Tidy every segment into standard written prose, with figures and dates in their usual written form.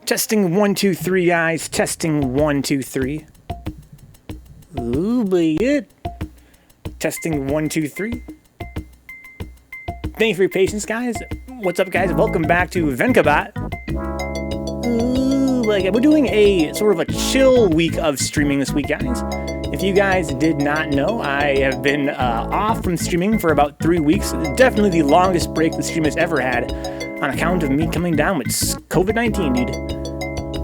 Testing 1, 2, 3, guys. Testing 1, 2, 3. Ooh, boy, good. Testing 1, 2, 3. Thank you for your patience, guys. What's up, guys? Welcome back to Vencabot. Ooh, we're doing a sort of a chill week of streaming this week, guys. If you guys did not know, I have been off from streaming for about 3 weeks. Definitely the longest break the stream has ever had, on account of me coming down with COVID-19, dude.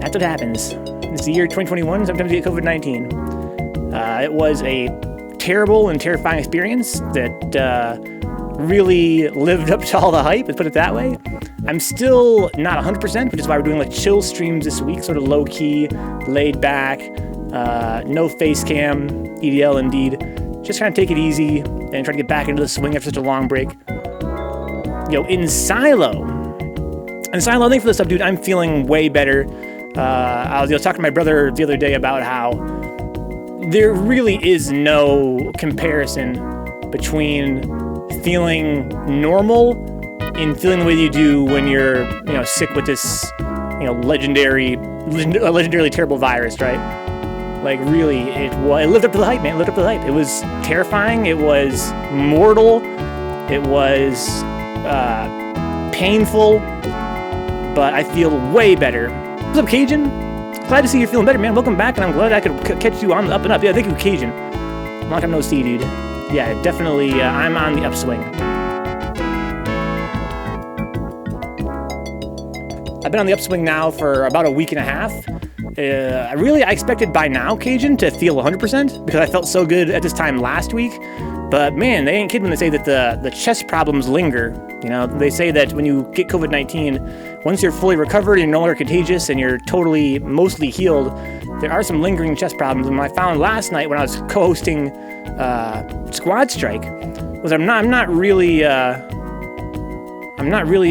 That's what happens. It's the year 2021, sometimes you get COVID-19. It was a terrible and terrifying experience that really lived up to all the hype, let's put it that way. I'm still not 100%, which is why we're doing like chill streams this week, sort of low-key, laid back, no face cam, EDL indeed. Just trying to take it easy and try to get back into the swing after such a long break. Yo, in Silo, thanks for the sub, dude. I'm feeling way better. I was talking to my brother the other day about how there really is no comparison between feeling normal and feeling the way you do when you're, sick with this, legendarily terrible virus, right? Like, really, it lived up to the hype, man. It lived up to the hype. It was terrifying. It was mortal. It was painful. But I feel way better. What's up, Cajun? Glad to see you're feeling better, man. Welcome back, and I'm glad I could catch you on the up and up. Yeah, thank you, Cajun. Long time no see, dude. Yeah, definitely, I'm on the upswing. I've been on the upswing now for about a week and a half. I expected by now, Cajun, to feel 100% because I felt so good at this time last week. But man, they ain't kidding when they say that the chest problems linger. They say that when you get COVID-19, once you're fully recovered and you're no longer contagious and you're mostly healed, there are some lingering chest problems. And what I found last night when I was co-hosting Squad Strike was I'm not really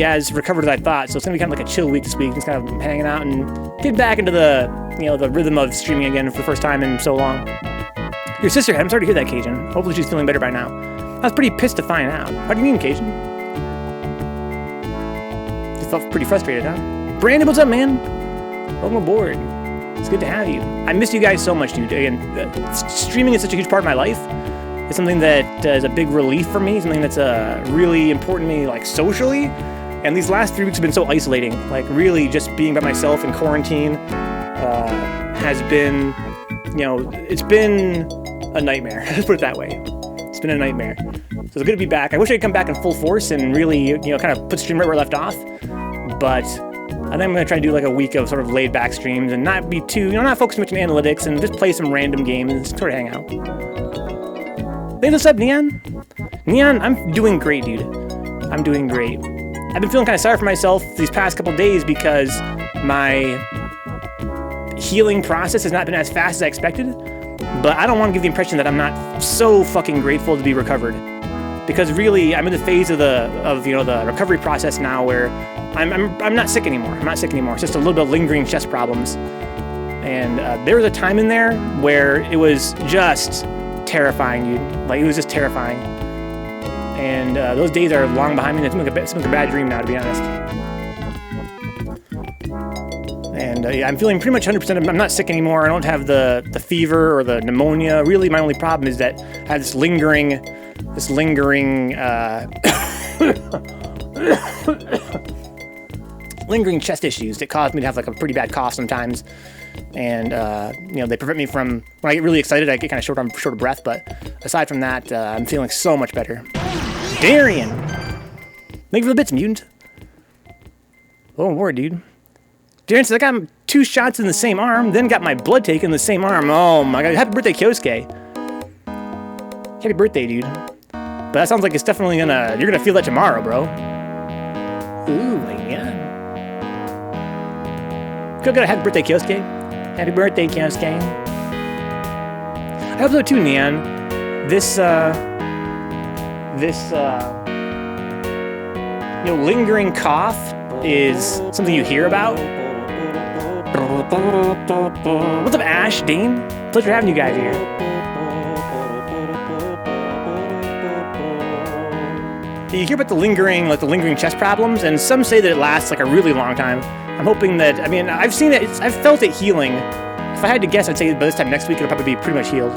as recovered as I thought. So it's gonna be kind of like a chill week this week. Just kind of hanging out and get back into the the rhythm of streaming again for the first time in so long. Your sister, I'm sorry to hear that, Cajun. Hopefully she's feeling better by now. I was pretty pissed to find out. How do you mean, Cajun? Just felt pretty frustrated, huh? Brandon, what's up, man? Welcome aboard. It's good to have you. I miss you guys so much, dude. Again, streaming is such a huge part of my life. It's something that is a big relief for me, something that's really important to me, like, socially. And these last 3 weeks have been so isolating. Like, really just being by myself in quarantine has been, it's been a nightmare. Let's put it that way. It's been a nightmare. So it's good to be back. I wish I could come back in full force and really, kind of put stream right where I left off. But I think I'm going to try to do like a week of sort of laid back streams and not be too, not focus much on analytics and just play some random games and sort of hang out. Hey, what's up, Neon? Neon, I'm doing great, dude. I'm doing great. I've been feeling kind of sorry for myself these past couple days because my healing process has not been as fast as I expected. But I don't want to give the impression that I'm not so fucking grateful to be recovered, because really I'm in the phase of the recovery process now where I'm not sick anymore. I'm not sick anymore. It's just a little bit of lingering chest problems, and there was a time in there where it was just terrifying, dude. Like, it was just terrifying, and those days are long behind me. It's like a bad dream now, to be honest. And I'm feeling pretty much 100%. I'm not sick anymore. I don't have the fever or the pneumonia. Really, my only problem is that I have this lingering lingering chest issues that cause me to have like a pretty bad cough sometimes. And they prevent me from, when I get really excited, I get kind of short of breath. But aside from that, I'm feeling so much better. Darian, thank you for the bits, mutant. Oh, word, dude. Darren says, I got 2 shots in the same arm, then got my blood taken in the same arm. Oh my god. Happy birthday, Kyosuke. Happy birthday, dude. But that sounds like it's definitely you're gonna feel that tomorrow, bro. Ooh, my god. Good, happy birthday, Kyosuke. Happy birthday, Kyosuke. I hope so too, Neon. This lingering cough is something you hear about. What's up, Ash, Dane? Pleasure having you guys here. You hear about the lingering chest problems, and some say that it lasts like a really long time. I'm hoping that, I mean, I've seen it, I've felt it healing. If I had to guess, I'd say by this time next week, it'll probably be pretty much healed.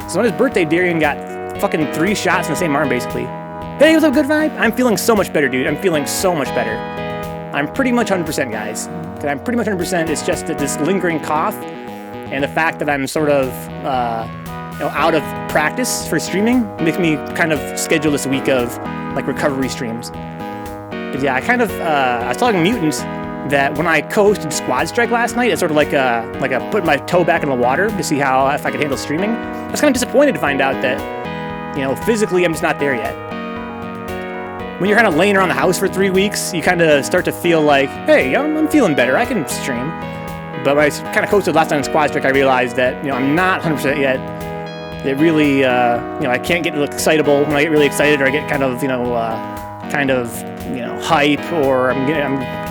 So on his birthday, Darian got fucking 3 shots in the same arm, basically. Hey, what's up, good vibe? I'm feeling so much better, dude. I'm feeling so much better. I'm pretty much 100%, guys. I'm pretty much 100%. It's just that this lingering cough and the fact that I'm sort of, out of practice for streaming makes me kind of schedule this week of, like, recovery streams. But yeah, I was telling Mutant that when I coasted Squad Strike last night, it's sort of like a put my toe back in the water to see if I could handle streaming. I was kind of disappointed to find out that, physically I'm just not there yet. When you're kind of laying around the house for 3 weeks, you kind of start to feel like, hey, I'm feeling better, I can stream. But when I kind of coasted last night on Squad Strike, I realized that, I'm not 100% yet. It really, I can't get excitable. When I get really excited or I get kind of, hype, or I'm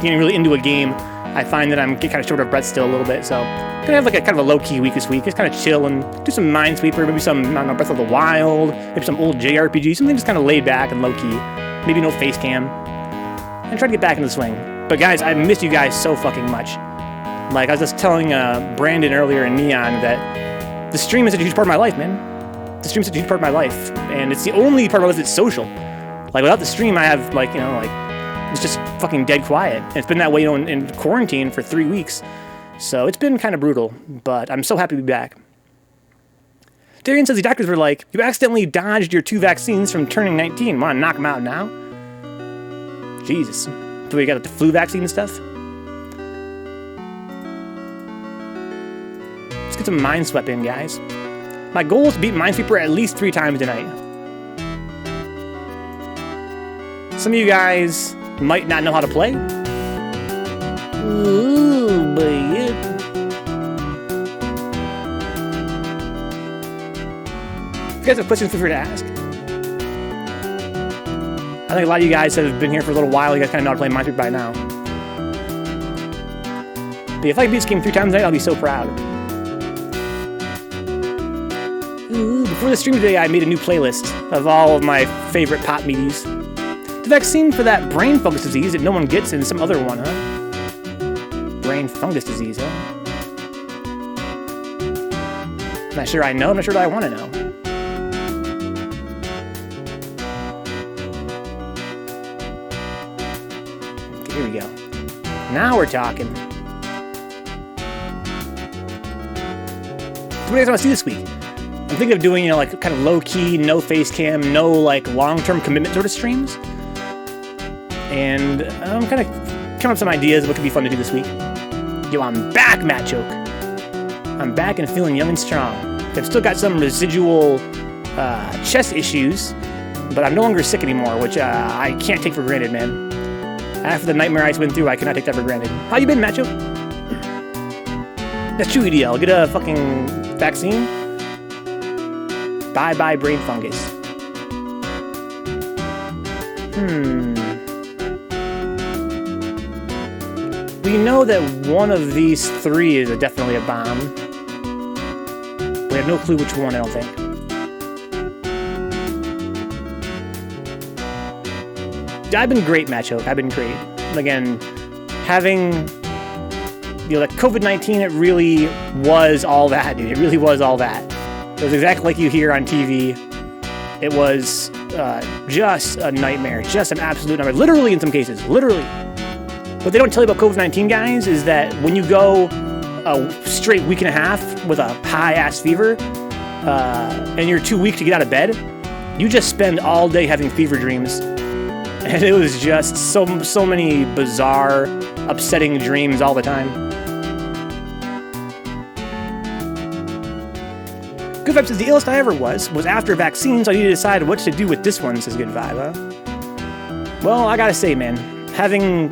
getting really into a game, I find that I'm getting kind of short of breath still a little bit. So I'm gonna have like a kind of a low-key week this week. Just kind of chill and do some Minesweeper, maybe some, Breath of the Wild, maybe some old JRPG, something just kind of laid back and low-key. Maybe no face cam. And try to get back into the swing. But guys, I missed you guys so fucking much. Like I was just telling Brandon earlier in Neon that the stream is such a huge part of my life, man. The stream's such a huge part of my life, and it's the only part of my life that's social. Like without the stream, I have it's just fucking dead quiet. And it's been that way in quarantine for 3 weeks, so it's been kind of brutal. But I'm so happy to be back. Darian says the doctors were like, "You accidentally dodged your 2 vaccines from turning 19. Want to knock them out now?" Jesus, do we got the flu vaccine and stuff? Let's get some Minesweeper in, guys. My goal is to beat Minesweeper at least 3 times tonight. Some of you guys might not know how to play. Ooh, but yeah. If you guys have questions, feel free to ask. I think a lot of you guys have been here for a little while. You guys kind of know how to play Minesweeper by now. But if I can beat this game 3 times tonight, I'll be so proud. Before the stream today, I made a new playlist of all of my favorite pop MIDIs. The vaccine for that brain fungus disease that no one gets, and some other one, huh? Brain fungus disease, huh? Not sure I know, I'm not sure that I want to know. Okay, here we go. Now we're talking. So what do you guys want to see this week? I'm thinking of doing, kind of low-key, no face cam, no, long-term commitment sort of streams. And I'm kind of coming up with some ideas of what could be fun to do this week. Yo, I'm back, Matt Choke. I'm back and feeling young and strong. I've still got some residual chest issues, but I'm no longer sick anymore, which I can't take for granted, man. After the nightmare I went through, I cannot take that for granted. How you been, Matt Choke? That's true, EDL. Get a fucking vaccine. Bye-bye brain fungus. We know that one of these 3 is definitely a bomb. We have no clue which one, I don't think. I've been great, Macho. I've been great. Again, having, like COVID-19, it really was all that, dude. It really was all that. It was exactly like you hear on TV. It was just a nightmare, just an absolute nightmare. Literally, in some cases, literally. What they don't tell you about COVID-19, guys, is that when you go a straight week and a half with a high-ass fever, and you're too weak to get out of bed, you just spend all day having fever dreams. And it was just so many bizarre, upsetting dreams all the time. Good Vibe says, the illest I ever was after vaccines, so I need to decide what to do with this one, says Good Vibe, huh? Well, I gotta say, man, having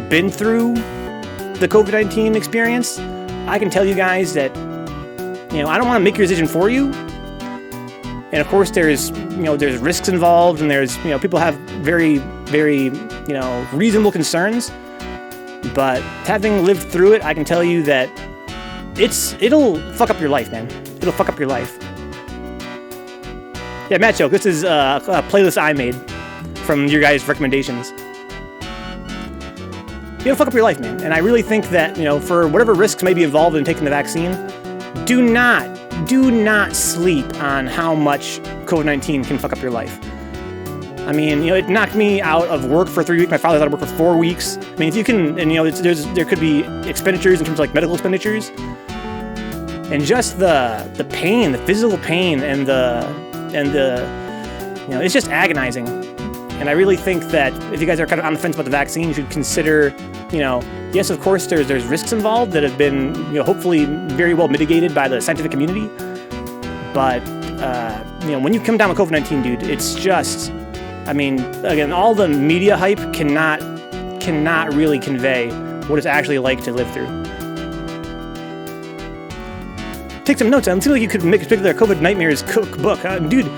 been through the COVID-19 experience, I can tell you guys that, I don't want to make your decision for you. And of course, there's risks involved, and there's, people have very, very, reasonable concerns. But having lived through it, I can tell you that it'll fuck up your life, man. It'll fuck up your life. Yeah, Matt Joke, this is a playlist I made. from your guys' recommendations. You gotta fuck up your life, man. And I really think that, for whatever risks may be involved in taking the vaccine, do not sleep on how much COVID-19 can fuck up your life. I mean, it knocked me out of work for 3 weeks. My father's out of work for 4 weeks. I mean, if you can, and there could be expenditures in terms of like medical expenditures, and just the pain, the physical pain, and the it's just agonizing. And I really think that if you guys are kind of on the fence about the vaccine, you should consider, yes, of course, there's risks involved that have been, hopefully very well mitigated by the scientific community. But, when you come down with COVID-19, dude, it's just, I mean, again, all the media hype cannot really convey what it's actually like to live through. Take some notes. It seems like you could make a particular COVID nightmares cookbook. Dude,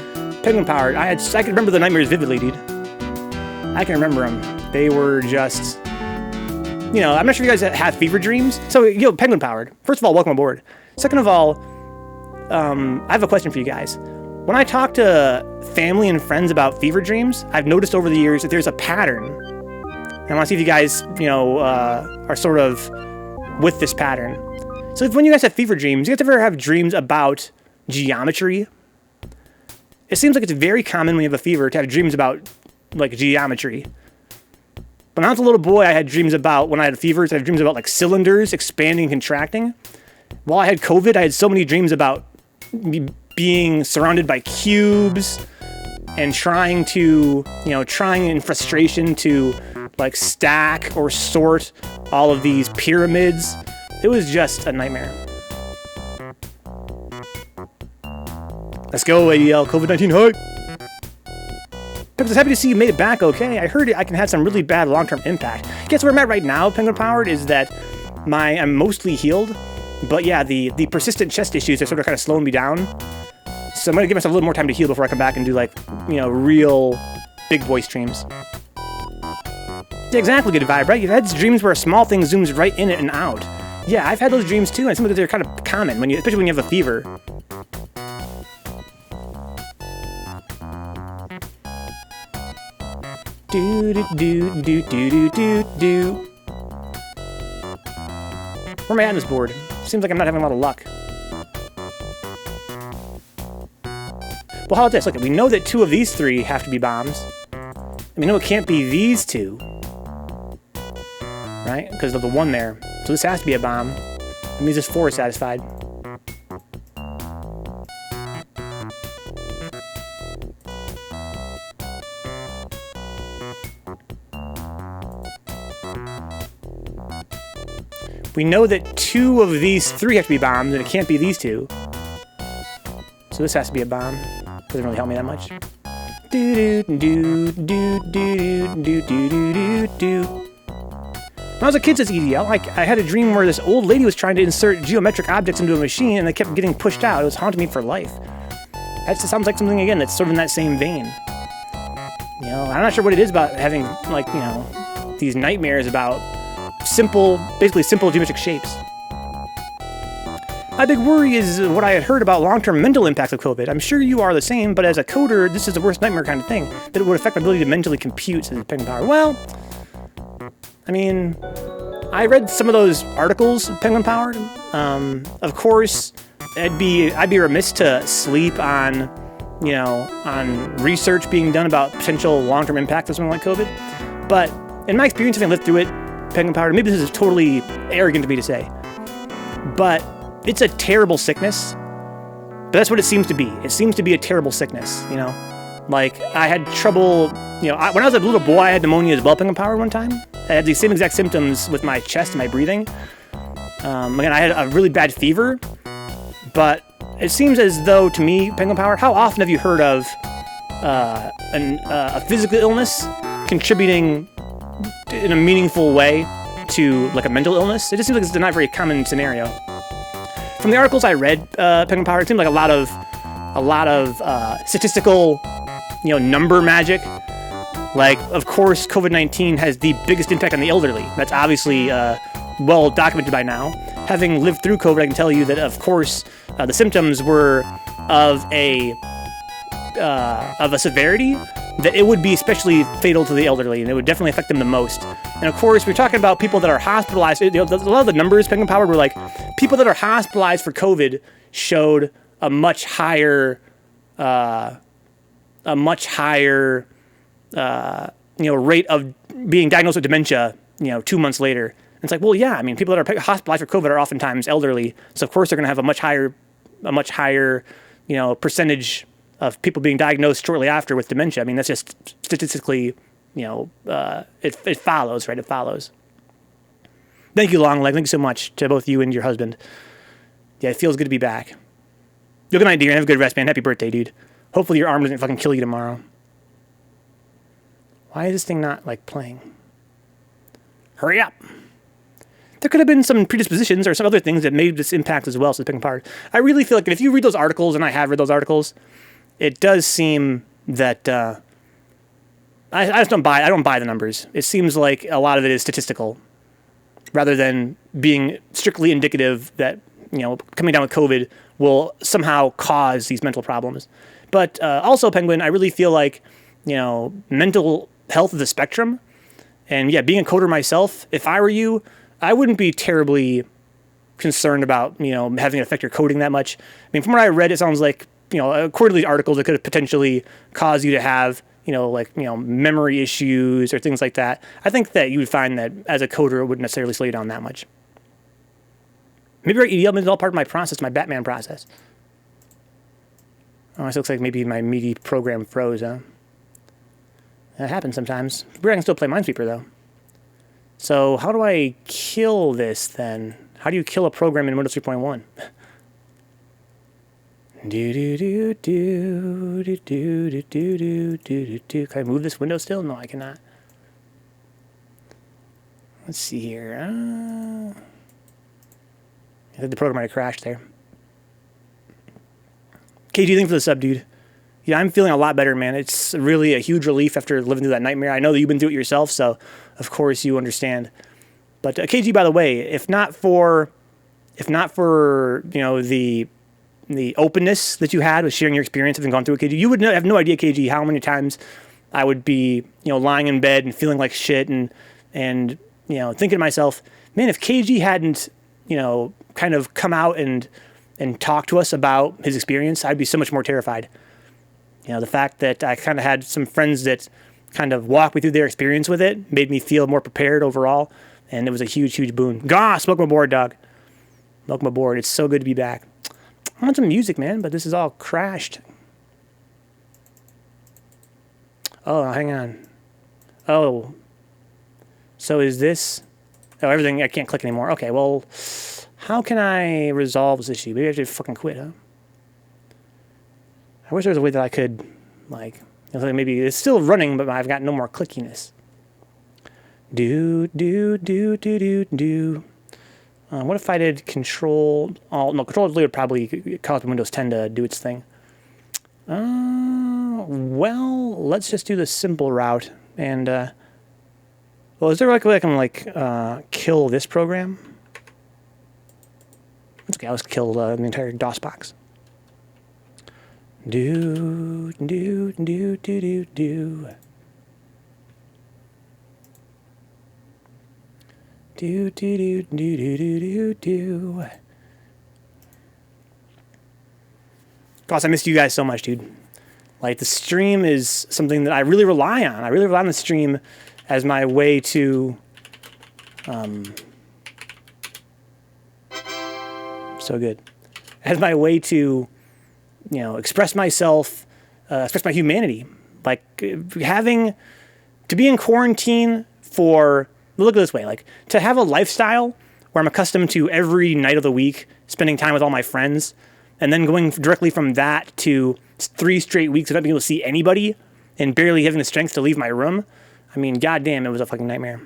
Penguin Powered, I could remember the nightmares vividly, dude. I can remember them. They were just, I'm not sure if you guys have fever dreams. So, Penguin Powered. First of all, welcome aboard. Second of all, I have a question for you guys. When I talk to family and friends about fever dreams, I've noticed over the years that there's a pattern. And I want to see if you guys, are sort of with this pattern. So when you guys have fever dreams, you guys ever have dreams about geometry? It seems like it's very common when you have a fever to have dreams about, like, geometry. When I was a little boy, I had dreams about, when I had fevers, I had dreams about, like, cylinders expanding and contracting. While I had COVID, I had so many dreams about being surrounded by cubes and trying in frustration to, like, stack or sort all of these pyramids. It was just a nightmare. Let's go, ADL, COVID-19 hype! I was happy to see you made it back okay. I heard I can have some really bad long-term impact. Guess where I'm at right now, Penguin Powered, is that I'm mostly healed. But yeah, the persistent chest issues are sort of kind of slowing me down. So I'm going to give myself a little more time to heal before I come back and do, like, real big voice streams. Yeah, exactly, good vibe, right? You've had dreams where a small thing zooms right in it and out. Yeah, I've had those dreams too, and it seems like they're kind of common, especially when you have a fever. Do. Where am I at on this board? Seems like I'm not having a lot of luck. Well, how about this? Look, we know that 2 of these 3 have to be bombs. And we know it can't be these 2. Right? Because of the 1 there. So this has to be a bomb. It means this 4 is satisfied. We know that 2 of these 3 have to be bombs, and it can't be these 2. So this has to be a bomb. Doesn't really help me that much. When I was a kid, says EDL, I had a dream where this old lady was trying to insert geometric objects into a machine, and they kept getting pushed out. It was haunting me for life. That just sounds like something, again, that's sort of in that same vein. I'm not sure what it is about having, like, these nightmares about basically simple geometric shapes. My big worry is what I had heard about long-term mental impacts of COVID. I'm sure you are the same, but as a coder, this is the worst nightmare kind of thing, that it would affect my ability to mentally compute, says Penguin Power. Well, I mean, I read some of those articles, Penguin Powered. Of course, I'd be remiss to sleep on, on research being done about potential long-term impacts of something like COVID. But in my experience, having lived through it, Penguin Powered, maybe this is totally arrogant of me to say, but it's a terrible sickness. But that's what it seems to be. It seems to be a terrible sickness, Like, I had trouble, when I was a little boy, I had pneumonia as well, Penguin Powered, one time. I had the same exact symptoms with my chest and my breathing. Again, I had a really bad fever, but it seems as though, to me, Penguin Powered, how often have you heard of a physical illness contributing in a meaningful way to, like, a mental illness? It just seems like it's not a very common scenario. From the articles I read, Penguin Powered, it seemed like a lot of statistical, number magic. Like, of course, COVID-19 has the biggest impact on the elderly. That's obviously well documented by now. Having lived through COVID, I can tell you that, of course, the symptoms were of a severity that it would be especially fatal to the elderly, and it would definitely affect them the most. And of course, we're talking about people that are hospitalized. You know, a lot of the numbers, Penguin Powered, were like people that are hospitalized for COVID showed a much higher, rate of being diagnosed with dementia, 2 months later. And it's like, well, yeah, I mean, people that are hospitalized for COVID are oftentimes elderly, so of course they're going to have a much higher, percentage of people being diagnosed shortly after with dementia. I mean, that's just statistically, it follows, right? It follows. Thank you, Longleg. Thank you so much to both you and your husband. Yeah, it feels good to be back. Good night, dear. Have a good rest, man. Happy birthday, dude. Hopefully your arm doesn't fucking kill you tomorrow. Why is this thing not, playing? Hurry up. There could have been some predispositions or some other things that made this impact as well, so it's picking apart. I really feel like if you read those articles, and I have read those articles, it does seem that I just don't buy the numbers. It seems like a lot of it is statistical rather than being strictly indicative that, coming down with COVID will somehow cause these mental problems. But also, Penguin, I really feel like, mental health is a spectrum. And yeah, being a coder myself, if I were you, I wouldn't be terribly concerned about, having it affect your coding that much. I mean, from what I read, it sounds like, according to these articles, it could potentially cause you to have, memory issues or things like that. I think that you would find that as a coder, it wouldn't necessarily slow you down that much. Maybe our EDL is all part of my process, my Batman process. Oh, this looks like maybe my MIDI program froze, huh? That happens sometimes. I can still play Minesweeper, though. So how do I kill this, then? How do you kill a program in Windows 3.1? Can I move this window still? No, I cannot. Let's see here. I think the program might have crashed there. KG, thanks for the sub, dude. Yeah, I'm feeling a lot better, man. It's really a huge relief after living through that nightmare. I know that you've been through it yourself, so of course you understand. But KG, by the way, if not for the openness that you had with sharing your experience having gone through a KG, you would have no idea, KG, how many times I would be, lying in bed and feeling like shit and thinking to myself, man, if KG hadn't, kind of come out and talk to us about his experience, I'd be so much more terrified. The fact that I kind of had some friends that kind of walked me through their experience with it made me feel more prepared overall, and it was a huge, huge boon. Gosh, welcome aboard, dog. Welcome aboard. It's so good to be back. I want some music, man, but this is all crashed. Oh, hang on. Oh. So is this... Oh, everything... I can't click anymore. Okay, well... How can I resolve this issue? Maybe I should fucking quit, huh? I wish there was a way that I could, maybe it's still running, but I've got no more clickiness. What if I did Control Alt? No, Control Alt would probably cause Windows 10 to do its thing. Well, let's just do the simple route. And, well, is there a way I can, kill this program? It's okay, let's kill the entire DOSBox. Do. Gosh, I missed you guys so much, dude. The stream is something that I really rely on. I really rely on the stream as my way to... so good. As my way to, express myself, express my humanity. Having to be in quarantine for, look at it this way, to have a lifestyle where I'm accustomed to every night of the week spending time with all my friends, and then going directly from that to 3 straight weeks of not being able to see anybody and barely having the strength to leave my room. I mean, goddamn, it was a fucking nightmare.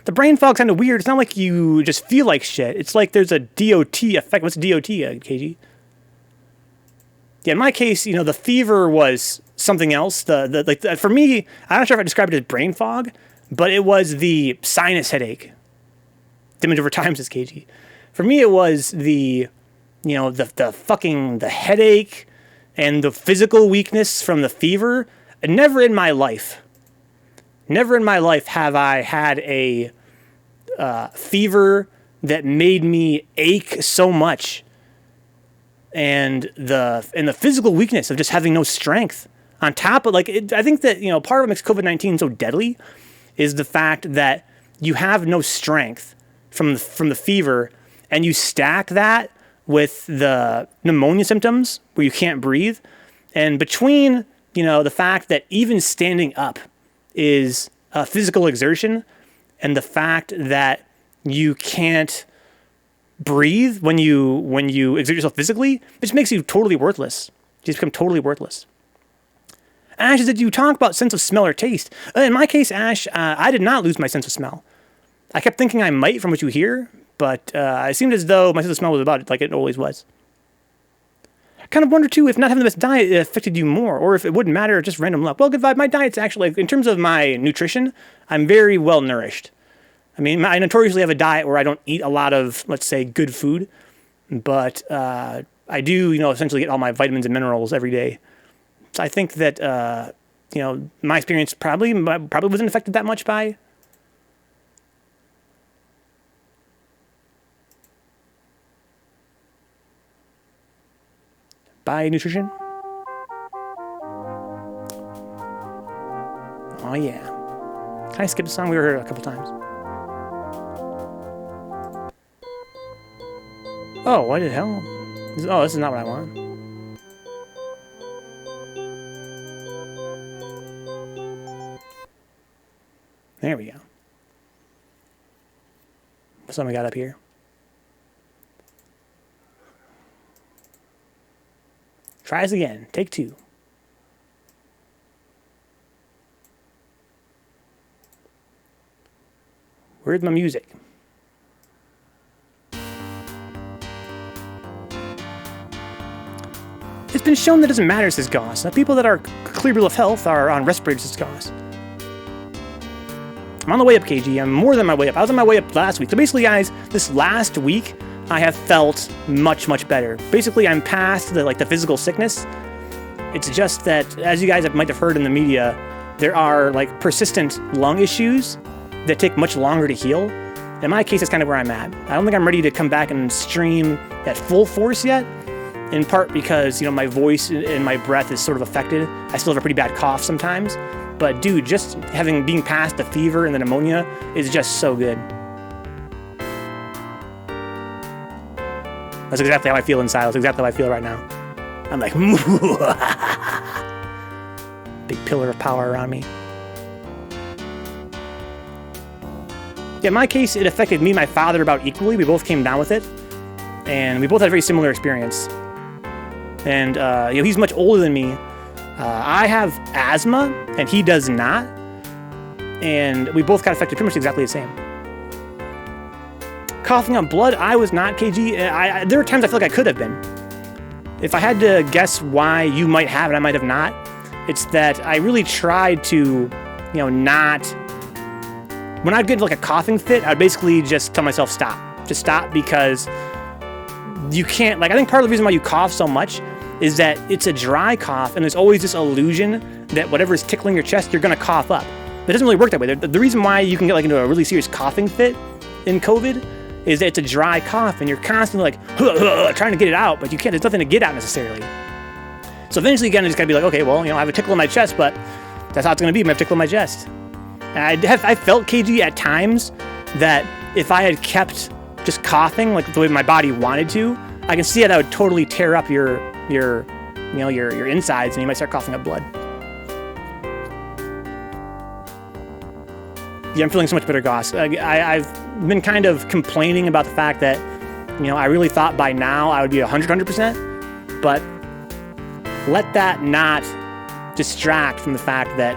The brain fog's kind of weird. It's not like you just feel like shit. It's like there's a DOT effect. What's DOT, KG? Yeah, in my case, the fever was something else. For me, I'm not sure if I described it as brain fog, but it was the sinus headache. Damage over time, says KG. For me, it was the headache and the physical weakness from the fever, never in my life have I had a fever that made me ache so much. And the physical weakness of just having no strength on top of I think that, part of what makes COVID-19 so deadly is the fact that you have no strength from the fever, and you stack that with the pneumonia symptoms where you can't breathe. And between, the fact that even standing up is a physical exertion, and the fact that you can't breathe when you exert yourself physically, it just makes you totally worthless. You just become totally worthless. Ash, did you talk about sense of smell or taste? In my case, Ash, I did not lose my sense of smell. I kept thinking I might from what you hear, but it seemed as though my sense of smell was about it like it always was. I kind of wonder, too, if not having the best diet affected you more, or if it wouldn't matter, just random luck. Well, good vibe. My diet's actually, in terms of my nutrition, I'm very well nourished. I mean, I notoriously have a diet where I don't eat a lot of, let's say, good food, but I do, essentially get all my vitamins and minerals every day. So I think that, my experience probably wasn't affected that much by nutrition. Oh, yeah. Can I skip the song? We were here a couple times. Oh, what the hell? Oh, this is not what I want. There we go. What's something we got up here? Try this again. Take 2. Where's my music? It's been shown that it doesn't matter, says Goss. Now, people that are clear bill of health are on respirators, says Goss. I'm on the way up, KG. I'm more than my way up. I was on my way up last week. So basically, guys, this last week, I have felt much, much better. Basically, I'm past the physical sickness. It's just that, as you guys might have heard in the media, there are persistent lung issues that take much longer to heal. In my case, that's kind of where I'm at. I don't think I'm ready to come back and stream at full force yet, in part because, my voice and my breath is sort of affected. I still have a pretty bad cough sometimes. But dude, just being past the fever and the pneumonia is just so good. That's exactly how I feel inside. That's exactly how I feel right now. I'm like, big pillar of power around me. Yeah, in my case, it affected me and my father about equally. We both came down with it. And we both had a very similar experience. And, he's much older than me. I have asthma, and he does not. And we both got affected pretty much exactly the same. Coughing up blood, I was not, KG. There were times I feel like I could have been. If I had to guess why you might have and I might have not, it's that I really tried to, not... When I'd get a coughing fit, I'd basically just tell myself stop. Just stop, because you can't... I think part of the reason why you cough so much is that it's a dry cough, and there's always this illusion that whatever's tickling your chest, you're going to cough up. It doesn't really work that way. The reason why you can get into a really serious coughing fit in COVID is that it's a dry cough, and you're constantly trying to get it out, but you can't. There's nothing to get out necessarily. So eventually, again, I just got to be okay, well, I have a tickle in my chest, but that's how it's going to be. I'm going to have a tickle in my chest. And I felt, KG, at times that if I had kept just coughing the way my body wanted to, I can see how that would totally tear up your insides, and you might start coughing up blood. Yeah, I'm feeling so much better, Goss. I've been kind of complaining about the fact that, I really thought by now I would be 100%, but let that not distract from the fact that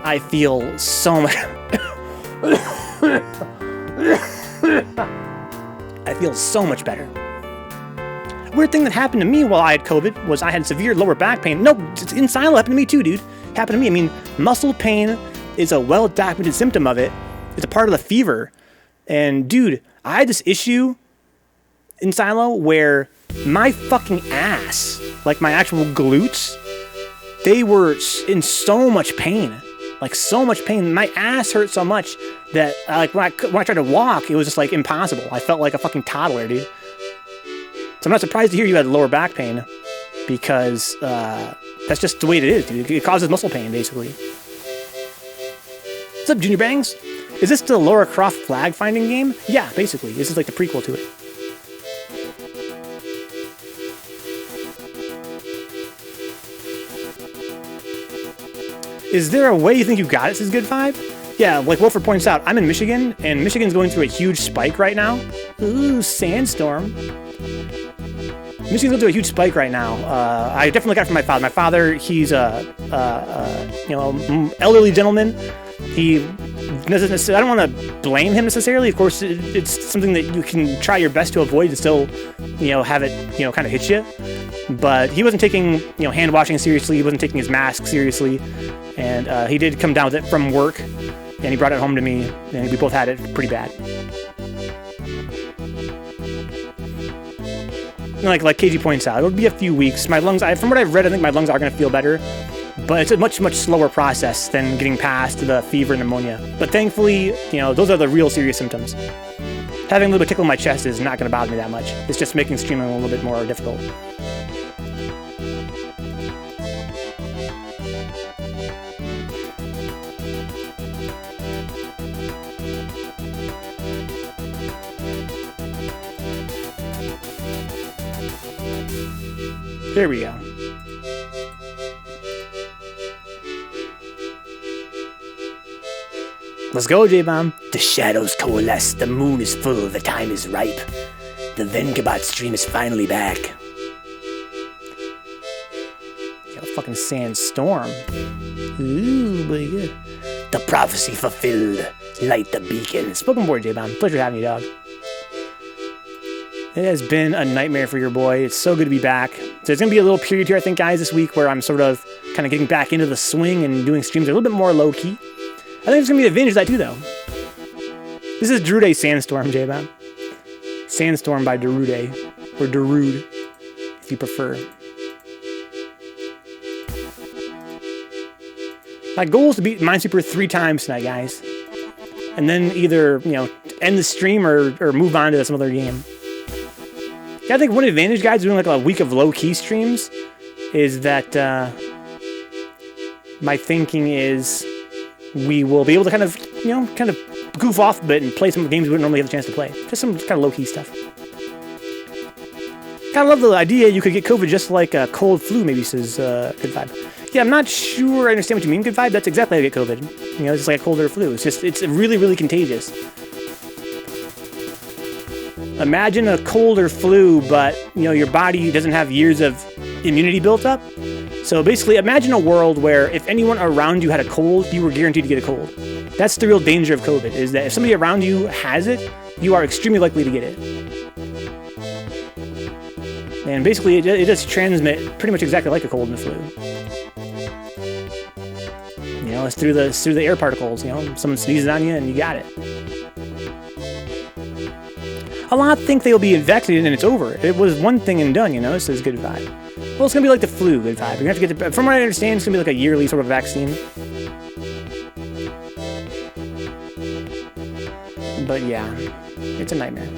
I feel so much... I feel so much better. Weird thing that happened to me while I had COVID was I had severe lower back pain. No, in silo happened to me too, dude. Happened to me. I mean, muscle pain is a well-documented symptom of it. It's a part of the fever. And dude, I had this issue in silo where my fucking ass, like my actual glutes, they were in so much pain. Like, so much pain. My ass hurt so much that, like, when I tried to walk, it was just, like, impossible. I felt like a fucking toddler, dude. So I'm not surprised to hear you had lower back pain, because that's just the way it is, dude. It causes muscle pain, basically. What's up, Junior Bangs? Is this the Lara Croft flag finding game? Yeah, basically. This is like the prequel to it. Is there a way you think you got it, says Good Vibe? Yeah, like Wilford points out, I'm in Michigan, and Michigan's going through a huge spike right now. Ooh, sandstorm. Michigan's going through a huge spike right now. I definitely got it from my father. My father, he's a elderly gentleman. I don't want to blame him necessarily. Of course, it's something that you can try your best to avoid and still, have it, kind of hit you. But he wasn't taking, hand washing seriously. He wasn't taking his mask seriously. And he did come down with it from work. And he brought it home to me. And we both had it pretty bad. Like KG points out, it'll be a few weeks. My lungs, from what I've read, I think my lungs are going to feel better. But it's a much, much slower process than getting past the fever and pneumonia. But thankfully, those are the real serious symptoms. Having a little bit of tickle in my chest is not going to bother me that much. It's just making streaming a little bit more difficult. There we go. Let's go, J-Bomb. The shadows coalesce, the moon is full, the time is ripe. The Vencabot stream is finally back. Got a fucking sandstorm. Ooh, pretty good. The prophecy fulfilled. Light the beacon. Spoken word, J-Bomb. Pleasure having you, dog. It has been a nightmare for your boy. It's so good to be back. So there's going to be a little period here, I think, guys, this week where I'm sort of kind of getting back into the swing and doing streams a little bit more low-key. I think there's going to be an advantage to that, too, though. This is Darude Sandstorm, J-Bomb. Sandstorm by Darude. Or Darude, if you prefer. My goal is to beat Minesweeper 3 times tonight, guys. And then either, end the stream or move on to some other game. Yeah, I think one advantage, guys, doing like a week of low-key streams is that my thinking is we will be able to kind of goof off a bit and play some games we wouldn't normally have a chance to play. Just some kind of low-key stuff. Kind of love the idea you could get COVID just like a cold flu, maybe, says Good Vibe. Yeah, I'm not sure I understand what you mean, Good Vibe. That's exactly how you get COVID. It's just like a cold or a flu. It's really, really contagious. Imagine a cold or flu, but your body doesn't have years of immunity built up. So basically, imagine a world where if anyone around you had a cold, you were guaranteed to get a cold. That's the real danger of COVID, is that if somebody around you has it, you are extremely likely to get it. And basically, it does transmit pretty much exactly like a cold and a flu. It's through the air particles. Someone sneezes on you and you got it. A lot think they'll be vaccinated and it's over. It was one thing and done, says Good Vibe. Well, it's gonna be like the flu, Good Vibe. You're gonna have to get from what I understand, it's gonna be like a yearly sort of vaccine. But yeah, it's a nightmare.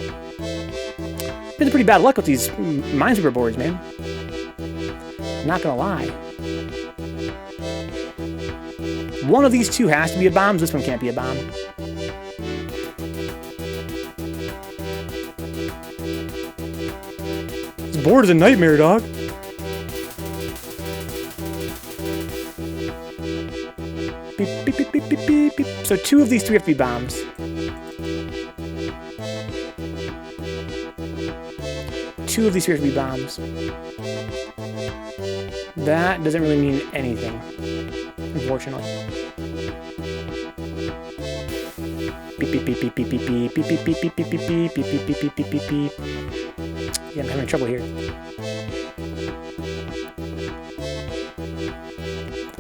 Been pretty bad luck with these Minesweeper boards, man. Not gonna lie. One of these two has to be a bomb. This one can't be a bomb. This board is a nightmare, dog. Beep, beep, beep, beep, beep, beep, beep. So 2 of these 3 have to be bombs. Two of these 3 have to be bombs. That doesn't really mean anything, unfortunately. Beep beep beep beep beep beep beep beep beep beep beep beep beep beep beep beep beep beep beep beep. Yeah, I'm having trouble here.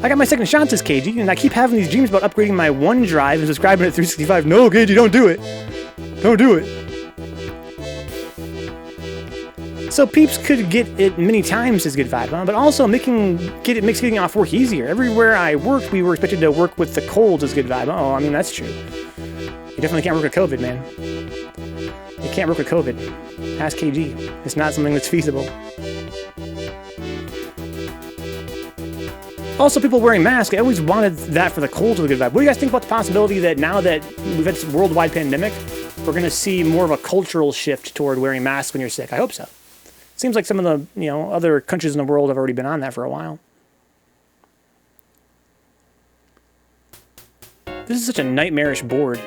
I got my second shot, says KG, and I keep having these dreams about upgrading my OneDrive and subscribing to 365. No, KG, don't do it. Don't do it. So peeps could get it many times as good vibe bomb, but also it makes getting off work easier. Everywhere I worked, we were expected to work with the colds as good vibe. Oh, I mean, that's true. You definitely can't work with COVID, man. You can't work with COVID. Ask KG. It's not something that's feasible. Also, people wearing masks, I always wanted that for the colds with a good vibe. What do you guys think about the possibility that now that we've had this worldwide pandemic, we're going to see more of a cultural shift toward wearing masks when you're sick? I hope so. Seems like some of the, other countries in the world have already been on that for a while. This is such a nightmarish board.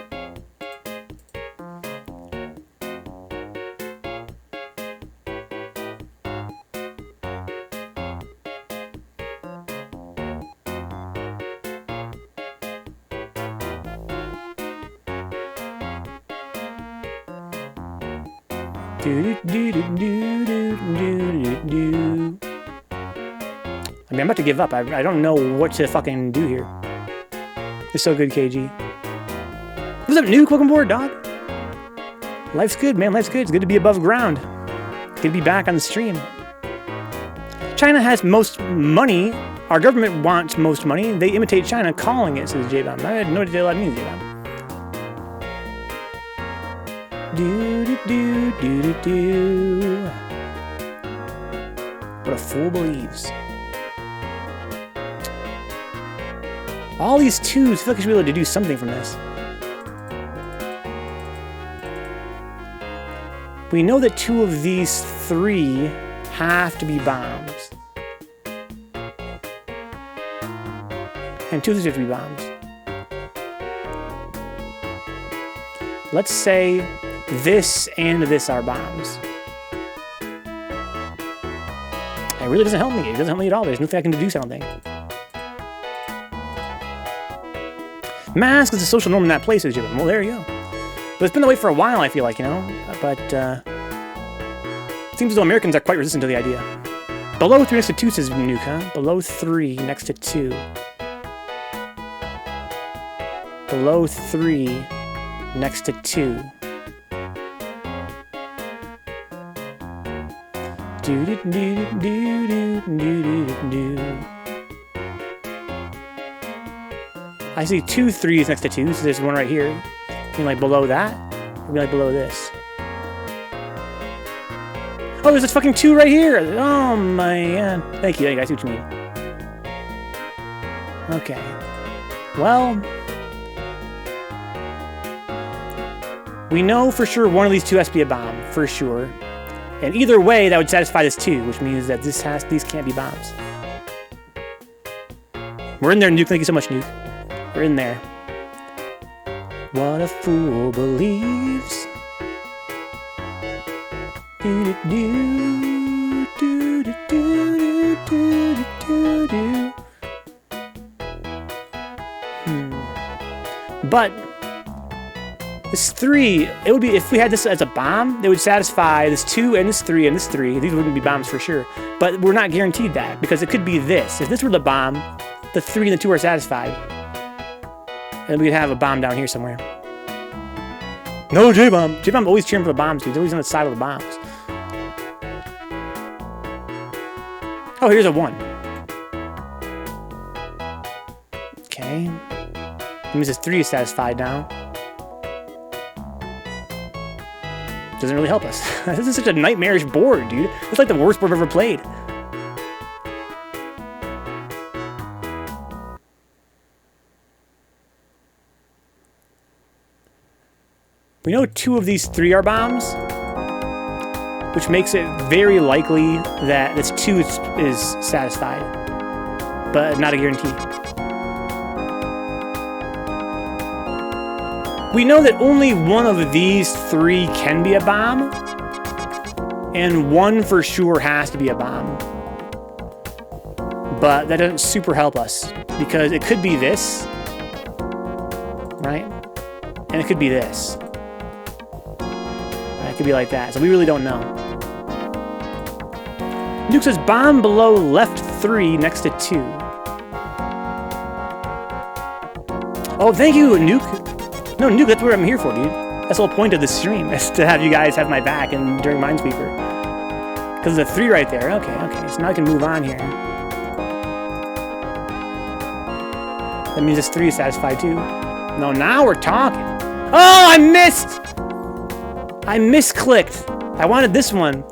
I mean, I'm about to give up. I don't know what to fucking do here. It's so good, KG. What's up, Nuke? Welcome aboard, dog. Life's good, man. Life's good. It's good to be above ground. Good to be back on the stream. China has most money. Our government wants most money. They imitate China calling it, says J-Bomb. I had no idea what that means, J-Bomb. Do. What a fool believes. All these twos, I feel like I should be able to do something from this. We know that two of these three have to be bombs. And two of these have to be bombs. Let's say this and this are bombs. It really doesn't help me. It doesn't help me at all. There's nothing I can do something. Mask is a social norm in that place, Jim. Well, there you go. But it's been that way for a while, I feel like, But, it seems as though Americans are quite resistant to the idea. Below 3 next to 2 says Nuke, huh? Below 3 next to 2. Below 3 next to 2. I see 2 3s next to 2, so there's one right here. You mean like below that? Or like below this? Oh, there's a fucking 2 right here! Oh man. Thank you, I see what you mean. Okay. Well, we know for sure one of these two has to be a bomb, for sure. And either way, that would satisfy this 2, which means that these can't be bombs. We're in there, Nuke. Thank you so much, Nuke. We're in there. What a fool believes. But this 3, it would be, if we had this as a bomb, they would satisfy this 2 and this 3 and this 3. These wouldn't be bombs for sure. But we're not guaranteed that, because it could be this. If this were the bomb, the 3 and the 2 are satisfied. And we'd have a bomb down here somewhere. No, J-Bomb! J-Bomb always cheering for the bombs, dude. He's always on the side of the bombs. Oh, here's a 1. Okay. That means this 3 is satisfied now. Doesn't really help us. This is such a nightmarish board, dude. It's like the worst board I've ever played. We know 2 of these 3 are bombs, which makes it very likely that this 2 is satisfied, but not a guarantee. We know that only one of these 3 can be a bomb, and 1 for sure has to be a bomb. But that doesn't super help us, because it could be this, right? And it could be this. It could be like that, so we really don't know. Nuke says bomb below left 3 next to 2. Oh, thank you, Nuke. No, Nuke, that's what I'm here for, dude. That's the whole point of this stream, is to have you guys have my back and during Minesweeper. Because there's a 3 right there. Okay, okay. So now I can move on here. That means this 3 is satisfied too. No, now we're talking. Oh, I missed! I misclicked. I wanted this one.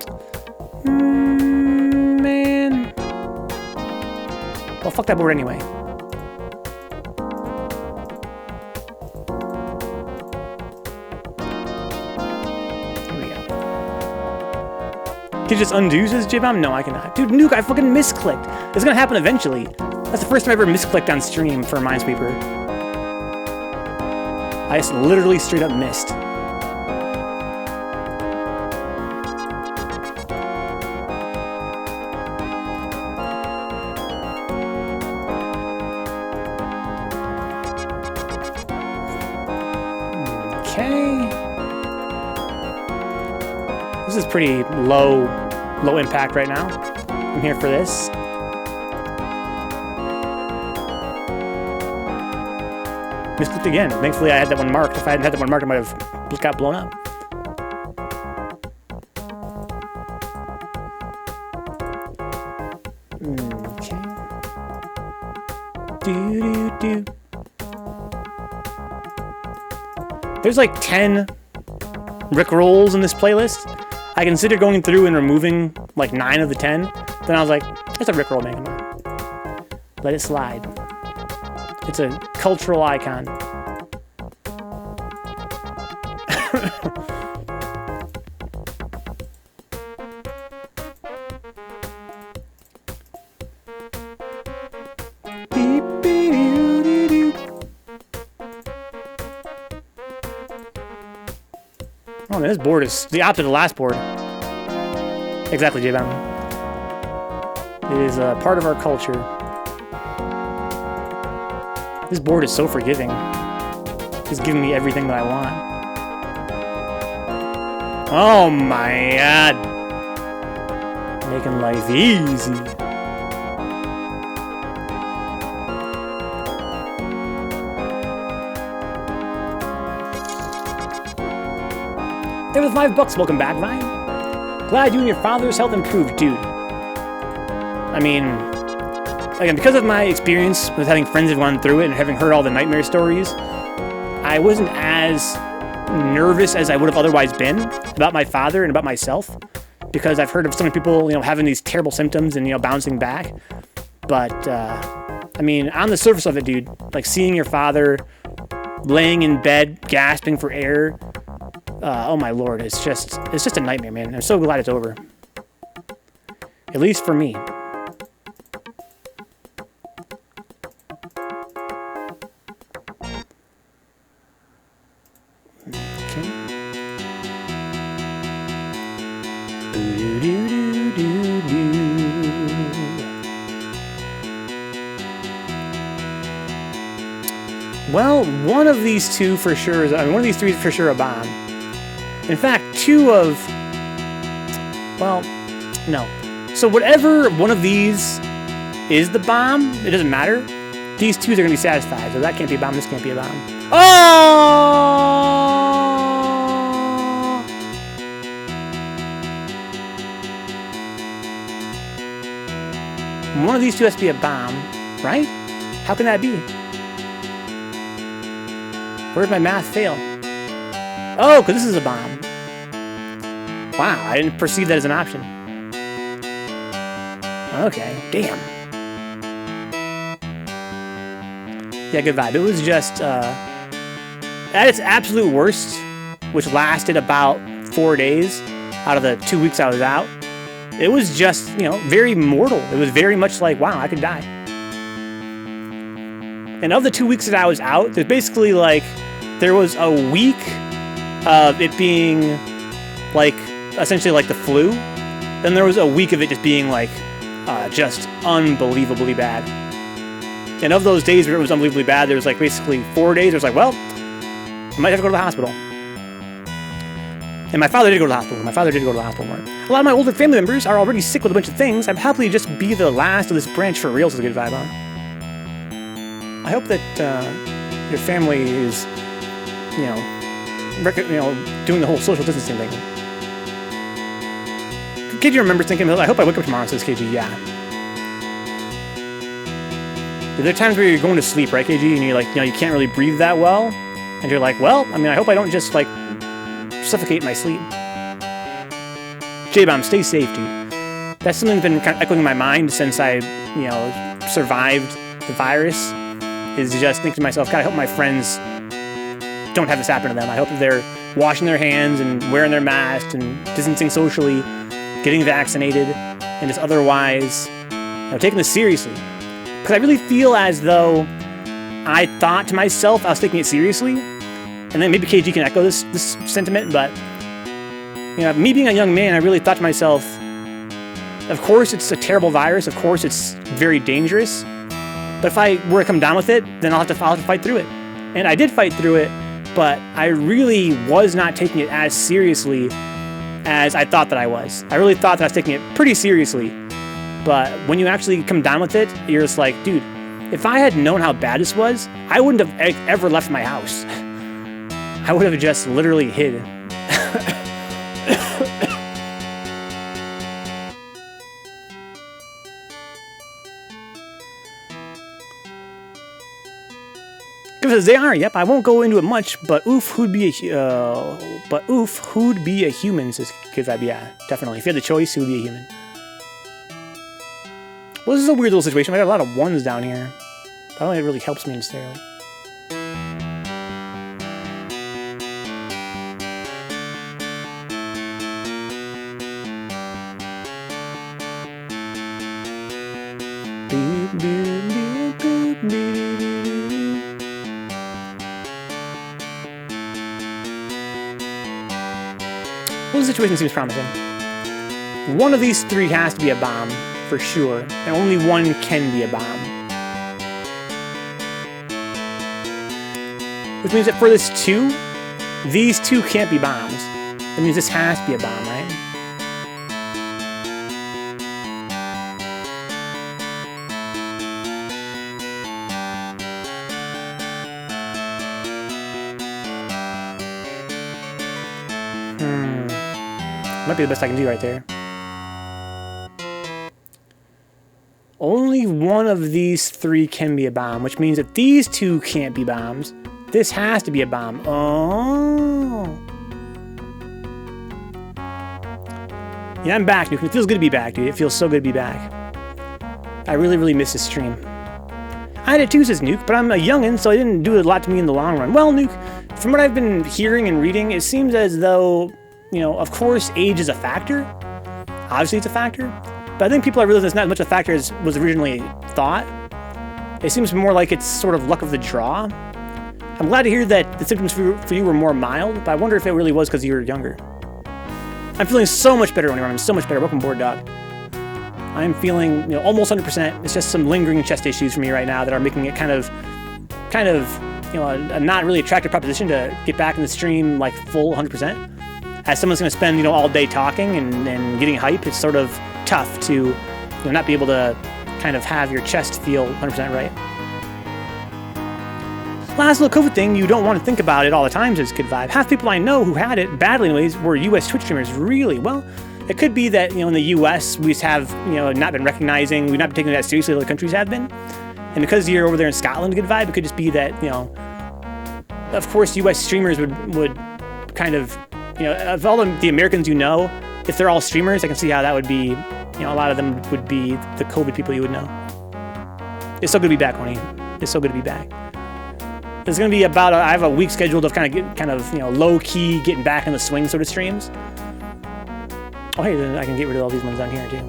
Man. Well, fuck that board anyway. Can you just undo this, J-Bomb? No, I cannot. Dude, Nuke, I fucking misclicked. It's gonna happen eventually. That's the first time I ever misclicked on stream for Minesweeper. I just literally straight up missed. Okay. This is pretty low impact right now. I'm here for this. Misclicked again. Thankfully, I had that one marked. If I hadn't had that one marked, I might have just got blown up. Okay. Do. There's like 10 Rickrolls in this playlist. I considered going through and removing like 9 of the 10. Then I was like, it's a Rickroll, man. Come on. Let it slide. It's a cultural icon. Oh man, this board is the opposite of the last board. Exactly, J-Bomb. It is a part of our culture. This board is so forgiving. It's giving me everything that I want. Oh my god. Making life easy. There was $5. Welcome back, Vine. Glad you and your father's health improved, dude. I mean, again, because of my experience with having friends who've gone through it and having heard all the nightmare stories, I wasn't as nervous as I would have otherwise been about my father and about myself, because I've heard of so many people, you know, having these terrible symptoms and, you know, bouncing back. But, I mean, on the surface of it, dude, like seeing your father laying in bed, gasping for air, oh my lord, it's just a nightmare, man. I'm so glad it's over. At least for me. Well, one of these two for sure is, I mean, one of these three is for sure a bomb. In fact, two of, well, no. So whatever one of these is the bomb, it doesn't matter. These two are going to be satisfied. So that can't be a bomb, this can't be a bomb. Oh! One of these two has to be a bomb, right? How can that be? Where did my math fail? Oh, because this is a bomb. Wow, I didn't perceive that as an option. Okay, damn. Yeah, good vibe. It was just, at its absolute worst, which lasted about 4 days out of the 2 weeks I was out, it was just, you know, very mortal. It was very much like, wow, I could die. And of the 2 weeks that I was out, there's basically like, there was a week of it being like, essentially like the flu. Then there was a week of it just being like, just unbelievably bad. And of those days where it was unbelievably bad, there was like basically 4 days. It was like, well, I might have to go to the hospital. And my father did go to the hospital. My father did go to the hospital more. A lot of my older family members are already sick with a bunch of things. I'd happily just be the last of this branch for real, so it's a good vibe on. I hope that your family is, you know, doing the whole social distancing thing. KG remembers thinking, I hope I wake up tomorrow, says KG, yeah. There are times where you're going to sleep, right, KG, and you're like, you can't really breathe that well, and you're like, well, I mean, I hope I don't just, like, suffocate my sleep. J-Bomb, stay safe, dude. That's something that's been kind of echoing in my mind since I, survived the virus, is just thinking to myself, God, I hope my friends don't have this happen to them. I hope that they're washing their hands and wearing their masks and distancing socially, getting vaccinated, and just otherwise, taking this seriously. Because I really feel as though I thought to myself I was taking it seriously, and then maybe KG can echo this sentiment, but me being a young man, I really thought to myself, of course it's a terrible virus, of course it's very dangerous, but if I were to come down with it, then I'll have to fight through it. And I did fight through it, but I really was not taking it as seriously as I thought that I was. I really thought that I was taking it pretty seriously. But when you actually come down with it, you're just like, dude, if I had known how bad this was, I wouldn't have ever left my house. I would have just literally hid. Says they are. Yep, I won't go into it much, but oof, who'd be a human? Says Kidvibe. Yeah, definitely. If you had the choice, who would be a human? Well, this is a weird little situation. I got a lot of ones down here. I don't think it really helps me necessarily. Well, the situation seems promising. One of these three has to be a bomb, for sure, and only one can be a bomb. Which means that for this two, these two can't be bombs. That means this has to be a bomb, right? Might be the best I can do right there. Only one of these three can be a bomb, which means that these two can't be bombs. This has to be a bomb. Oh. Yeah, I'm back, Nuke. It feels good to be back, dude. It feels so good to be back. I really, really miss this stream. I had it too, says Nuke, but I'm a youngin', so it didn't do a lot to me in the long run. Well, Nuke, from what I've been hearing and reading, it seems as though, of course, age is a factor. Obviously, it's a factor. But I think people are realizing it's not as much a factor as was originally thought. It seems more like it's sort of luck of the draw. I'm glad to hear that the symptoms for you were more mild, but I wonder if it really was because you were younger. I'm feeling so much better when I'm so much better. Welcome aboard, Doc. I'm feeling, almost 100%. It's just some lingering chest issues for me right now that are making it kind of, a not really attractive proposition to get back in the stream like full 100%. As someone's going to spend, all day talking and getting hype, it's sort of tough to not be able to kind of have your chest feel 100% right. Last little COVID thing you don't want to think about it all the time, says Kidvibe. Half people I know who had it, badly anyways, were US Twitch streamers. Really? Well, it could be that, in the US, we just have, not been recognizing, we've not been taking it as seriously as other countries have been. And because you're over there in Scotland, Kidvibe, it could just be that, of course, US streamers would kind of, of all the Americans if they're all streamers, I can see how that would be, a lot of them would be the COVID people you would know. It's so good to be back, Honey. It's so good to be back. There's going to be I have a week scheduled of kind of low-key getting back in the swing sort of streams. Oh, hey, then I can get rid of all these ones down here, too.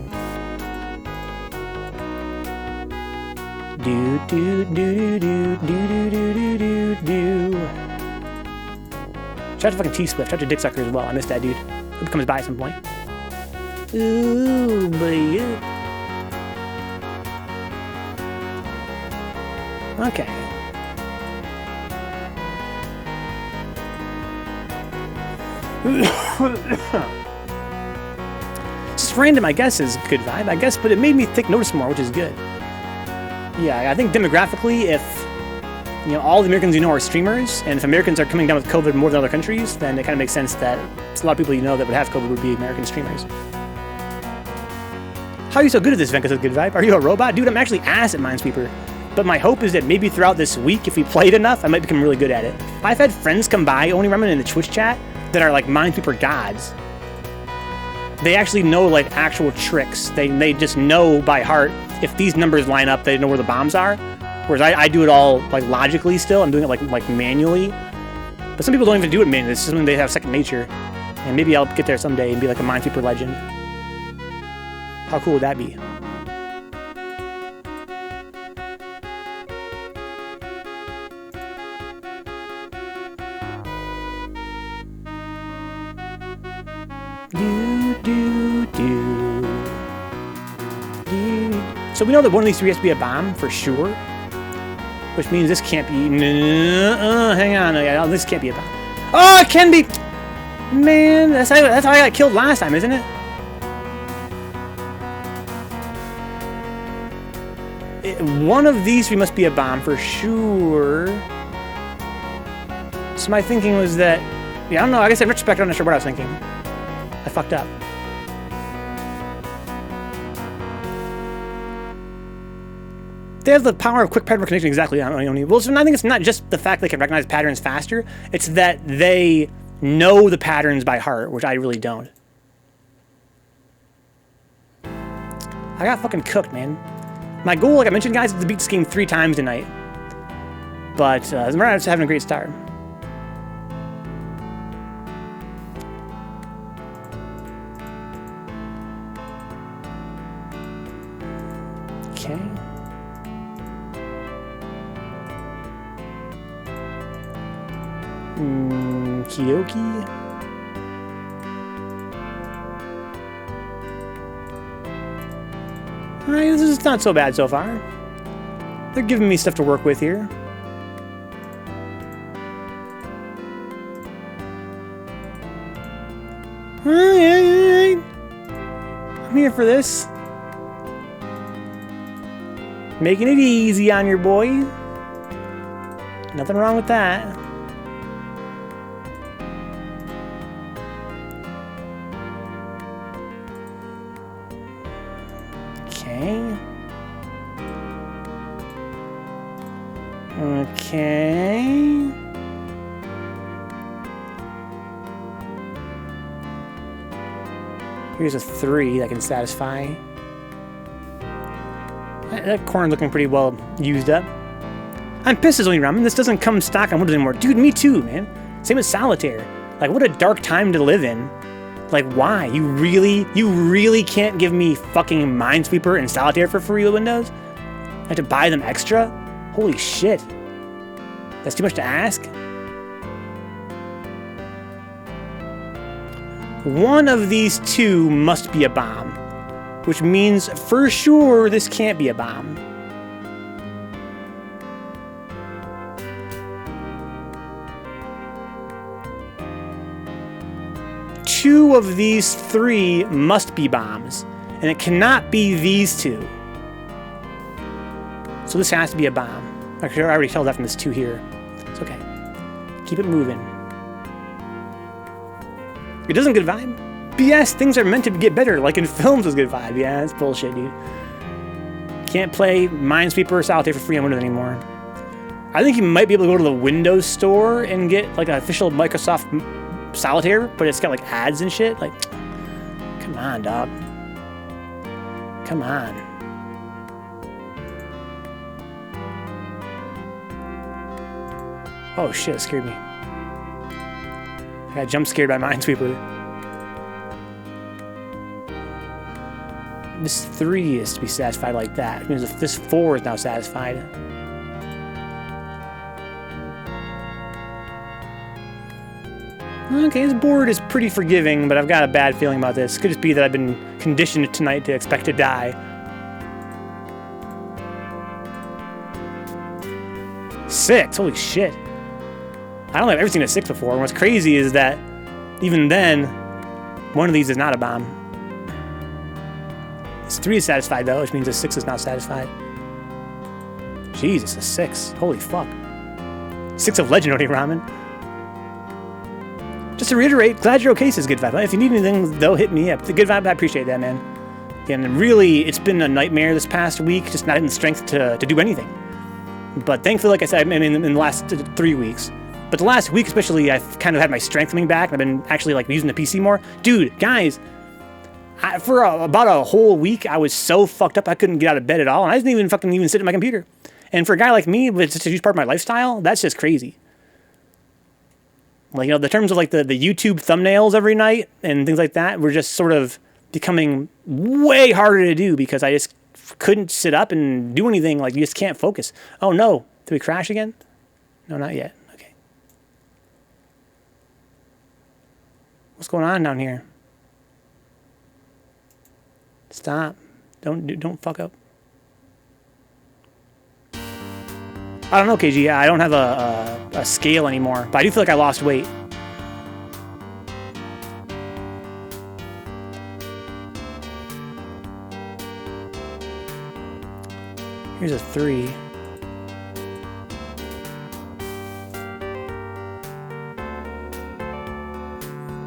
Do, do, do, do, do, do, do, do, do. Shout out to fucking T-Swift. Shout out to Dick Sucker as well. I missed that dude. Hope he comes by at some point. Ooh, boy. Okay. Just random, I guess, is a good vibe, I guess, but it made me take notice more, which is good. Yeah, I think demographically, if all the Americans are streamers, and if Americans are coming down with COVID more than other countries, then it kind of makes sense that a lot of people that would have COVID would be American streamers. How are you so good at this, Venka? Good vibe. Are you a robot? Dude, I'm actually ass at Minesweeper. But my hope is that maybe throughout this week, if we played enough, I might become really good at it. I've had friends come by, only remember in the Twitch chat, that are like Minesweeper gods. They actually know like actual tricks. They just know by heart if these numbers line up, they know where the bombs are. Whereas I do it all like logically still. I'm doing it like manually. But some people don't even do it manually. It's just something they have second nature. And maybe I'll get there someday and be like a Minesweeper legend. How cool would that be? So we know that one of these three has to be a bomb for sure, which means this can't be. Hang on, this can't be a bomb. Oh, it can be. Man, that's how I got killed last time, isn't it? One of these three must be a bomb for sure. So my thinking was that, yeah, I don't know. I guess in retrospect, I'm not sure what I was thinking. I fucked up. They have the power of quick pattern recognition, exactly. Well, so I think it's not just the fact they can recognize patterns faster. It's that they know the patterns by heart, which I really don't. I got fucking cooked, man. My goal, like I mentioned, guys, is to beat this game 3 times tonight. But as a matter of fact, I'm just having a great start. Okay. Kiyoki. Alright, this is not so bad so far. They're giving me stuff to work with here. Alright. I'm here for this. Making it easy on your boy. Nothing wrong with that. Okay. Here's a 3 that can satisfy. That corner looking pretty well used up. I'm pissed as only ramen. This doesn't come stock on Windows anymore. Dude, me too, man. Same with Solitaire. Like, what a dark time to live in. Like, why? You really can't give me fucking Minesweeper and Solitaire for free with Windows? I have to buy them extra? Holy shit. That's too much to ask? One of these 2 must be a bomb, which means for sure this can't be a bomb. Two of these 3 must be bombs, and it cannot be these 2. So this has to be a bomb. Actually, I already told that from this 2 here. It's okay. Keep it moving. It doesn't good vibe. BS, things are meant to get better, like in films was good vibe. Yeah, that's bullshit, dude. Can't play Minesweeper or Solitaire for free on Windows anymore. I think you might be able to go to the Windows store and get like an official Microsoft Solitaire, but it's got like ads and shit. Like, come on, dog. Come on. Oh shit, it scared me. I got jump scared by Minesweeper. This 3 is to be satisfied like that. It means if this 4 is now satisfied. Okay, this board is pretty forgiving, but I've got a bad feeling about this. Could just be that I've been conditioned tonight to expect to die. 6, holy shit. I don't think I've ever seen a 6 before. And what's crazy is that even then, one of these is not a bomb. This 3 is satisfied though, which means the 6 is not satisfied. Jesus, a 6. Holy fuck. 6 of Legendary Ramen. Just to reiterate, glad you're okay, says Good Vibe. If you need anything, though, hit me up. The Good Vibe, I appreciate that, man. And really, it's been a nightmare this past week, just not having the strength to do anything. But thankfully, like I said, I mean, in the last 3 weeks. But the last week especially, I've kind of had my strength coming back, and I've been actually like using the PC more. Dude, guys, for about a whole week, I was so fucked up I couldn't get out of bed at all, and I didn't even sit at my computer. And for a guy like me, it's just a huge part of my lifestyle, that's just crazy. Like, you know, the terms of like the YouTube thumbnails every night and things like that were just sort of becoming way harder to do because I just couldn't sit up and do anything. Like, you just can't focus. Oh no, did we crash again? No, not yet. Okay. What's going on down here? Stop. Don't fuck up. I don't know, KG. I don't have a scale anymore, but I do feel like I lost weight. Here's a 3.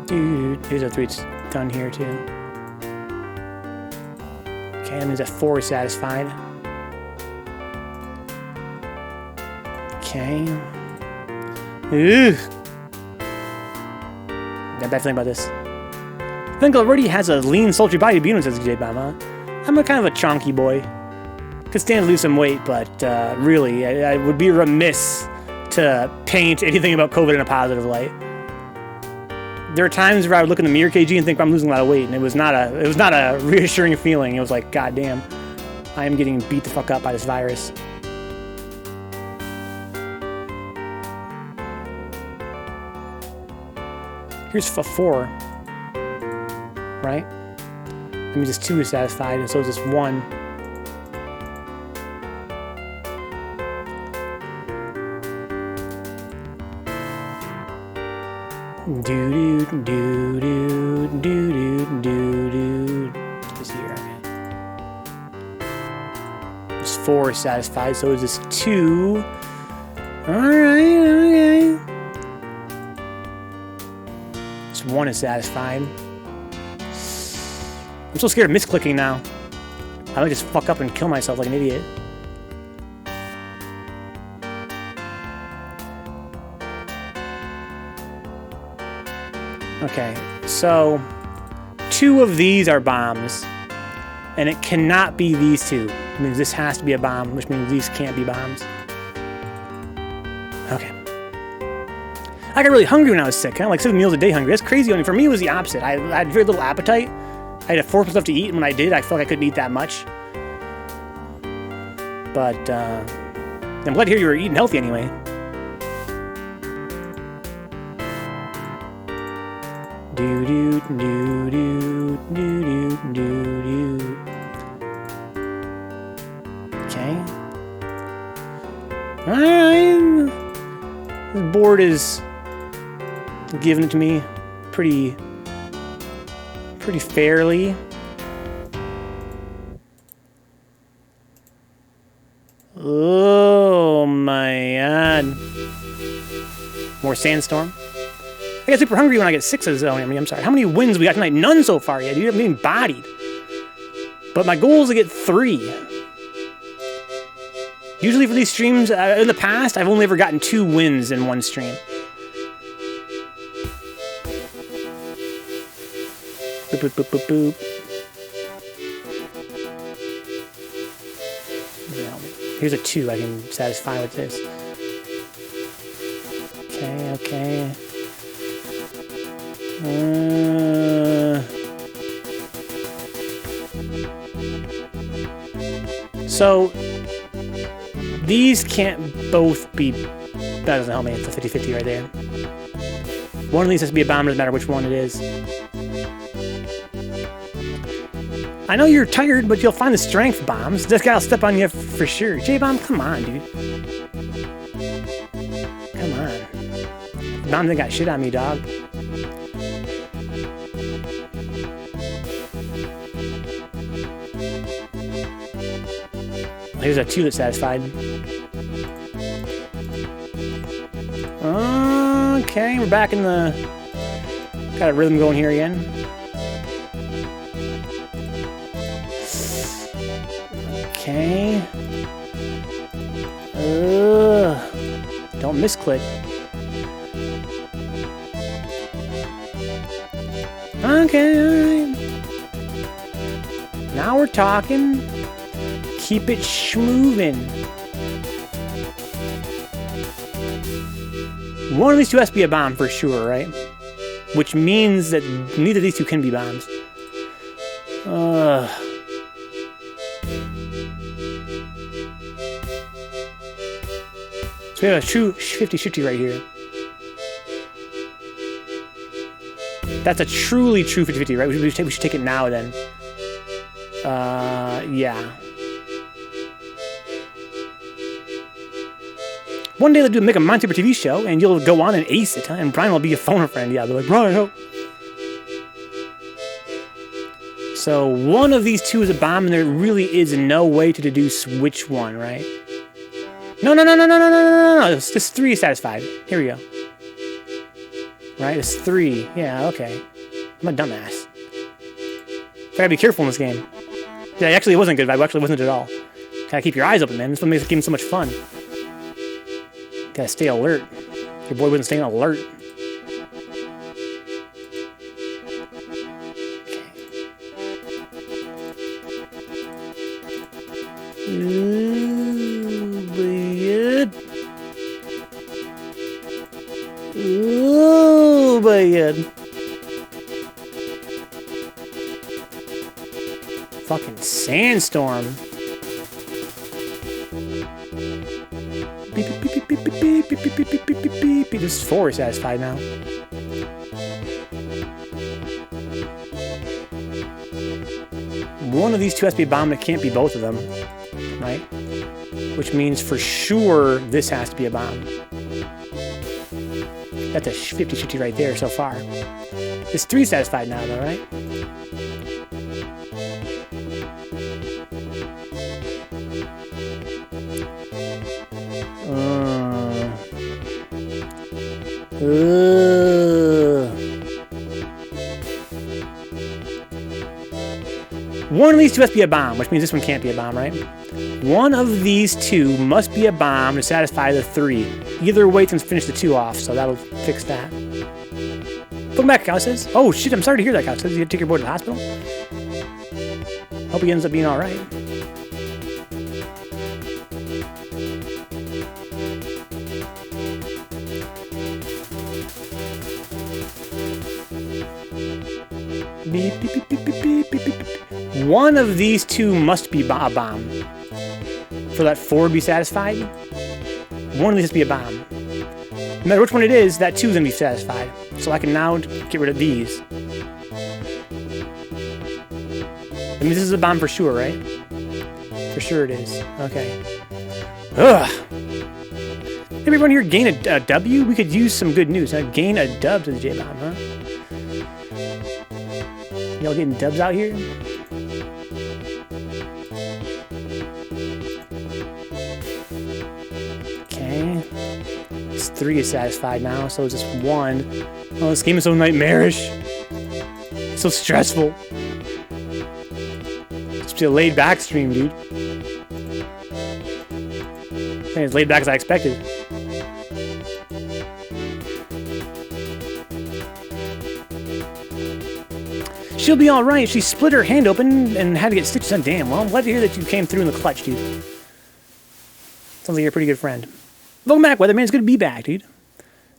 Dude, here's a 3. It's done here too. Okay, that means that 4 is satisfied. Okay. Ugh. Got a bad feeling about this. I think already has a lean, sultry body to be honest, says DJ Bama. I'm a kind of a chonky boy. Could stand to lose some weight, but really, I would be remiss to paint anything about COVID in a positive light. There are times where I would look in the mirror, KG, and think I'm losing a lot of weight, and it was not a reassuring feeling. It was like, God damn, I am getting beat the fuck up by this virus. Here's 4, right? That means this 2 is satisfied, and so is this 1. Do do do do do do do. This here, okay. This 4 is satisfied, so is this 2. Alright, okay. This 1 is satisfied. I'm so scared of misclicking now. I might just fuck up and kill myself like an idiot. Okay, so 2 of these are bombs, and it cannot be these 2. It means this has to be a bomb, which means these can't be bombs. Okay. I got really hungry when I was sick. Kind of like 7 meals a day hungry. That's crazy. I mean, for me, it was the opposite. I had very little appetite. I had to force myself to eat, and when I did, I felt like I couldn't eat that much. But I'm glad to hear you were eating healthy anyway. Do do do do do do do do. Okay. Alright. This board is giving it to me pretty fairly. Oh my god. More sandstorm. I get super hungry when I get 6s though. I mean, I'm sorry. How many wins we got tonight? None so far yet, dude. I'm being bodied. But my goal is to get 3. Usually for these streams, in the past, I've only ever gotten 2 wins in one stream. Boop, boop, boop, boop, boop. Here's a 2 I can satisfy with this. Okay, okay. So these can't both be. That doesn't help me. It's a 50-50 right there. One of these has to be a bomb, doesn't matter which one it is. I know you're tired, but you'll find the strength, Bombs. This guy will step on you for sure. J-Bomb, come on, dude. Come on. Bombs ain't got shit on me, dog. Here's a 2 that's satisfied. Okay, we're back in the... Got a rhythm going here again. Okay. Don't misclick. Okay, alright. Now we're talking. Keep it schmoovin'. One of these two has to be a bomb for sure, right? Which means that neither of these two can be bombs. So we have a true 50-50 right here. That's a truly true 50-50, right? We should take it now then. Yeah. One day they'll make a Minesweeper TV show, and you'll go on and ace it, and Brian will be a phone friend. Yeah, they're like, Brian, help. So one of these two is a bomb, and there really is no way to deduce which one, right? No. This 3 is satisfied. Here we go. Right, it's 3. Yeah, okay. I'm a dumbass. I gotta be careful in this game. Yeah, actually, it wasn't good. It actually wasn't at all. Gotta keep your eyes open, man. That's what makes the game so much fun. Gotta stay alert. Your boy wasn't staying alert. Okay. Ooh, good. Ooh, good. Fucking sandstorm. This 4 is satisfied now. One of these two has to be a bomb. It can't be both of them, right? Which means for sure this has to be a bomb. That's a 50-50 right there so far. This 3 is satisfied now though, right? One of these two has to be a bomb, which means this one can't be a bomb, right? One of these two must be a bomb to satisfy the 3. Either way, it's going to finish the 2 off, so that'll fix that. Welcome back, Cow says. Oh shit, I'm sorry to hear that, Cow says. You had to take your boy to the hospital? Hope he ends up being alright. Beep, beep, beep, beep, beep, beep, beep, beep. One of these two must be a bomb. For that 4 to be satisfied, one of these has to be a bomb. No matter which one it is, that 2 is going to be satisfied. So I can now get rid of these. That means this is a bomb for sure, right? For sure it is. Okay. Ugh. Maybe everyone here gain a W? We could use some good news. Huh? Gain a dub to the J-bomb, huh? Y'all getting dubs out here? Okay. This 3 is satisfied now, so it's just 1. Oh, this game is so nightmarish. It's so stressful. It's just a laid back stream, dude. And as laid back as I expected. She'll be alright. She split her hand open and had to get stitches on. Damn, well, I'm glad to hear that you came through in the clutch, dude. Sounds like you're a pretty good friend. Welcome back, Weatherman. It's good to be back, dude.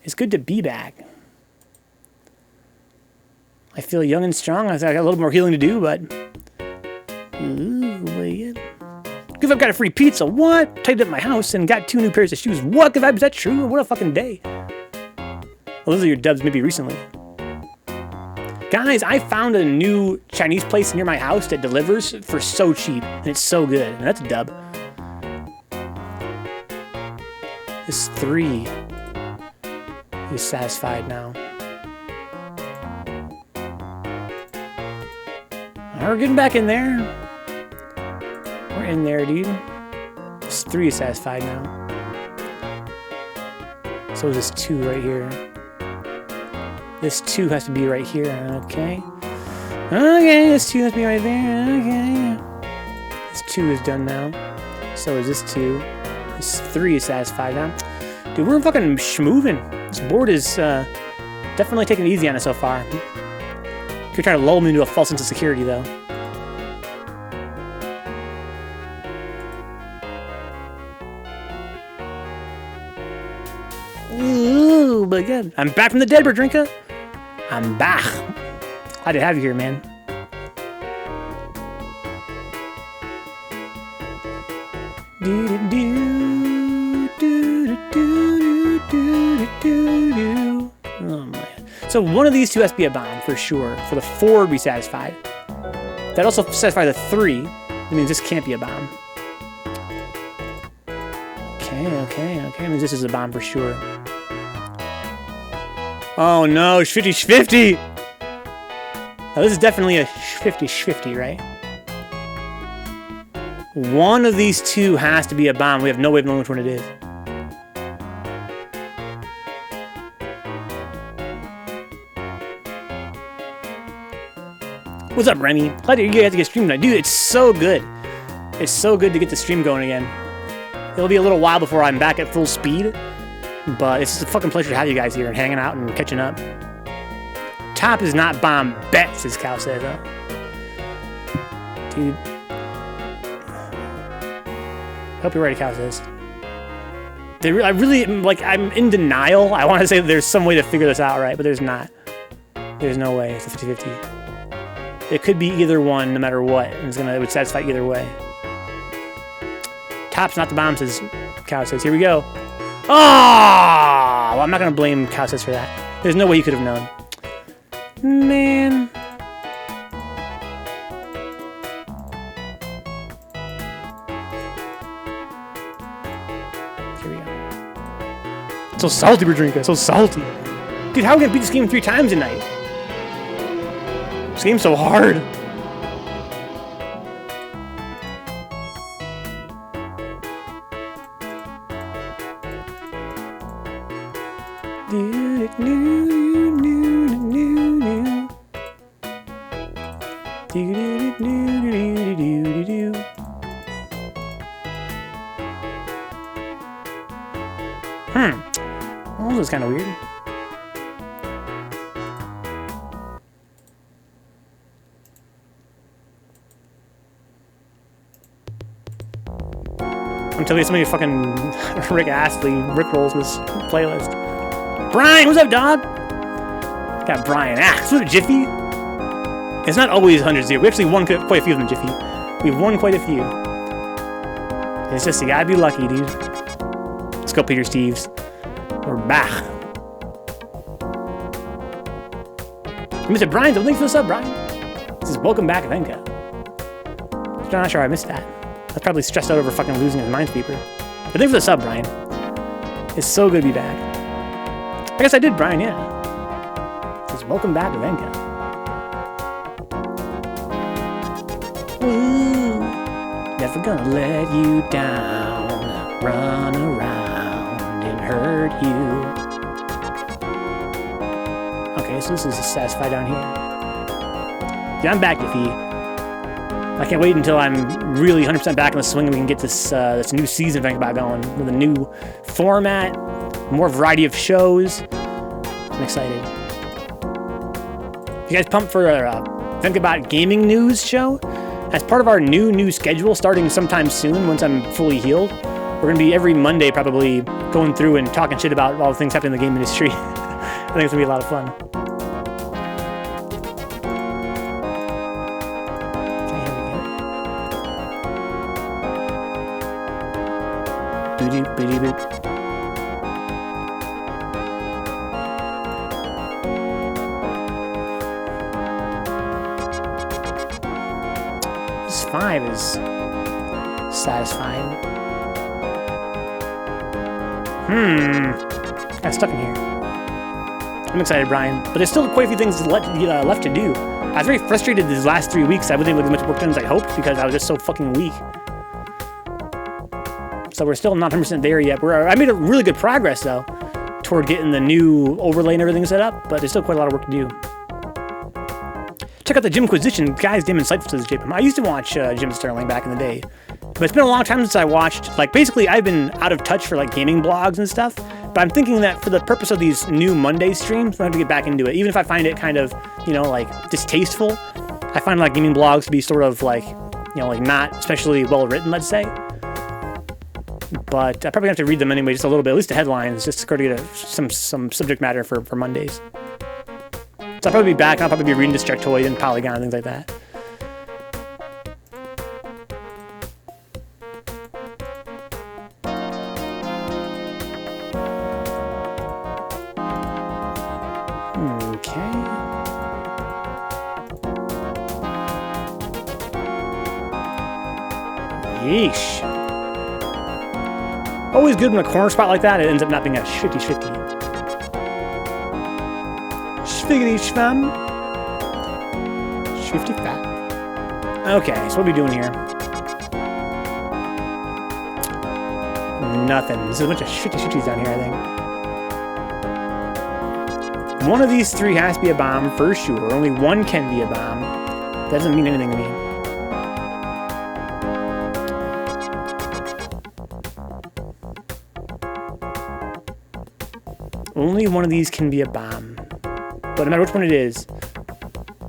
It's good to be back. I feel young and strong. I got a little more healing to do, but... Ooh, man. Give I've got a free pizza. What? Tidied up my house and got 2 new pairs of shoes. What? Is that true? What a fucking day. Well, those are your dubs maybe recently. Guys, I found a new Chinese place near my house that delivers for so cheap, and it's so good. And that's a dub. This 3 is satisfied now. We're getting back in there. We're in there, dude. This 3 is satisfied now. So is this 2 right here. This 2 has to be right here. Okay. Okay, this 2 has to be right there. Okay. This 2 is done now. So is this 2. This 3 is satisfied now. Dude, we're fucking schmoving. This board is definitely taking it easy on us so far. If you're trying to lull me into a false sense of security, though. Ooh, but good. I'm back from the dead, Drinka. I'm back. Glad to have you here, man. Oh man. So one of these two has to be a bomb for sure. For the 4 to be satisfied. That also satisfies the 3. That means this can't be a bomb. Okay. That means this is a bomb for sure. Oh no, 50-50! Now this is definitely a 50-50, right? One of these two has to be a bomb. We have no way of knowing which one it is. What's up, Remy? Glad you guys get stream tonight. Dude, it's so good. It's so good to get the stream going again. It'll be a little while before I'm back at full speed, but it's just a fucking pleasure to have you guys here and hanging out and catching up. Top is not bomb bets, as Cal says, huh? Dude. Hope you're right, Cal says. I really, like, I'm in denial. I want to say there's some way to figure this out, right? But there's not. There's no way. It's a 50-50. It could be either one, no matter what. And it would satisfy either way. Top's not the bomb, says Cal says. Here we go. Oh! Well, I'm not going to blame Cal says for that. There's no way you could have known. Man. Here we go. So salty, Rodrigo. So salty. Dude, how are we going to beat this game 3 times tonight? This game's so hard. Well, this is kind of weird. Until there's somebody fucking Rick Astley rickrolls this playlist. Brian, what's up, dog? Got Brian Axe. What a Jiffy. It's not always 100-0. We actually won quite a few of them, Jiffy. We've won quite a few. It's just you gotta be lucky, dude. Let's go, Peter Steves. We're back. Mr. Brian, so thanks for the sub, Brian. This is welcome back, Venka. I'm not sure I missed that. I was probably stressed out over fucking losing his Minesweeper. But thanks for the sub, Brian. It's so good to be back. I guess I did, Brian, yeah. Just welcome back to Venka. Ooh, never gonna let you down. Run around and hurt you. Okay, so this is satisfied down here. Yeah, I'm back, Yiffy. I can't wait until I'm really 100% back in the swing and we can get this this new season of Vencabot going with a new format, more variety of shows. I'm excited. You guys pumped for a Vencabot gaming news show? As part of our new schedule starting sometime soon, once I'm fully healed, we're going to be every Monday probably going through and talking shit about all the things happening in the game industry. I think it's going to be a lot of fun. This 5 is satisfying. Got stuck in here. I'm excited, Brian, but there's still quite a few things left to do. I was very frustrated these last 3 weeks. I wasn't able to get as much work done as I hoped because I was just so fucking weak. So we're still not 100% there yet. I made a really good progress, though, toward getting the new overlay and everything set up, but there's still quite a lot of work to do. Check out the Jimquisition. Guy's damn insightful to this JPM. I used to watch Jim Sterling back in the day. But it's been a long time since I watched, like, basically I've been out of touch for, like, gaming blogs and stuff. But I'm thinking that for the purpose of these new Monday streams, I'm going to get back into it. Even if I find it kind of, you know, like, distasteful, I find, like, gaming blogs to be sort of, like, you know, like, not especially well-written, let's say. But I probably have to read them anyway, just a little bit, at least the headlines, just to sort of get some subject matter for Mondays. So I'll probably be back, and I'll probably be reading Destructoid and Polygon and things like that. Okay. Yeesh. Always good in a corner spot like that, it ends up not being a shifty-shifty. Schwiggity schwam. Shifty fat. Okay, so what are we doing here? Nothing. This is a bunch of shifty-shifties down here, I think. One of these three has to be a bomb, for sure. Only one can be a bomb. That doesn't mean anything to me. Only one of these can be a bomb. But no matter which one it is,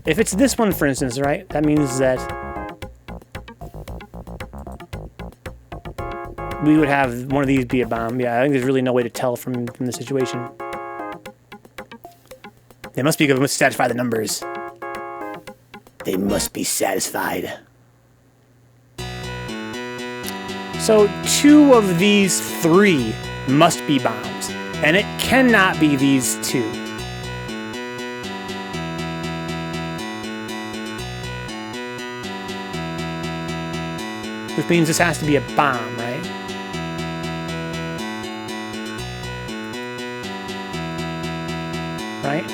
if it's this one, for instance, right, that means that we would have one of these be a bomb. Yeah, I think there's really no way to tell from the situation. They must satisfy the numbers. They must be satisfied. So 2 of these 3 must be bombs. And it cannot be these 2. Which means this has to be a bomb, right? Right?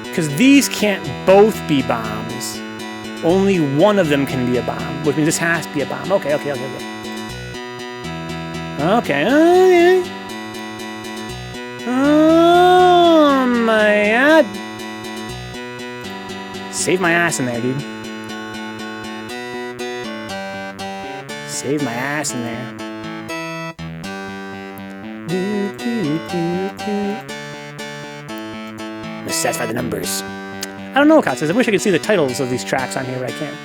Because these can't both be bombs. Only one of them can be a bomb, which means this has to be a bomb. Okay. Okay. Oh my god. Save my ass in there, dude. Save my ass in there. Let's satisfy the numbers. I don't know, Katsas. I wish I could see the titles of these tracks on here, but I can't.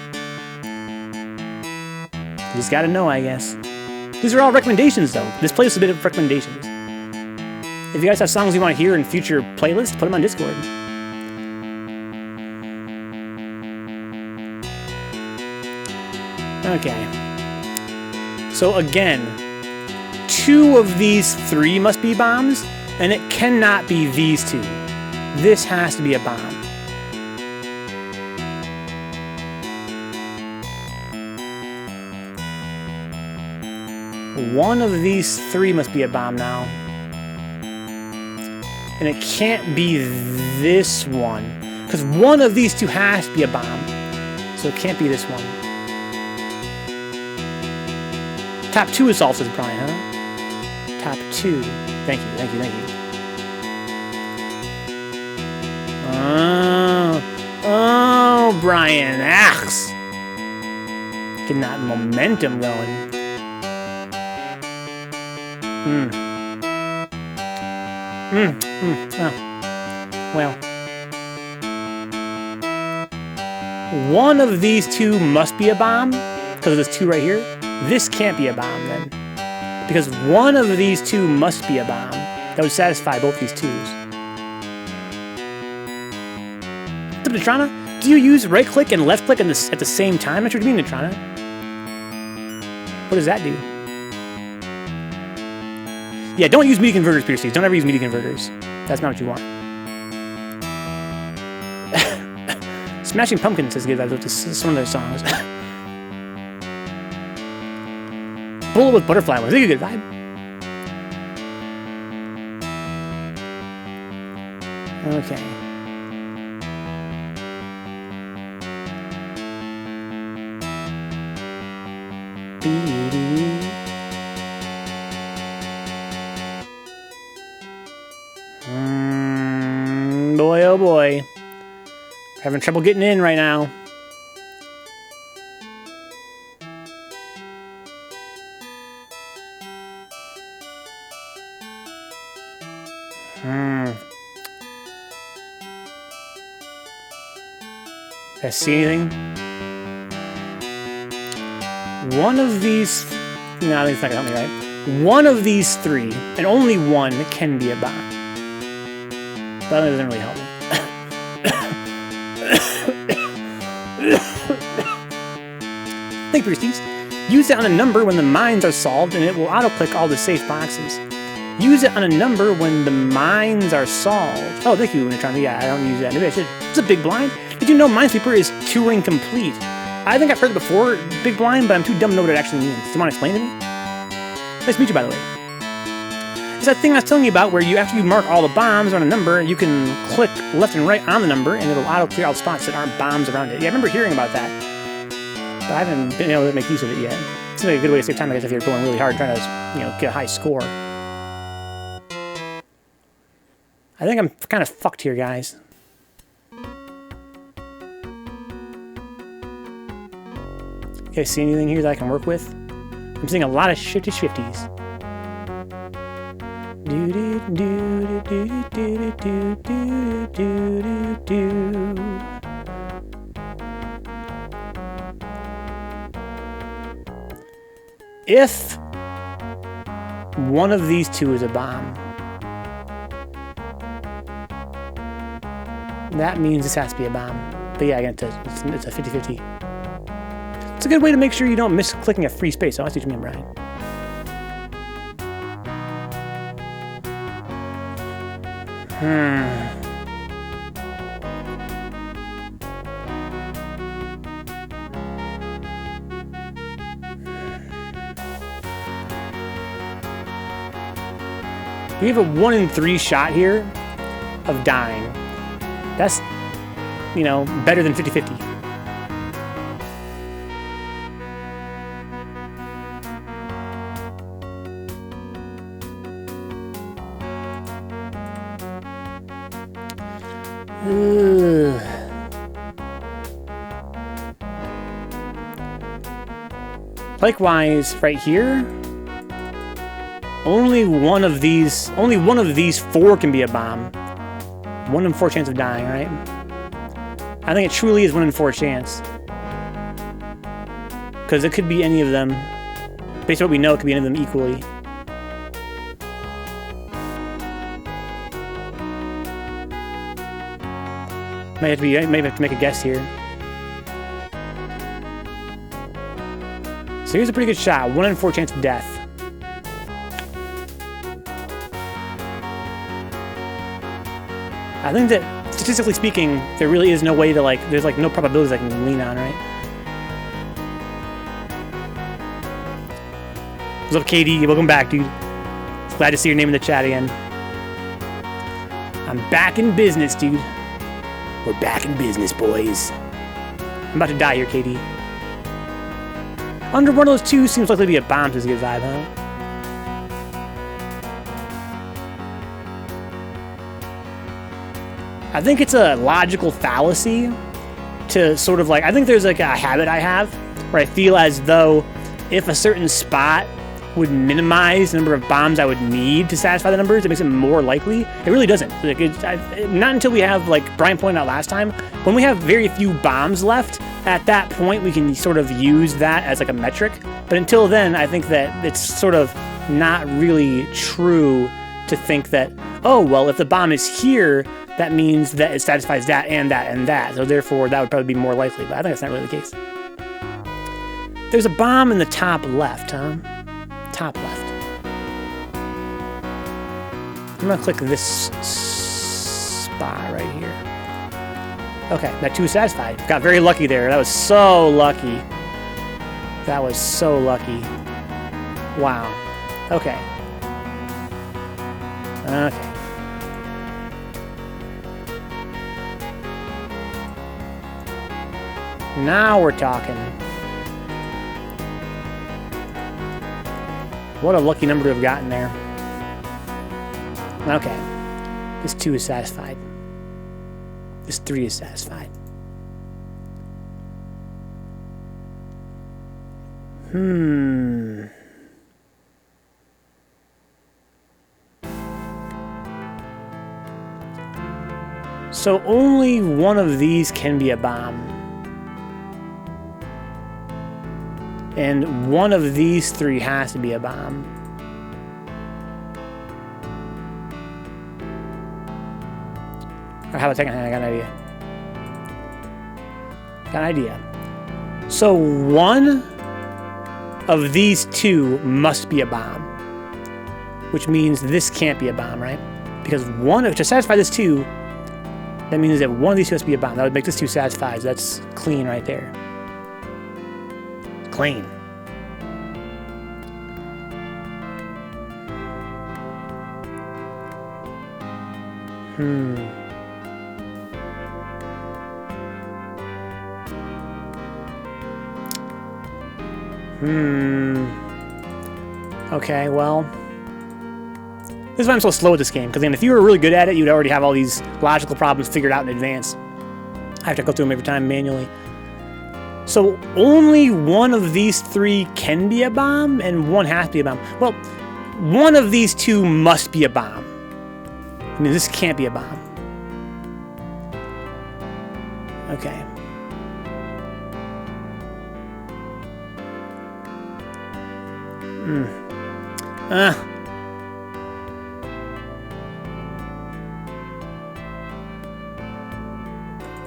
You just gotta know, I guess. These are all recommendations, though. This playlist is a bit of recommendations. If you guys have songs you want to hear in future playlists, put them on Discord. Okay. So again, 2 of these 3 must be bombs, and it cannot be these 2. This has to be a bomb. One of these 3 must be a bomb now. And it can't be this one. Because one of these 2 has to be a bomb. So it can't be this one. Top 2 is also Brian, huh? Top 2. Thank you. Oh, Brian. Ax. Getting that momentum going. Oh. Well. One of these 2 must be a bomb, because of this 2 right here. This can't be a bomb, then. Because one of these 2 must be a bomb. That would satisfy both these 2s. Natrana, do you use right-click and left-click at the same time? That's what you mean, Natrana. What does that do? Yeah, don't use MIDI converters, Piercy. Don't ever use MIDI converters. That's not what you want. Smashing Pumpkins is good vibes with some of their songs. Bullet with Butterfly was a good vibe. Okay. Boy, oh boy. Having trouble getting in right now. I see anything? One of these... No, it's not gonna help me, right? One of these three, and only one, can be a bomb. But that doesn't really help me. Thank you, Steve. Use it on a number when the mines are solved, and it will auto-click all the safe boxes. Use it on a number when the mines are solved. Oh, thank you, Unitron. Yeah, I don't use that. Maybe I should. It's a big blind. Did you know Minesweeper is Turing complete? I think I've heard it before, big blind, but I'm too dumb to know what it actually means. Do you want to explain to me? Nice to meet you, by the way. It's that thing I was telling you about where you, after you mark all the bombs on a number, you can click left and right on the number, and it'll auto-clear all the spots that aren't bombs around it. Yeah, I remember hearing about that, but I haven't been able to make use of it yet. It's like a good way to save time, I guess, if you're going really hard, trying to, get a high score. I think I'm kind of fucked here, guys. You guys see anything here that I can work with? I'm seeing a lot of shifty-shifties. If one of these two is a bomb, that means this has to be a bomb. But yeah, again, it's a 50-50. It's a good way to make sure you don't miss clicking a free space. So I'll teach me, Brian. We have a 1 in 3 shot here of dying. That's, better than 50-50. Likewise, right here, only one of these 4 can be a bomb. 1 in 4 chance of dying, right? I think it truly is 1 in 4 chance. Because it could be any of them. Based on what we know, it could be any of them equally. Might have to make a guess here. So here's a pretty good shot. 1 in 4 chance of death. I think that, statistically speaking, there really is no way to, there's, no probabilities I can lean on, right? What's up, KD? Welcome back, dude. Glad to see your name in the chat again. I'm back in business, dude. We're back in business, boys. I'm about to die here, KD. Under one of those two seems likely to be a bomb, so it's a good vibe, huh? I think it's a logical fallacy to sort of I think there's a habit I have where I feel as though if a certain spot would minimize the number of bombs I would need to satisfy the numbers, it makes it more likely. It really doesn't. Not until we have, Brian pointed out last time, when we have very few bombs left, at that point we can sort of use that as a metric. But until then, I think that it's sort of not really true to think that, oh, well, if the bomb is here, that means that it satisfies that and that and that. So therefore, that would probably be more likely. But I think that's not really the case. There's a bomb in the top left, huh? Top left. I'm gonna click this spot right here. Okay, that 2 is satisfied. Got very lucky there. That was so lucky. That was so lucky. Wow. Okay. Okay. Now we're talking. What a lucky number to have gotten there. Okay. This 2 is satisfied. This 3 is satisfied. So only one of these can be a bomb. And one of these three has to be a bomb. Or how about I got an idea. Got an idea. So one of these two must be a bomb. Which means this can't be a bomb, right? Because to satisfy this two, that means that one of these two has to be a bomb. That would make this two satisfied. That's clean right there. Clean. Okay, well, this is why I'm so slow at this game, because if you were really good at it, you'd already have all these logical problems figured out in advance. I have to go through them every time manually. So only one of these three can be a bomb, and one has to be a bomb. Well, one of these two must be a bomb. I mean, this can't be a bomb. Okay.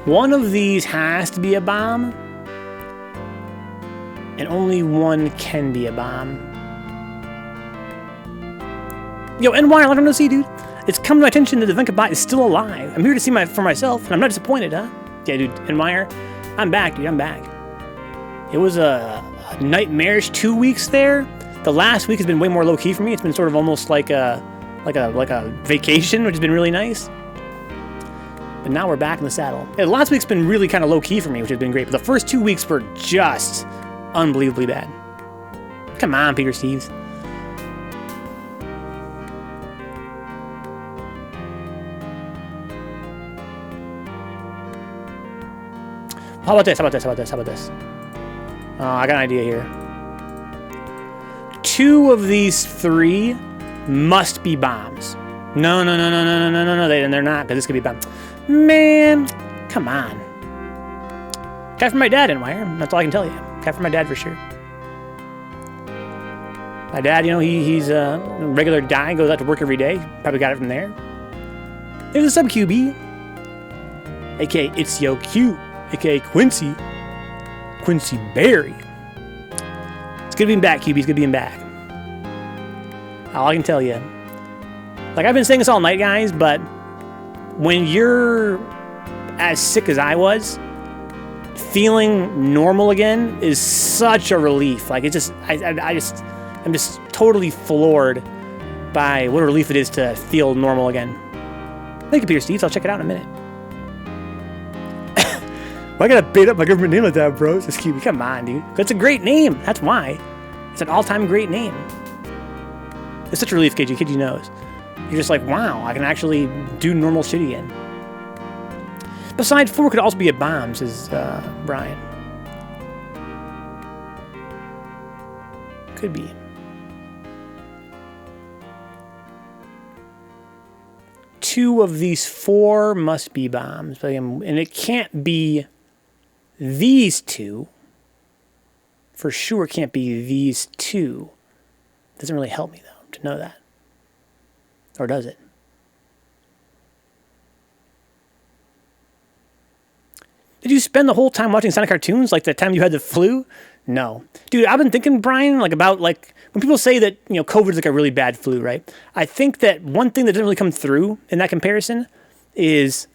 One of these has to be a bomb, and only one can be a bomb. Yo, NY, let him know, see, dude. It's come to my attention that the Vencabot is still alive. I'm here to see for myself, and I'm not disappointed, huh? Yeah, dude, NY, I'm back, dude, I'm back. It was a nightmarish 2 weeks there. The last week has been way more low-key for me. It's been sort of almost like a vacation, which has been really nice. But now we're back in the saddle. Yeah, last week's been really kind of low-key for me, which has been great. But the first 2 weeks were just unbelievably bad. Come on, Peter Steves. How about this? How about this? How about this? How about this? I got an idea here. Two of these three must be bombs. No, they're not, because this could be a bomb. Man, come on. Guy from my dad in Wire. That's all I can tell you. Guy from my dad for sure. My dad, he's a regular guy, goes out to work every day. Probably got it from there. There's a sub QB. AKA It's Yo Q. AKA Quincy Berry. It's good being back, QB. It's good being back. All I can tell you. Like, I've been saying this all night, guys, but when you're as sick as I was, feeling normal again is such a relief. Like, it's just, I'm just totally floored by what a relief it is to feel normal again. Thank you, Peter Steves. I'll check it out in a minute. Why gotta bait up my government name like that, bro? Just keep it. Come on, dude. That's a great name. That's why. It's an all-time great name. It's such a relief, KG. KG knows. You're just like, wow, I can actually do normal shit again. Besides, 4 could also be a bomb, says Brian. Could be. Two of these 4 must be bombs. And it can't be these two. For sure can't be these two. Doesn't really help me, though, to know that. Or does it? Did you spend the whole time watching Sonic cartoons like the time you had the flu? No. Dude, I've been thinking, Brian, about when people say that, COVID is like a really bad flu, right? I think that one thing that doesn't really come through in that comparison is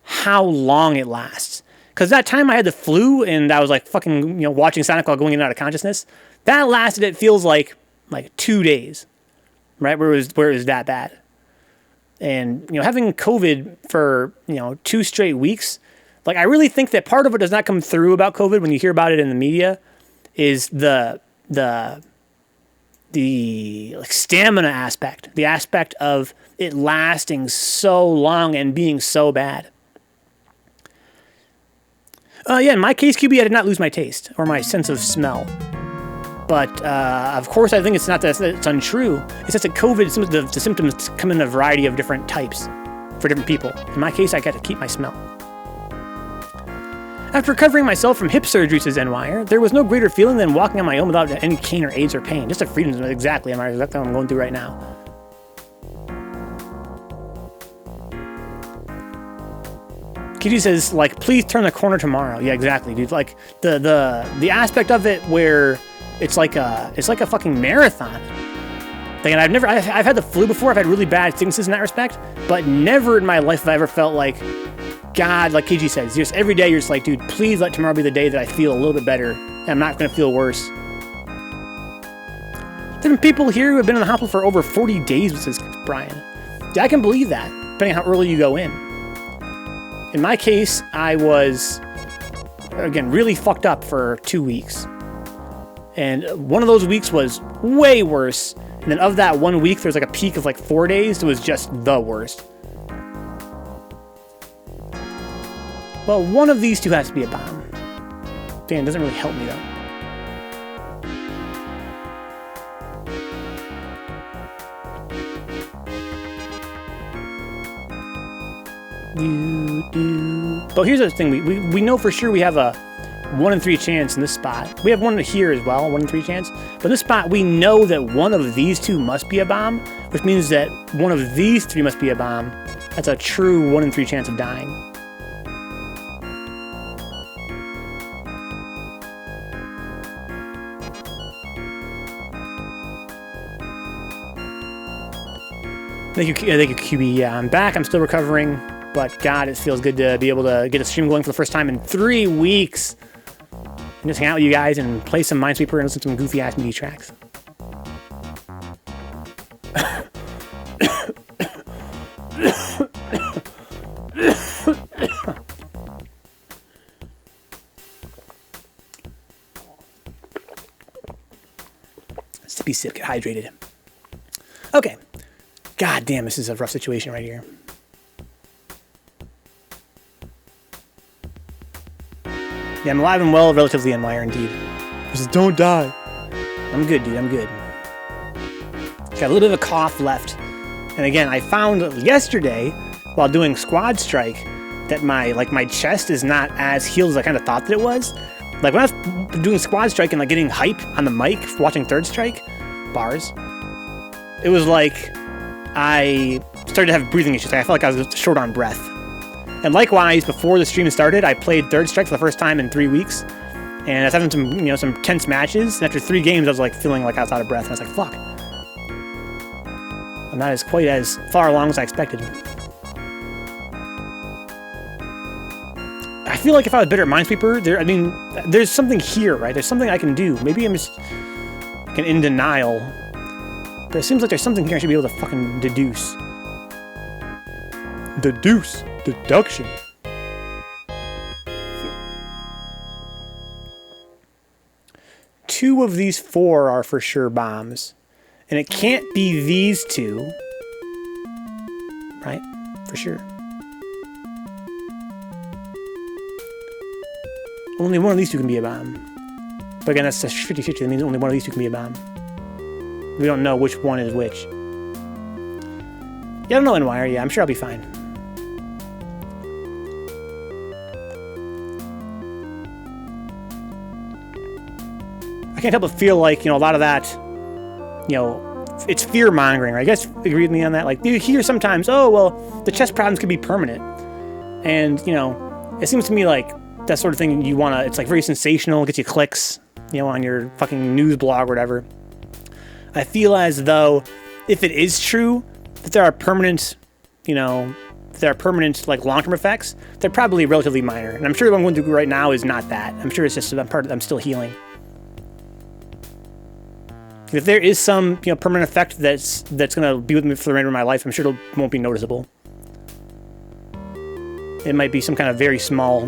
how long it lasts. Because that time I had the flu and I was fucking, watching Sonic while going in and out of consciousness, that lasted, it feels like 2 days, right? Where it was that bad. And, having COVID for, 2 straight weeks, I really think that part of what does not come through about COVID when you hear about it in the media is the stamina aspect, the aspect of it lasting so long and being so bad. Yeah, in my case, QB, I did not lose my taste or my sense of smell. But, of course, I think it's not that it's untrue. It's just that COVID, the symptoms come in a variety of different types for different people. In my case, I got to keep my smell. After recovering myself from hip surgery, says NYer, there was no greater feeling than walking on my own without any cane or aids or pain. Just a freedom, exactly. That's what I'm going through right now. KG says, like, please turn the corner tomorrow. Yeah, exactly, dude. Like, the aspect of it where it's like a fucking marathon. And I've had the flu before. I've had really bad sicknesses in that respect, but never in my life have I ever felt like, God, like KG says, just every day you're just like, dude, please let tomorrow be the day that I feel a little bit better and I'm not going to feel worse. There have been people here who have been in the hospital for over 40 days, says Brian. Yeah, I can believe that, depending on how early you go in. In my case, I was, again, really fucked up for 2 weeks. And one of those weeks was way worse. And then of that 1 week, there was like a peak of like 4 days. It was just the worst. Well, one of these two has to be a bomb. Dan, it doesn't really help me though. But here's the thing, we know for sure we have a 1 in 3 chance in this spot. We have one here as well, 1 in 3 chance. But in this spot, we know that one of these two must be a bomb, which means that one of these three must be a bomb. That's a true 1 in 3 chance of dying. Thank you, QB. Yeah, I'm back. I'm still recovering. But God, it feels good to be able to get a stream going for the first time in 3 weeks. And just hang out with you guys and play some Minesweeper and listen to some goofy-ass MIDI tracks. Sippy sip, get hydrated. Okay. God damn, this is a rough situation right here. Yeah, I'm alive and well, relatively NYer indeed. He says, don't die. I'm good, dude, I'm good. Got a little bit of a cough left. And again, I found yesterday, while doing Squad Strike, that my chest is not as healed as I kind of thought that it was. Like, when I was doing Squad Strike and like getting hype on the mic, watching Third Strike, bars, it was like I started to have breathing issues. Like, I felt like I was short on breath. And likewise, before the stream started, I played Third Strike for the first time in 3 weeks. And I was having some tense matches. And after 3 games, I was like feeling like I was out of breath. And I was like, fuck. I'm not quite as far along as I expected. I feel like if I was better at Minesweeper, there's something here, right? There's something I can do. Maybe I'm just in denial. But it seems like there's something here I should be able to fucking deduce. Deduce. Deduction. Two of these 4 are for sure bombs. And it can't be these two. Right? For sure. Only one of these two can be a bomb. But again, that's a 50-50. That means only one of these two can be a bomb. We don't know which one is which. Yeah, I don't know NYer. Yeah, I'm sure I'll be fine. I can't help but feel like, a lot of that, it's fear-mongering, right? You guys agree with me on that? Like, you hear sometimes, oh, well, the chest problems could be permanent. And, it seems to me like that sort of thing you want to, it's like very sensational, gets you clicks, on your fucking news blog or whatever. I feel as though if it is true that there are permanent, like long-term effects, they're probably relatively minor. And I'm sure what I'm going through right now is not that. I'm sure it's just I'm still healing. If there is some, permanent effect that's going to be with me for the remainder of my life, I'm sure it won't be noticeable. It might be some kind of very small,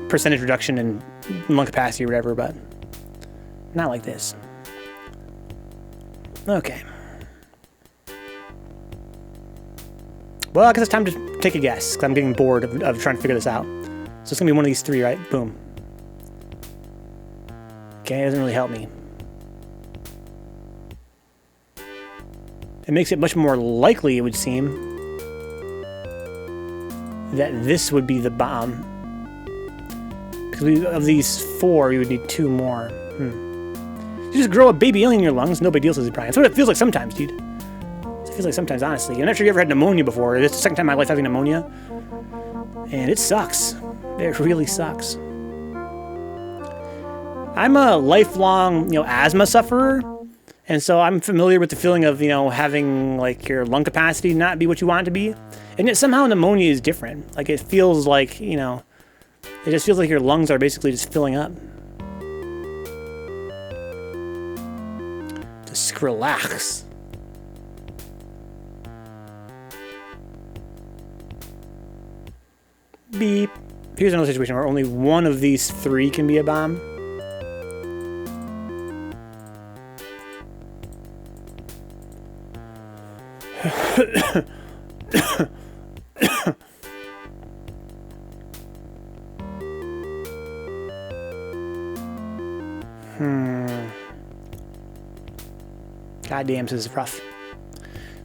percentage reduction in lung capacity or whatever, but not like this. Okay. Well, I guess it's time to take a guess, because I'm getting bored of trying to figure this out. So it's going to be one of these 3, right? Boom. Okay, it doesn't really help me. it makes it much more likely, it would seem, that this would be the bomb. Because of these 4, we would need 2 more. You just grow a baby alien in your lungs, no big deal, says Brian. That's what it feels like sometimes, dude. It feels like sometimes, honestly. I'm not sure you ever had pneumonia before. This is the second time in my life having pneumonia. And it sucks. It really sucks. I'm a lifelong, asthma sufferer. And so I'm familiar with the feeling of, having, like, your lung capacity not be what you want it to be. And yet somehow pneumonia is different. Like, it feels like, it just feels like your lungs are basically just filling up. Just relax. Beep. Here's another situation where only one of these 3 can be a bomb. Goddamn, this is rough.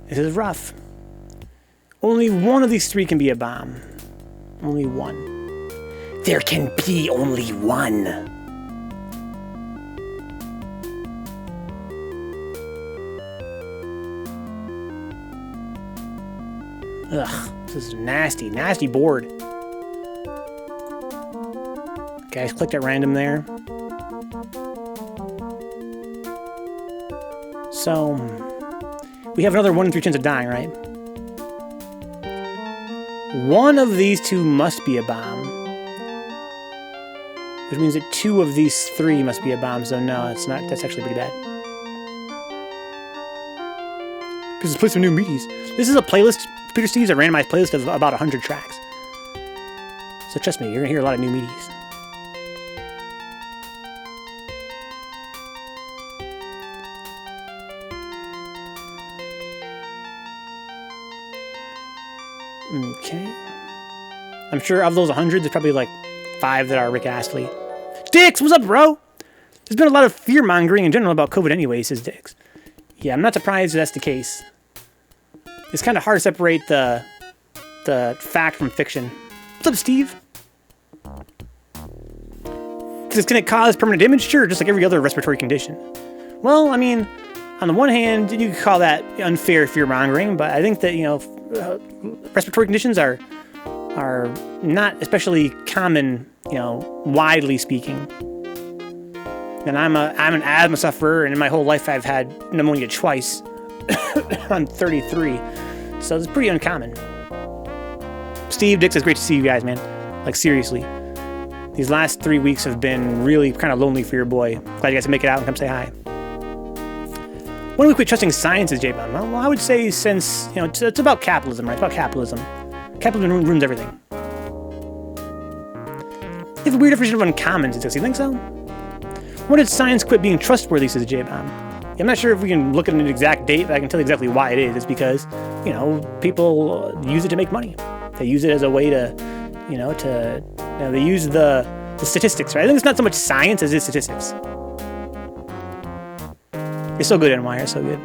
This is rough. Only one of these 3 can be a bomb. Only one. There can be only one. Ugh, this is nasty, nasty board. Okay, I just clicked at random there. So, we have another 1 in 3 chance of dying, right? One of these 2 must be a bomb. Which means that 2 of these 3 must be a bomb, so no, it's not. That's actually pretty bad. Because let's play some new MIDIs. This is a playlist, Peter Steve's a randomized playlist of about 100 tracks. So trust me, you're going to hear a lot of new MIDIs. Okay. I'm sure of those 100, there's probably like 5 that are Rick Astley. Dix, what's up, bro? There's been a lot of fear-mongering in general about COVID anyway, says Dix. Yeah, I'm not surprised that's the case. It's kind of hard to separate the fact from fiction. What's up, Steve? Because can it cause permanent damage? Sure, just like every other respiratory condition. Well, I mean, on the one hand, you could call that unfair fear-mongering, but I think that, respiratory conditions are not especially common, widely speaking. And I'm an asthma sufferer, and in my whole life I've had pneumonia twice. I'm 33, so it's pretty uncommon. Steve, Dix, it's great to see you guys, man. Like, seriously. These last 3 weeks have been really kind of lonely for your boy. Glad you guys can make it out and come say hi. When do we quit trusting science as J-Bomb? Well, I would say since, it's about capitalism, right? It's about capitalism. Capitalism ruins everything. You have a weird definition of uncommon, Dix. You think so? When did science quit being trustworthy, says J-Bomb? I'm not sure if we can look at an exact date, but I can tell you exactly why it is. It's because, people use it to make money. They use it as a way to, they use the statistics, right? I think it's not so much science as it is statistics. You're so good, NY. You're so good.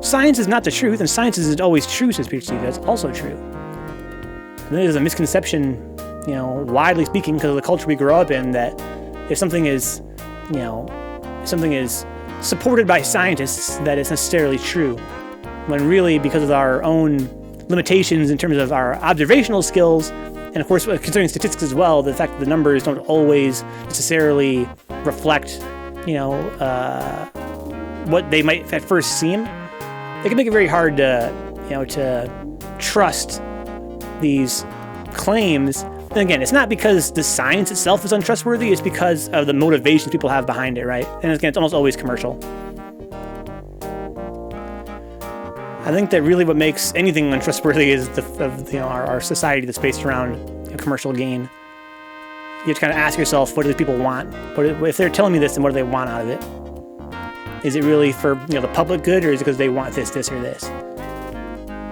Science is not the truth, and science isn't always true, says Peter Steve. That's also true. And there's a misconception, widely speaking, because of the culture we grow up in, that if something is, supported by scientists, that it's necessarily true. When really, because of our own limitations in terms of our observational skills, and of course, considering statistics as well, the fact that the numbers don't always necessarily reflect, what they might at first seem, it can make it very hard to, to trust these claims. And again, it's not because the science itself is untrustworthy, it's because of the motivations people have behind it, right? And again, it's almost always commercial. I think that really what makes anything untrustworthy is our society that's based around commercial gain. You have to kind of ask yourself, what do these people want? If they're telling me this, then what do they want out of it? Is it really for the public good, or is it because they want this, or this?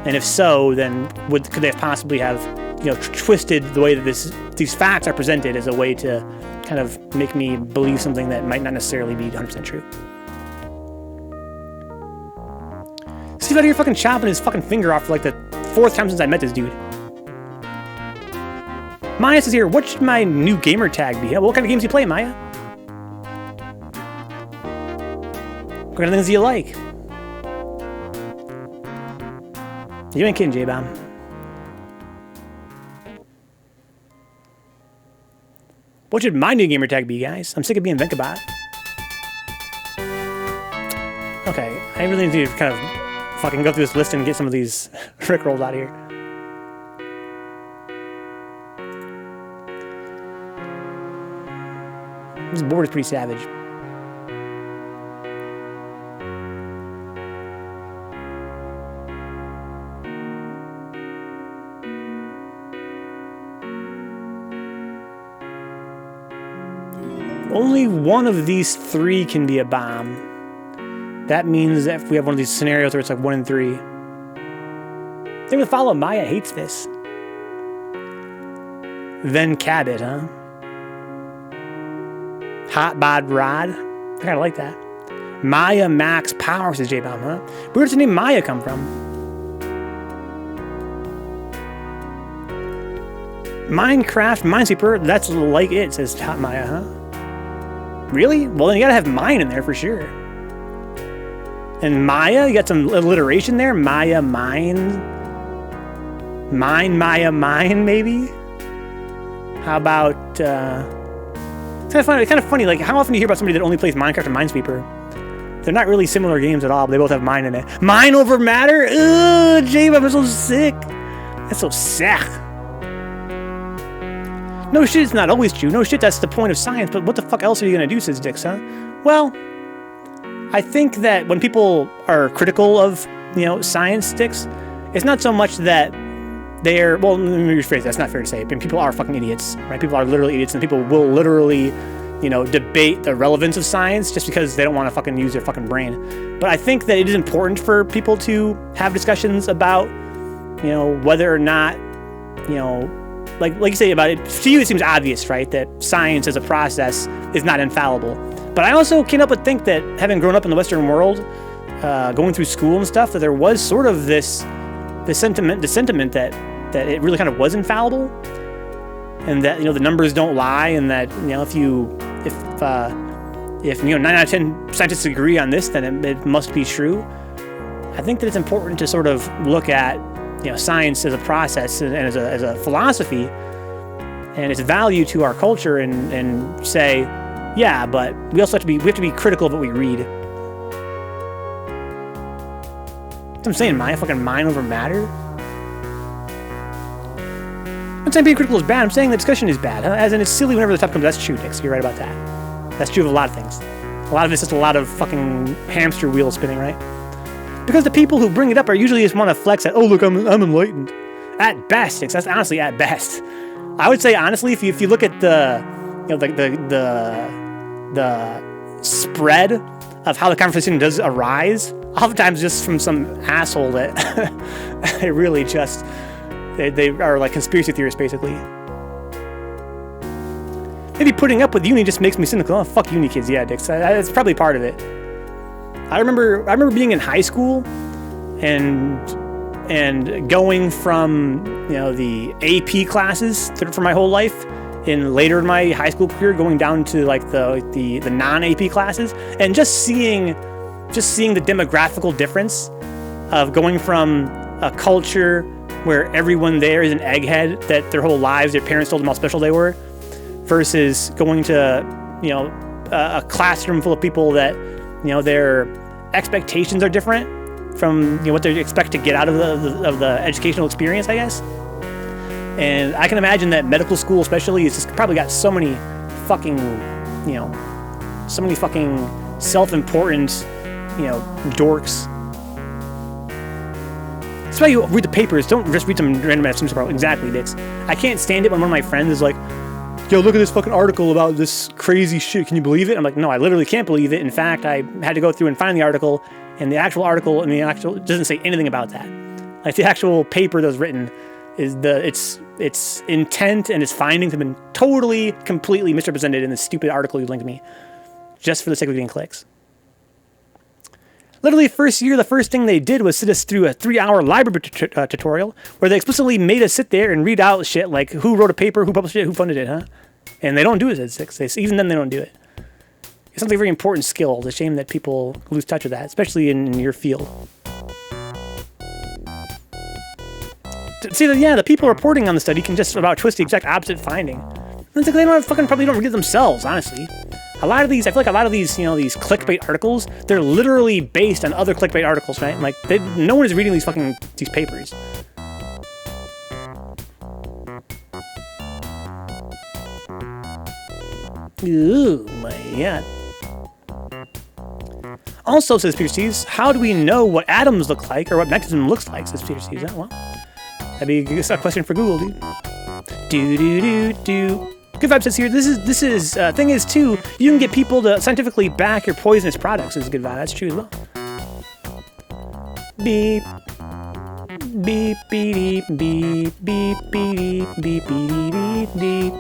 And if so, then could they possibly have twisted the way that these facts are presented as a way to kind of make me believe something that might not necessarily be 100% true? Steve out here fucking chopping his fucking finger off for like the 4th time since I met this dude. Maya says here, what should my new gamer tag be? What kind of games do you play, Maya? What kind of things do you like? You ain't kidding, J-Bomb. What should my new gamer tag be, guys? I'm sick of being Vencabot. Okay, I really need to kind of fucking go through this list and get some of these rickrolls out of here. This board is pretty savage. Only one of these 3 can be a bomb. That means that if we have one of these scenarios where it's like 1 in 3. They would follow Maya hates this. Vencabot, huh? Hot Bod Rod. I kinda like that. Maya Max Power, says J-Bomb, huh? Where does the name Maya come from? Minecraft Minesweeper, that's like it, says Hot Maya, huh? Really? Well, then you gotta have mine in there for sure. And Maya, you got some alliteration there. Maya, mine. Mine, Maya, mine, maybe? How about, it's kind of funny, like, how often do you hear about somebody that only plays Minecraft and Minesweeper? They're not really similar games at all, but they both have mine in it. Mine over matter? Ugh, J-Bomb, I'm so sick. That's so sick. No shit, it's not always true. No shit, that's the point of science, but what the fuck else are you gonna do, says Dix, huh? Well, I think that when people are critical of, science, Dix, it's not so much that they're, well, let me rephrase that, that's not fair to say, but people are fucking idiots, right? People are literally idiots, and people will literally, debate the relevance of science just because they don't want to fucking use their fucking brain. But I think that it is important for people to have discussions about, whether or not, like you say about it, to you it seems obvious, right, that science as a process is not infallible. But I also can't help but think that, having grown up in the Western world, going through school and stuff, that there was sort of this sentiment that it really kind of was infallible, and that the numbers don't lie, and that if 9 out of 10 scientists agree on this, then it must be true. I think that it's important to sort of look at science as a process and as a philosophy and its value to our culture, and say, yeah, but we also have to be critical of what we read. That's what I'm saying, fucking mind over matter. I'm not saying being critical is bad. I'm saying the discussion is bad, huh? As in, it's silly whenever the topic comes. That's true, Dix. You're right about that. That's true of a lot of things. A lot of it's just a lot of fucking hamster wheel spinning, right? Because the people who bring it up are usually just want to flex that, oh, look, I'm enlightened. At best, Dix. That's honestly at best. I would say, honestly, if you look at the spread of how the conversation does arise, oftentimes just from some asshole that they really just, they are like conspiracy theorists, basically. Maybe putting up with uni just makes me cynical. Oh, fuck uni kids. Yeah, Dix. That's probably part of it. I remember being in high school and going from the AP classes for my whole life, and later in my high school career going down to like the non-AP classes, and just seeing the demographical difference of going from a culture where everyone there is an egghead that their whole lives their parents told them how special they were, versus going to a classroom full of people that their expectations are different from what they expect to get out of the educational experience, I guess. And I can imagine that medical school especially is just probably got so many fucking self-important dorks. That's why you read the papers. Don't just read some random ass newspaper. Exactly, Dix. I can't stand it when one of my friends is like, yo, look at this fucking article about this crazy shit. Can you believe it? I'm like, no, I literally can't believe it. In fact, I had to go through and find the article, and the actual article and the actual doesn't say anything about that. Like the actual paper that was written is its intent and its findings have been totally, completely misrepresented in this stupid article you linked me, just for the sake of getting clicks. Literally, first year, the first thing they did was sit us through a 3-hour library tutorial where they explicitly made us sit there and read out shit like who wrote a paper, who published it, who funded it, huh? And they don't do it at 6. Even then, they don't do it. It's something very important skill. It's a shame that people lose touch with that, especially in your field. See, the people reporting on the study can just about twist the exact opposite finding. It's like they probably don't read it themselves, honestly. I feel like a lot of these, these clickbait articles, they're literally based on other clickbait articles, right? Like, no one is reading these papers. Ooh, my God. Also, says Peter Steves, how do we know what atoms look like or what mechanism looks like, says Peter Steves. Well, that'd be a question for Google, dude. Do. Good Vibe says here, this is thing is too, you can get people to scientifically back your poisonous products is Good Vibe. That's true as well. Beep. Beep, beep, beep, beep, beep, beep, beep, beep.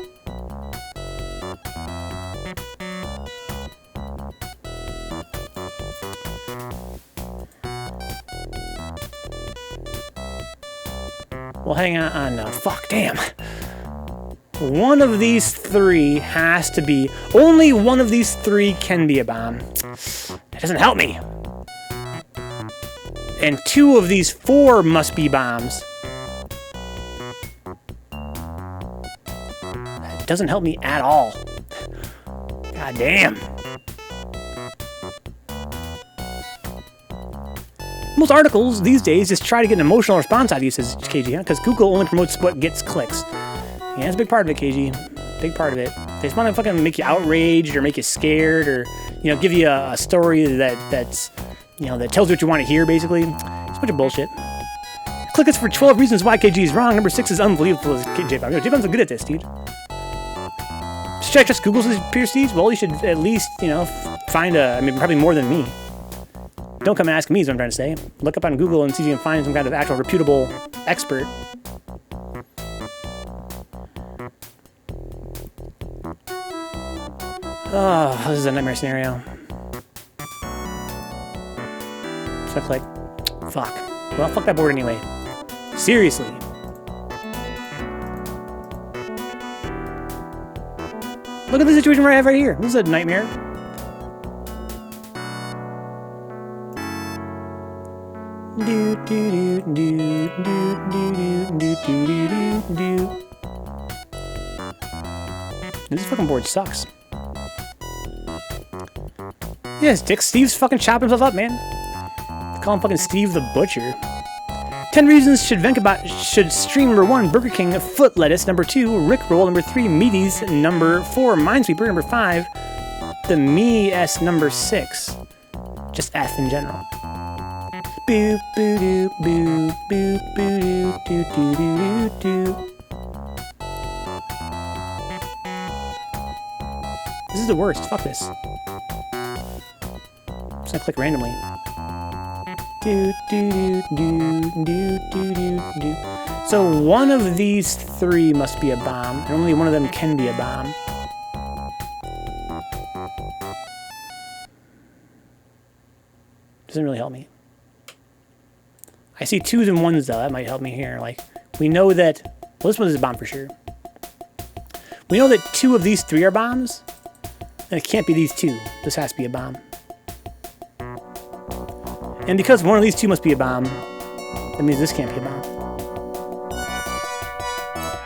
Well, hang on. Fuck, damn. One of these 3 has to be... Only one of these 3 can be a bomb. That doesn't help me. And 2 of these 4 must be bombs. That doesn't help me at all. God damn. Most articles these days just try to get an emotional response out of you, says KG, because Google only promotes what gets clicks. Yeah, that's a big part of it, KG. Big part of it. They just want to fucking make you outraged or make you scared or, give you a story that's, that tells you what you want to hear, basically. It's a bunch of bullshit. Click us for 12 reasons why KG is wrong. Number 6 is unbelievable, as J-Bomb. J-Bomb's good at this, dude. Should I trust Google's PhDs? Well, you should at least, find probably more than me. Don't come and ask me, is what I'm trying to say. Look up on Google and see if you can find some kind of actual reputable expert. Oh, this is a nightmare scenario. So I click. Fuck. Well, fuck that board anyway. Seriously. Look at the situation where I have right here. This is a nightmare. Do do do do do do do do do do. This fucking board sucks. Yes, Dick. Steve's fucking chopping himself up, man. They call him fucking Steve the Butcher. 10 reasons Vencabot should stream. Number 1, Burger King foot lettuce. Number 2, Rickroll. Number 3, Meaties. Number 4, Minesweeper. Number 5, the Me S. Number 6. Just F in general. Boop, boo, doo, boop, boop, boo, doo, doo, doo, doo, doo. This is the worst. Fuck this. I'm just gonna click randomly. Do, do, do, do, do, do, do, do. So one of these 3 must be a bomb, and only one of them can be a bomb. Doesn't really help me. I see 2s and 1s though. That might help me here. Like, we know that... Well, this one is a bomb for sure. We know that 2 of these 3 are bombs. And it can't be these 2. This has to be a bomb. And because one of these 2 must be a bomb, that means this can't be a bomb.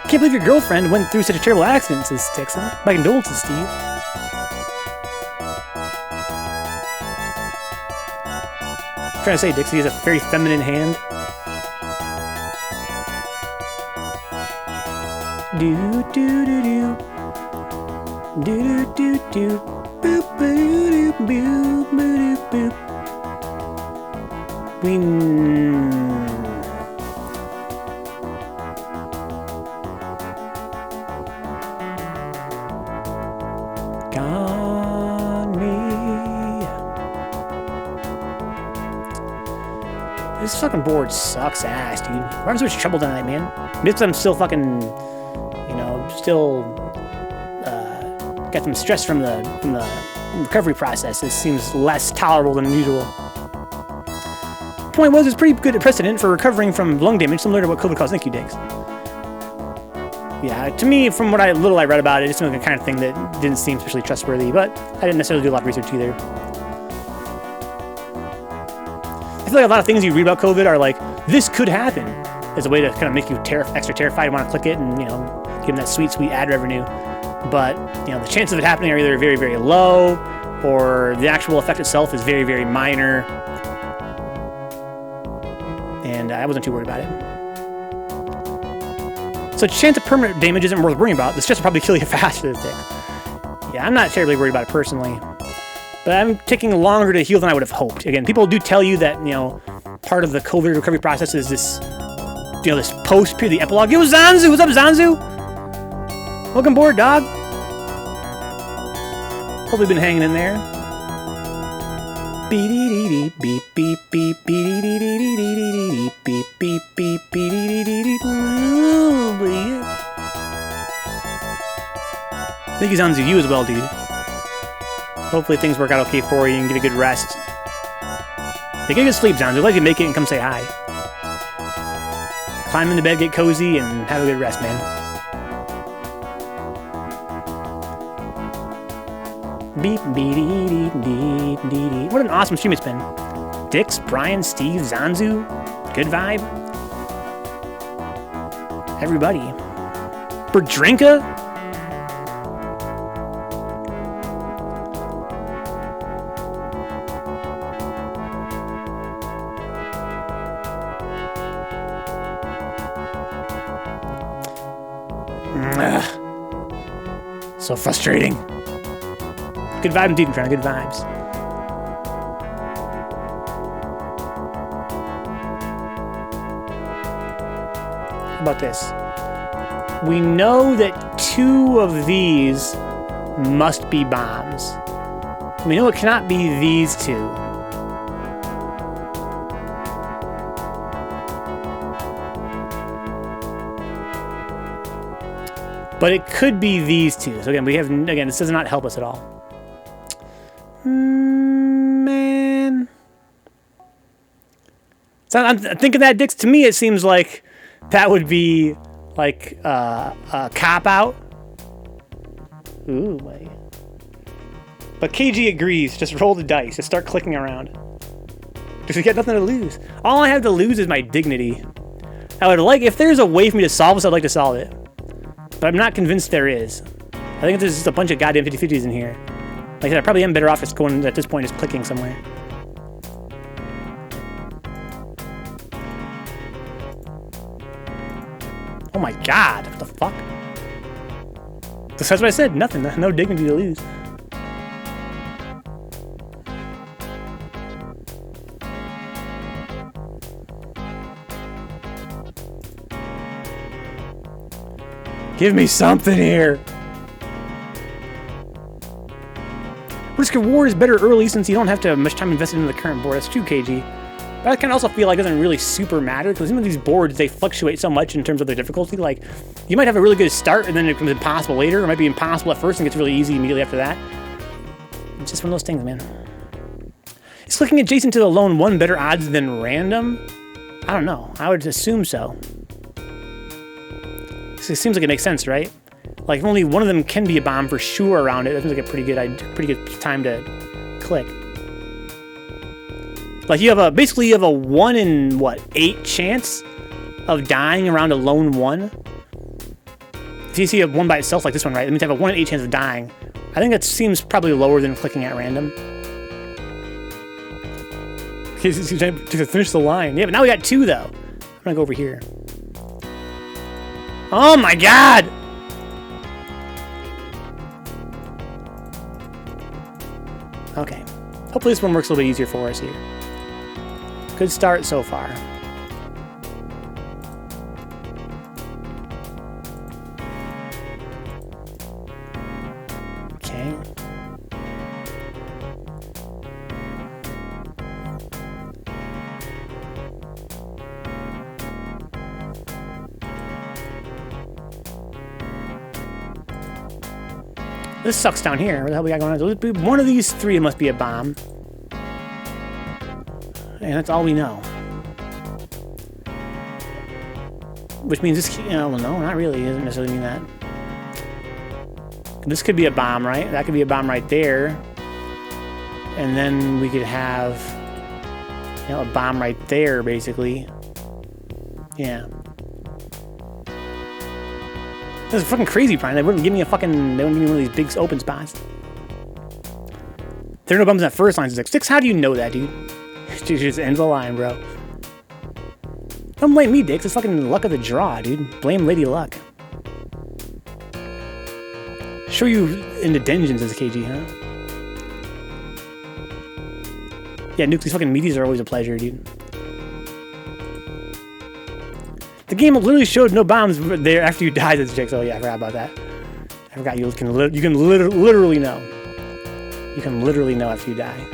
Can't believe your girlfriend went through such a terrible accident, says Stix, huh? My condolences, Steve. I'm trying to say, Dixie has a very feminine hand. Do do do do. Do do do do. Boop boop boop boop boop. on me. This fucking board sucks ass, dude. Why am I so much trouble tonight, man? Maybe I'm still fucking, you know, still got some stress from the recovery process. This seems less tolerable than usual. Point was, it's pretty good precedent for recovering from lung damage, similar to what COVID caused NICU digs. Yeah, to me, from what little I read about it, it seemed like the kind of thing that didn't seem especially trustworthy, but I didn't necessarily do a lot of research either. I feel like a lot of things you read about COVID are like, this could happen, as a way to kind of make you extra terrified and want to click it and, you know, give them that sweet, sweet ad revenue. But, you know, the chances of it happening are either very, very low, or the actual effect itself is very, very minor. And I wasn't too worried about it. So chance of permanent damage isn't worth worrying about. The stress will probably kill you faster than things. Yeah, I'm not terribly worried about it personally. But I'm taking longer to heal than I would have hoped. Again, people do tell you that, you know, part of the COVID recovery process is this, you know, this post-period, the epilogue. Yo, Zanzu! What's up, Zanzu? Welcome aboard, dog. Hope you've been hanging in there. Beep beep beep beep beep beep beep beep beep beep. Thank you, Zanzu. You as well, dude. Hopefully things work out okay for you and get a good rest. Get a good sleep, Zanzu. I'd like you to make it and come say hi. Climb into bed, get cozy, and have a good rest, man. Beep, beep, beep, beep, beep. What an awesome stream it's been. Dix, Brian, Steve, Zanzu, good vibe. Everybody. Berdrinka? So frustrating. Good vibe indeed, friend. Good vibes. How about this? We know that 2 of these must be bombs. We know it cannot be these 2. But it could be these 2. So again, this does not help us at all. Man. So I'm thinking that, Dix, to me it seems like that would be like a cop-out. Ooh, wait. But KG agrees. Just roll the dice. Just start clicking around. Because we got nothing to lose. All I have to lose is my dignity. I would like, if there's a way for me to solve this, I'd like to solve it. But I'm not convinced there is. I think there's just a bunch of goddamn 50-50s in here. Like I said, I probably am better off just going, at this point, just clicking somewhere. Oh my god, what the fuck? That's what I said, nothing, no dignity to lose. Give me something here. Risk reward is better early since you don't have to have much time invested in the current board. That's 2 kg. But I kind of also feel like it doesn't really super matter because some of these boards, they fluctuate so much in terms of their difficulty. Like, you might have a really good start and then it becomes impossible later. It might be impossible at first and gets really easy immediately after that. It's just one of those things, man. Is clicking adjacent to the lone 1 better odds than random? I don't know. I would assume so. It seems like it makes sense, right? Like, if only one of them can be a bomb for sure around it, that seems like a pretty good time to click. Like, you have basically you have a 1 in, what, 8 chance of dying around a lone 1? If you see a 1 by itself, like this one, right? It means you have a 1 in 8 chance of dying. I think that seems probably lower than clicking at random. Okay, to finish the line. Yeah, but now we got 2, though. I'm gonna go over here. Oh my god! Okay. Hopefully this one works a little bit easier for us here. Good start so far. Okay. This sucks down here. What the hell we got going on? One of these three must be a bomb. And that's all we know. Which means this... no, not really. It doesn't necessarily mean that. This could be a bomb, right? That could be a bomb right there. And then we could have... you know, a bomb right there, basically. Yeah. This is fucking crazy, Brian. They wouldn't give me a fucking... They wouldn't give me one of these big open spots. There are no bums in that first line. 6, how do you know that, dude? Dude, just ends the line, bro. Don't blame me, Dix. It's fucking luck of the draw, dude. Blame Lady Luck. Show you into dungeons as a KG, huh? Yeah, Nuke, these fucking meaties are always a pleasure, dude. The game literally showed no bombs there after you died as a chick, so yeah, I forgot about that. I forgot you can literally know. You can literally know after you die.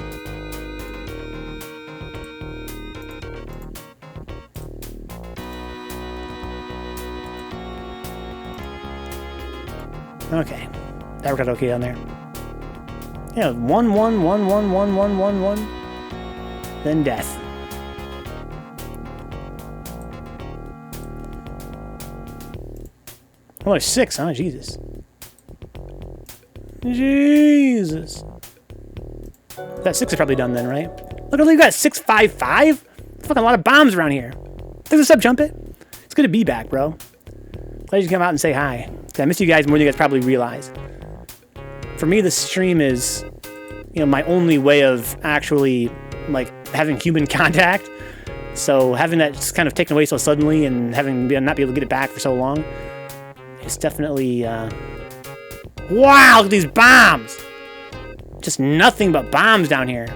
Okay. That worked out okay down there. Yeah, 1, 1, 1, 1, 1, 1, 1, 1. Then death. Oh, there's 6, huh? Jesus. Jesus. That 6 is probably done then, right? Look, you got 6, 5, 5. Fucking a lot of bombs around here. Thanks for sub, Jump It. It's good to be back, bro. Glad you come out and say hi. I missed you guys more than you guys probably realize. For me, the stream is, you know, my only way of actually, like, having human contact. So having that just kind of taken away so suddenly and having not be able to get it back for so long, it's definitely, wow, look at these bombs! Just nothing but bombs down here.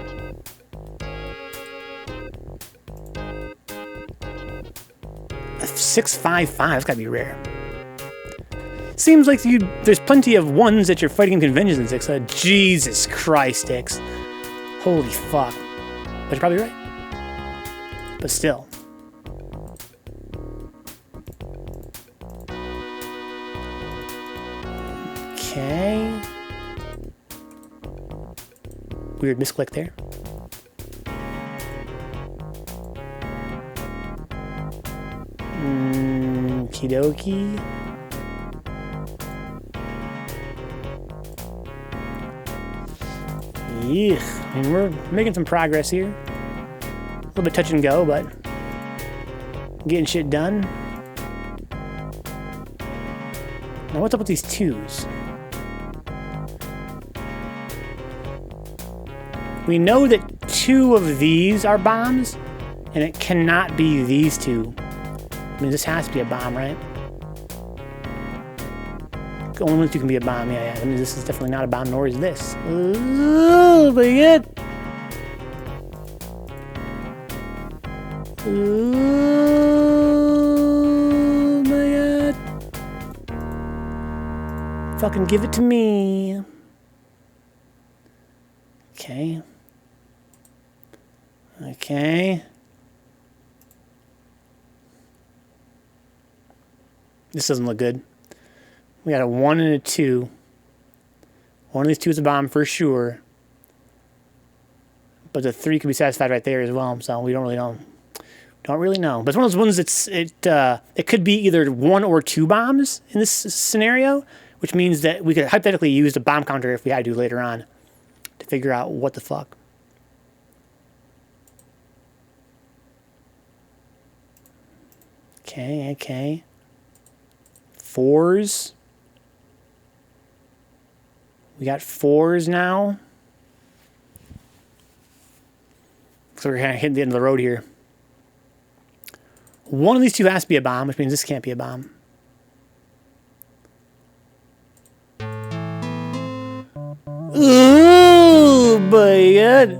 A 655, that's gotta be rare. Seems like there's plenty of ones that you're fighting in conventions in 6. Jesus Christ, Dix. Holy fuck. But you're probably right. But still. Okay. Weird misclick there. Okie dokie. Yeah, I mean, we're making some progress here. A little bit touch and go, but getting shit done. Now, what's up with these 2s? We know that 2 of these are bombs, and it cannot be these 2. I mean, this has to be a bomb, right? Only one 2 can be a bomb, yeah. I mean, this is definitely not a bomb, nor is this. Oh, my God. Oh, my God. Fucking give it to me. Okay. Okay. This doesn't look good. We got a 1 and a 2. One of these 2 is a bomb for sure. But the 3 could be satisfied right there as well, so we don't really know. Don't really know. But it's one of those ones that's it could be either 1 or 2 bombs in this scenario, which means that we could hypothetically use the bomb counter if we had to later on to figure out what the fuck. Okay, okay. 4s. We got 4s now. So we're kind of hitting the end of the road here. One of these 2 has to be a bomb, which means this can't be a bomb. Ooh, my God.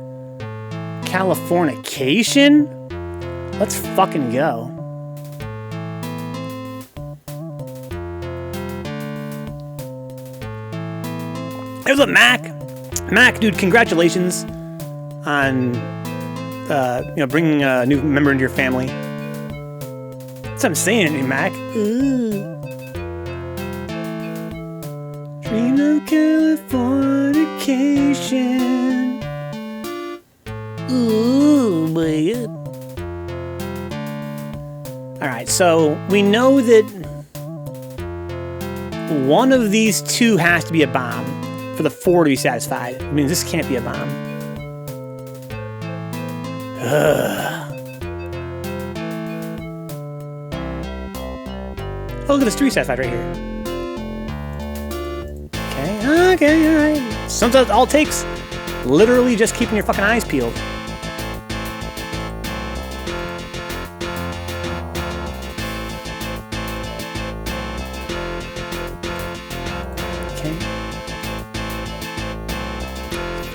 Californication? Let's fucking go. It was a Mac. Mac, dude, congratulations on bringing a new member into your family. That's what I'm saying, Mac. Ooh. Dream of Californication. Ooh, my God. Alright, so we know that one of these two has to be a bomb for the 4 to be satisfied. I mean, this can't be a bomb. Oh, look at this 3 satisfied right here. Okay, alright. Sometimes all it takes, literally just keeping your fucking eyes peeled.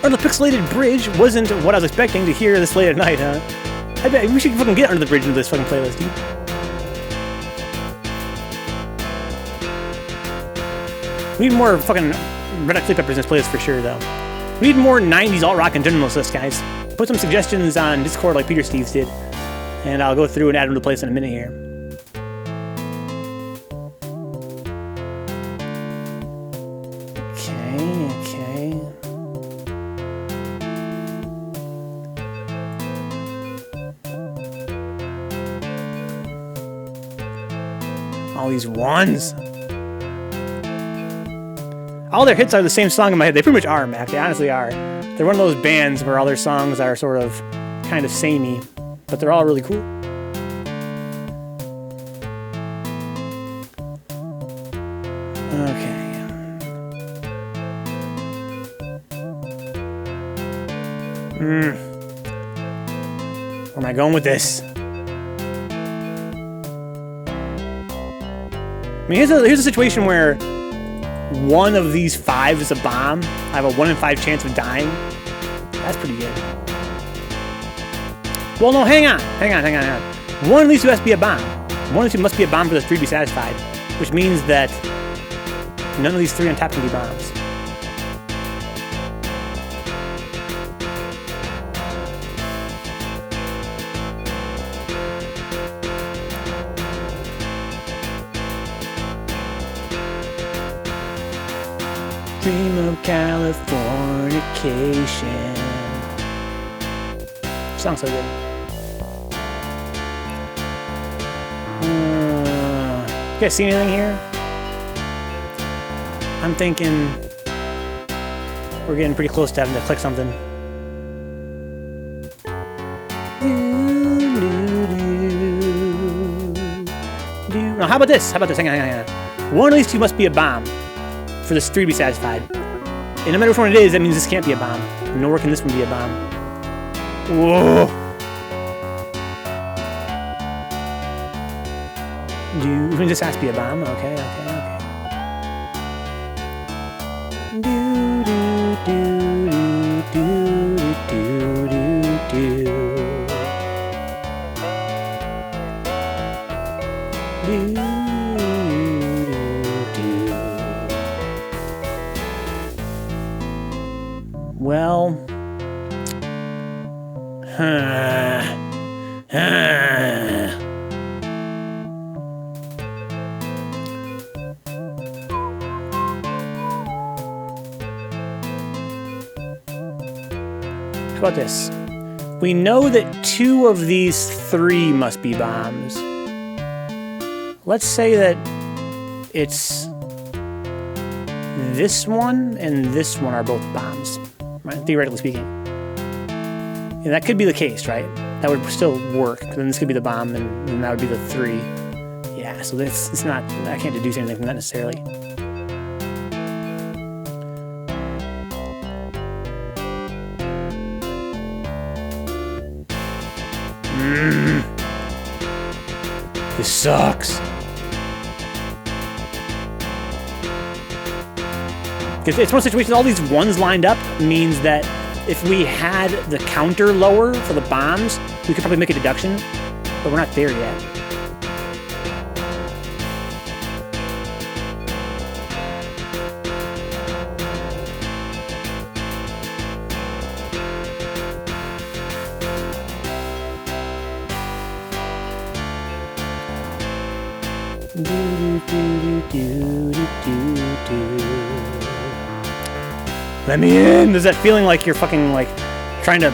Under the pixelated bridge wasn't what I was expecting to hear this late at night, huh? I bet we should fucking get under the bridge into this fucking playlist, dude. We need more fucking Red Hot Chili Peppers in this playlist for sure, though. We need more 90s alt-rock and generalist lists, guys. Put some suggestions on Discord like Peter Steves did, and I'll go through and add them to the playlist in a minute here. All these ones. All their hits are the same song in my head. They pretty much are, Mac. They honestly are. They're one of those bands where all their songs are sort of kind of samey, but they're all really cool. Okay. Where am I going with this? I mean, here's a situation where one of these 5 is a bomb. I have a 1 in 5 chance of dying. That's pretty good. Well, no, hang on. One of these 2 has to be a bomb. One of these 2 must be a bomb for the 3 to be satisfied, which means that none of these 3 on top can be bombs. Dream of Californication. Sounds so good. You guys see anything here? I'm thinking we're getting pretty close to having to click something. Now, how about this? Hang on. One of these 2 must be a bomb for this 3 to be satisfied. And no matter which one it is, that means this can't be a bomb. Nor can this one be a bomb. Whoa! This has to be a bomb. Okay. Well, how about this? We know that 2 of these 3 must be bombs. Let's say that it's this one and this one are both bombs, right? Theoretically speaking. And that could be the case, right? That would still work. Then this could be the bomb, and then that would be the 3. Yeah, so it's not. I can't deduce anything from that necessarily. This sucks. Because it's one situation, all these ones lined up means that if we had the counter lower for the bombs, we could probably make a deduction, but we're not there yet. Do, do, do, do, do, do, do. Let me in! There's that feeling like you're fucking, like, trying to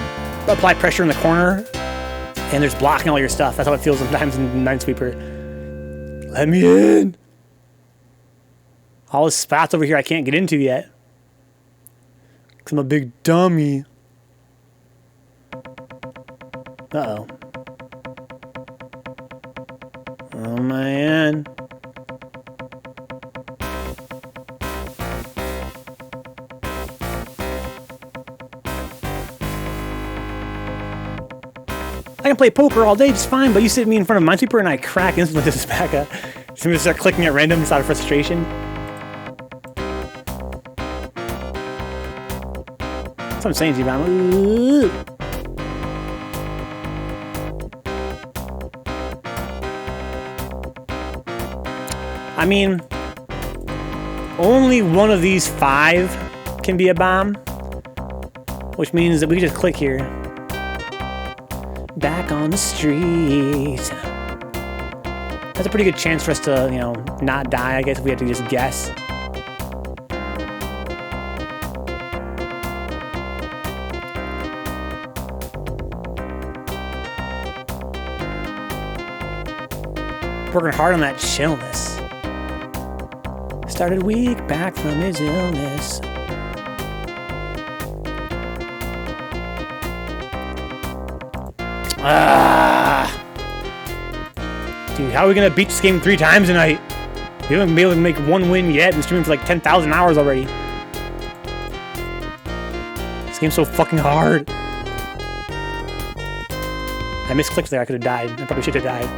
apply pressure in the corner, and there's blocking all your stuff. That's how it feels sometimes in Minesweeper. Let me in! All the spots over here I can't get into yet. Because I'm a big dummy. Uh-oh. Oh, man. I can play poker all day just fine, but you sit me in front of Minesweeper and I crack instantly with this back up. So I'm gonna start clicking at random just out of frustration. That's what I'm saying to you, man. I mean, only one of these 5 can be a bomb, which means that we can just click here. Back on the street. That's a pretty good chance for us to, you know, not die, I guess, if we had to just guess. Working hard on that chillness. Started weak, back from his illness. Dude, how are we gonna beat this game 3 times tonight? We haven't been able to make 1 win yet. Been streaming for like 10,000 hours already. This game's so fucking hard. I misclicked there. I could have died. I probably should have died.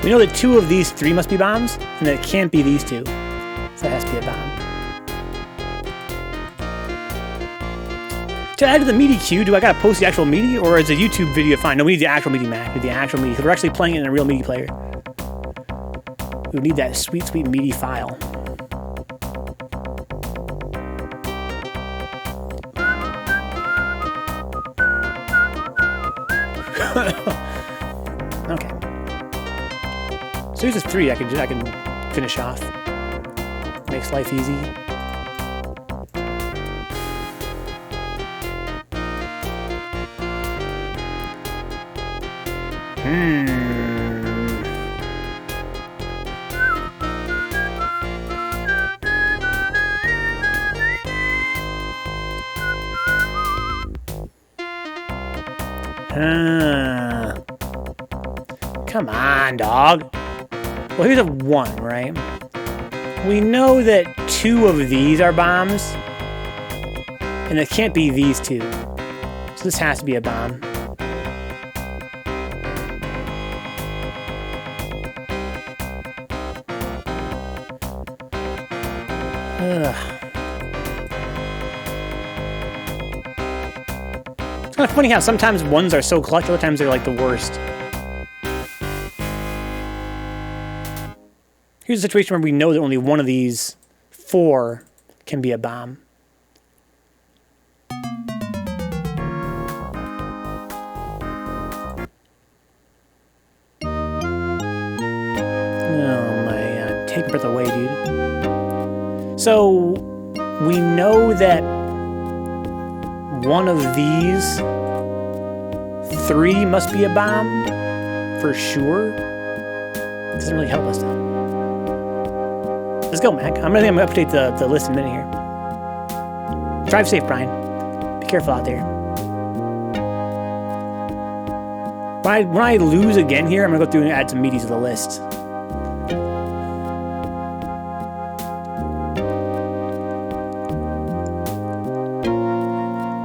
We know that 2 of these 3 must be bombs, and that it can't be these 2. So that has to be a bomb. To add to the MIDI queue, do I gotta post the actual MIDI, or is a YouTube video fine? No, we need the actual MIDI, Mac. We need the actual MIDI, because we're actually playing it in a real MIDI player. We need that sweet, sweet MIDI file. Okay. So here's 3 I can finish off. Makes life easy. Come on, dog. Well, here's a 1, right? We know that 2 of these are bombs, and it can't be these 2. So this has to be a bomb. Ugh. It's kind of funny how sometimes 1s are so clutch, other times they're like the worst. Here's a situation where we know that only 1 of these 4 can be a bomb. Oh my god, take a breath away, dude. So, we know that 1 of these 3 must be a bomb, for sure. It doesn't really help us though. Let's go, Mac. I'm gonna update the list in a minute here. Drive safe, Brian. Be careful out there. When I lose again here, I'm gonna go through and add some MIDI to the list.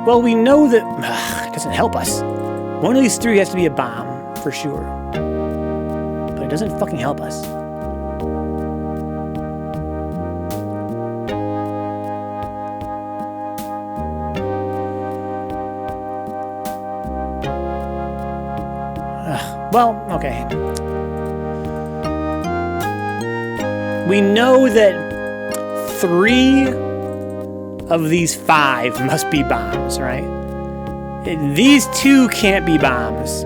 Well, we know that it doesn't help us. 1 of these 3 has to be a bomb, for sure. But it doesn't fucking help us. Well, okay. we know that 3 of these 5 must be bombs, right? These 2 can't be bombs.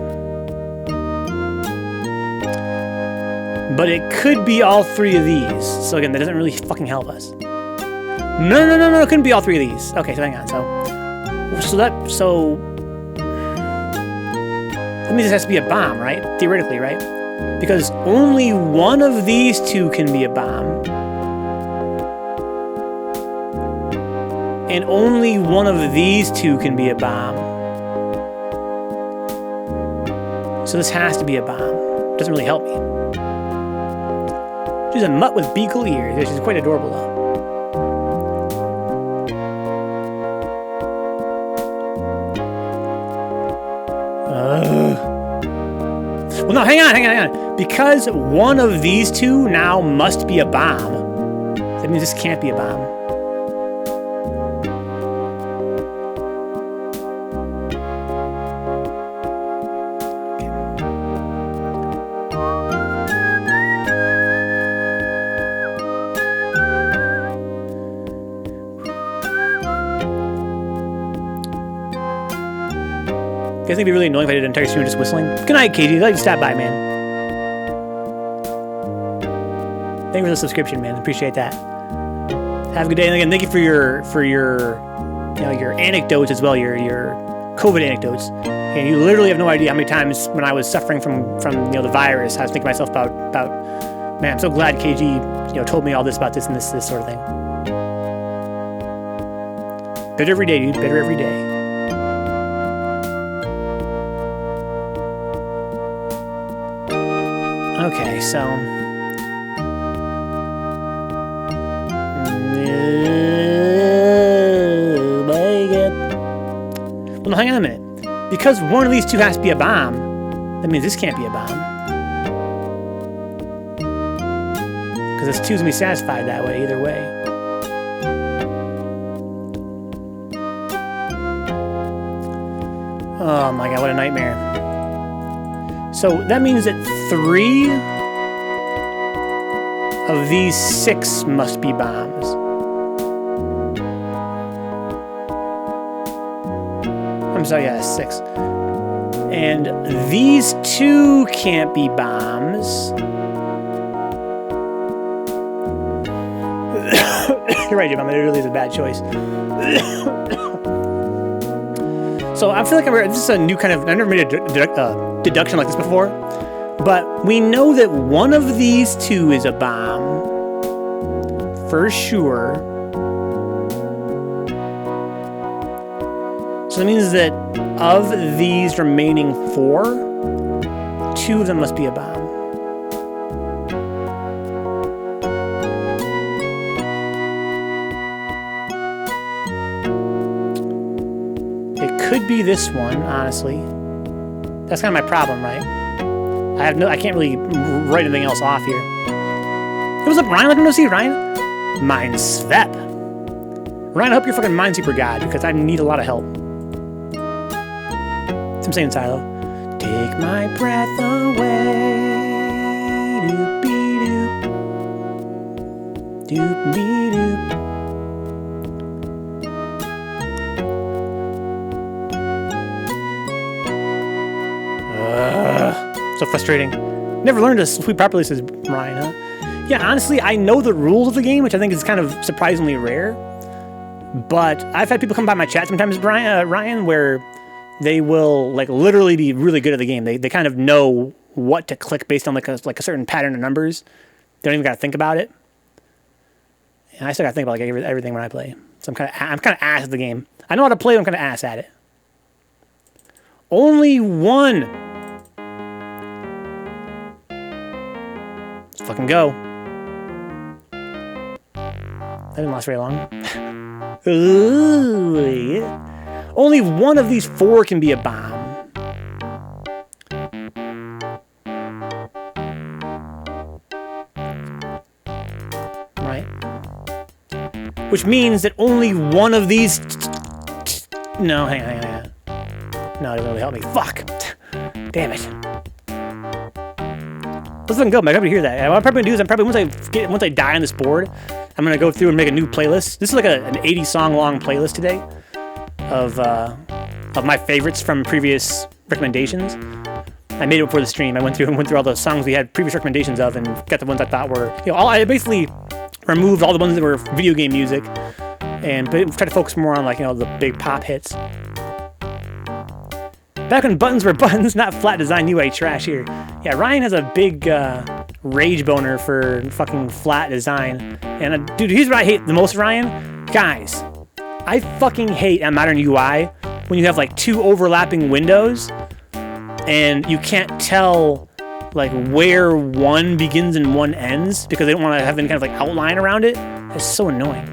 But it could be all 3 of these. So again, that doesn't really fucking help us. No, it couldn't be all 3 of these. Okay, so hang on. So that means this has to be a bomb, right? Theoretically, right? Because only one of these 2 can be a bomb. And only one of these 2 can be a bomb. So this has to be a bomb. Doesn't really help me. She's a mutt with beagle ears. She's quite adorable, though. Well, no, hang on. Because one of these 2 now must be a bomb, that means this can't be a bomb. You guys think it'd be really annoying if I did an entire stream just whistling? Good night, Katie. I'd like to stop by, man. Thank you for the subscription, man. Appreciate that. Have a good day. And again, thank you for your anecdotes as well, your COVID anecdotes. And you literally have no idea how many times when I was suffering from the virus, I was thinking to myself about man, I'm so glad KG told me all this about this and this sort of thing. Better every day, dude. Better every day. Okay, so well, hang on a minute. Because one of these 2 has to be a bomb, that means this can't be a bomb. Because this 2's gonna be satisfied that way, either way. Oh my god, what a nightmare. So that means that 3 of these 6 must be bombs. I'm sorry, yeah, 6. And these 2 can't be bombs. You're right, Jim. It really is a bad choice. So I feel like this is a new kind of... I've never made a deduction like this before. But we know that one of these 2 is a bomb. For sure. So that means that of these remaining 4, 2 of them must be a bomb. Could be this one, honestly. That's kind of my problem, right? I can't really write anything else off here. Hey, what's up, Ryan? Let me know, see Ryan. Minesweeper. Ryan, I hope you're fucking Minesweeper god, because I need a lot of help. That's what I'm saying, Silo. Take my breath away. Doop-be-doop. Doop-be-doop. So frustrating. Never learned to sweep properly, says Ryan, huh? Yeah, honestly, I know the rules of the game, which I think is kind of surprisingly rare. But I've had people come by my chat sometimes, Ryan, where they will like literally be really good at the game. They kind of know what to click based on like a certain pattern of numbers. They don't even got to think about it. And I still got to think about like everything when I play. So I'm kind of ass at the game. I know how to play, but I'm kind of ass at it. Only one. Let's fucking go. That didn't last very long. Ooh, yeah. Only one of these 4 can be a bomb. Right? Which means that only one of these... No, hang on. No, it doesn't really help me. Fuck! Damn it. Let's fucking go, man. I'm gonna hear that. What I'm probably gonna do is once I die on this board, I'm gonna go through and make a new playlist. This is like an 80 song long playlist today of my favorites from previous recommendations. I made it before the stream. I went through all the songs we had previous recommendations of and got the ones I thought were, I basically removed all the ones that were video game music and tried to focus more on the big pop hits. Back when buttons were buttons, not flat design UI trash here. Yeah, Ryan has a big rage boner for fucking flat design. And dude, here's what I hate the most, Ryan. Guys, I fucking hate at modern UI when you have like two overlapping windows and you can't tell like where one begins and one ends because they don't want to have any kind of like outline around it. It's so annoying.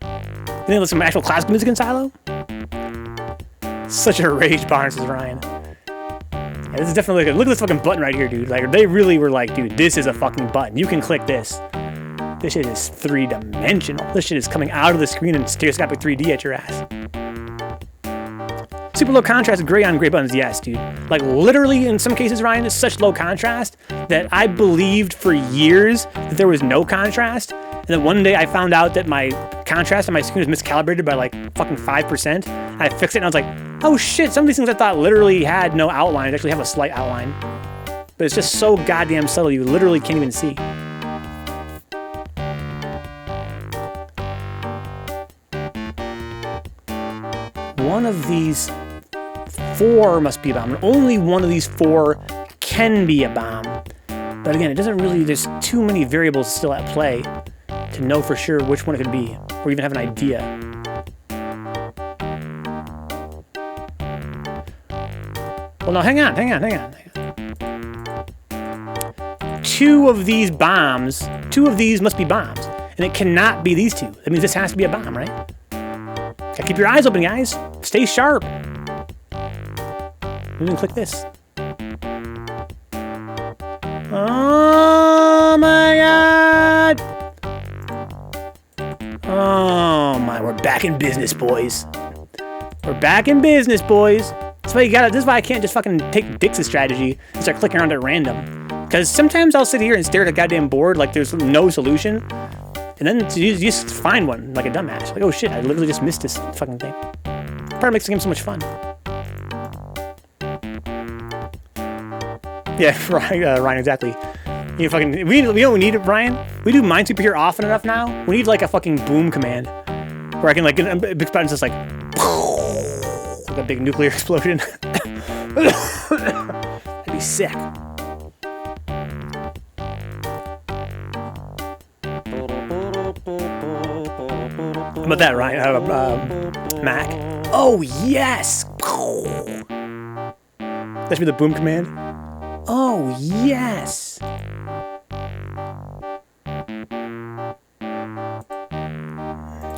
You think some actual classical music in Silo? Such a rage boner, says Ryan. Yeah, this is definitely look at this fucking button right here, dude. Like they really were like, dude, this is a fucking button. You can click this. This shit is three-dimensional. This shit is coming out of the screen and stereoscopic 3D at your ass. Super low contrast, gray on gray buttons, yes, dude. Like literally, in some cases, Ryan, it's such low contrast that I believed for years that there was no contrast. And then one day I found out that my contrast on my screen was miscalibrated by like fucking 5%. I fixed it and I was like, oh shit, some of these things I thought literally had no outline actually have a slight outline. But it's just so goddamn subtle you literally can't even see. One of these 4 must be a bomb. Only one of these 4 can be a bomb. But again, it doesn't really, there's too many variables still at play to know for sure which one it could be, or even have an idea. Well, no, hang on. 2 of these bombs, 2 of these must be bombs, and it cannot be these 2. That means this has to be a bomb, right? Gotta keep your eyes open, guys. Stay sharp. Even click this. Oh my god! Oh my, we're back in business, boys. We're back in business, boys. That's why you gotta. This is why I can't just fucking take Dix's strategy and start clicking around at random. Because sometimes I'll sit here and stare at a goddamn board like there's no solution, and then you just find one like a dumbass. Like, oh shit, I literally just missed this fucking thing. Part of makes the game so much fun. Yeah, Ryan, exactly. You fucking we don't need it, Ryan. We do Minesweeper here often enough now. We need like a fucking boom command where I can like get a big button just like a big nuclear explosion. That'd be sick. How about that, Ryan? Mac. Oh yes. That should be the boom command. Oh yes.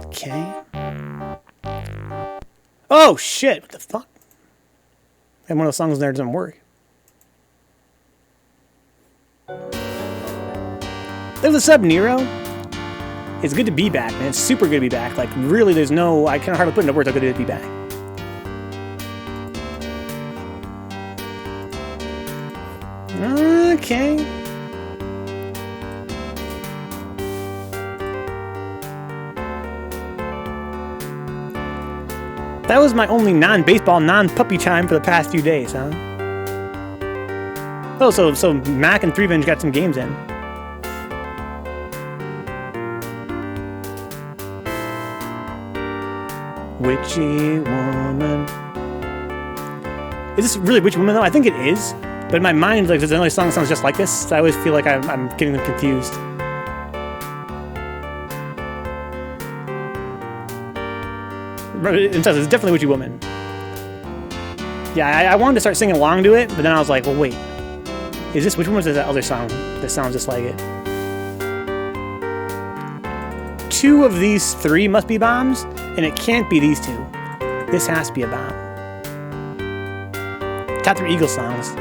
Okay. Oh shit! What the fuck? And one of the songs there doesn't work. There's a sub Nero. It's good to be back, man. It's super good to be back. Like really, there's no. I can hardly put into words how good it is to be back. Okay. That was my only non-baseball, non-puppy time for the past few days, huh? Oh, so Mac and 3Venge got some games in. Witchy Woman. Is this really Witchy Woman though? I think it is. But in my mind, like, there's another song that sounds just like this, so I always feel like I'm getting them confused. It's definitely Witchy Woman. Yeah, I wanted to start singing along to it, but then I was like, well, wait. Is this Witchy Woman or is that other song that sounds just like it? 2 of these 3 must be bombs, and it can't be these 2. This has to be a bomb. Top 3 Eagle songs.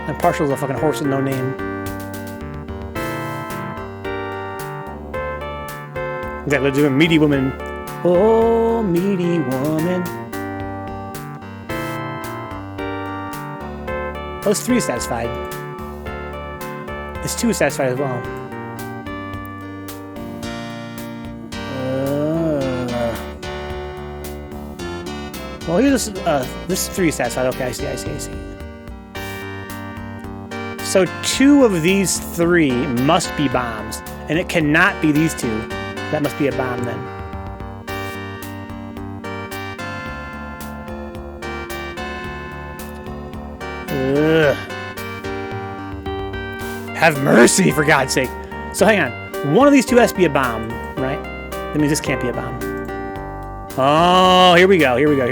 I'm partial to a fucking horse with no name. Exactly, doing Meaty Woman. Oh, Meaty Woman. Those 3 is satisfied. This 2 is satisfied as well. Well, here's this 3 is satisfied. Okay, I see. So 2 of these 3 must be bombs, and it cannot be these 2. That must be a bomb then. Ugh. Have mercy, for God's sake. So hang on. One of these 2 has to be a bomb, right? That means this can't be a bomb. Oh, here we go. Here we go.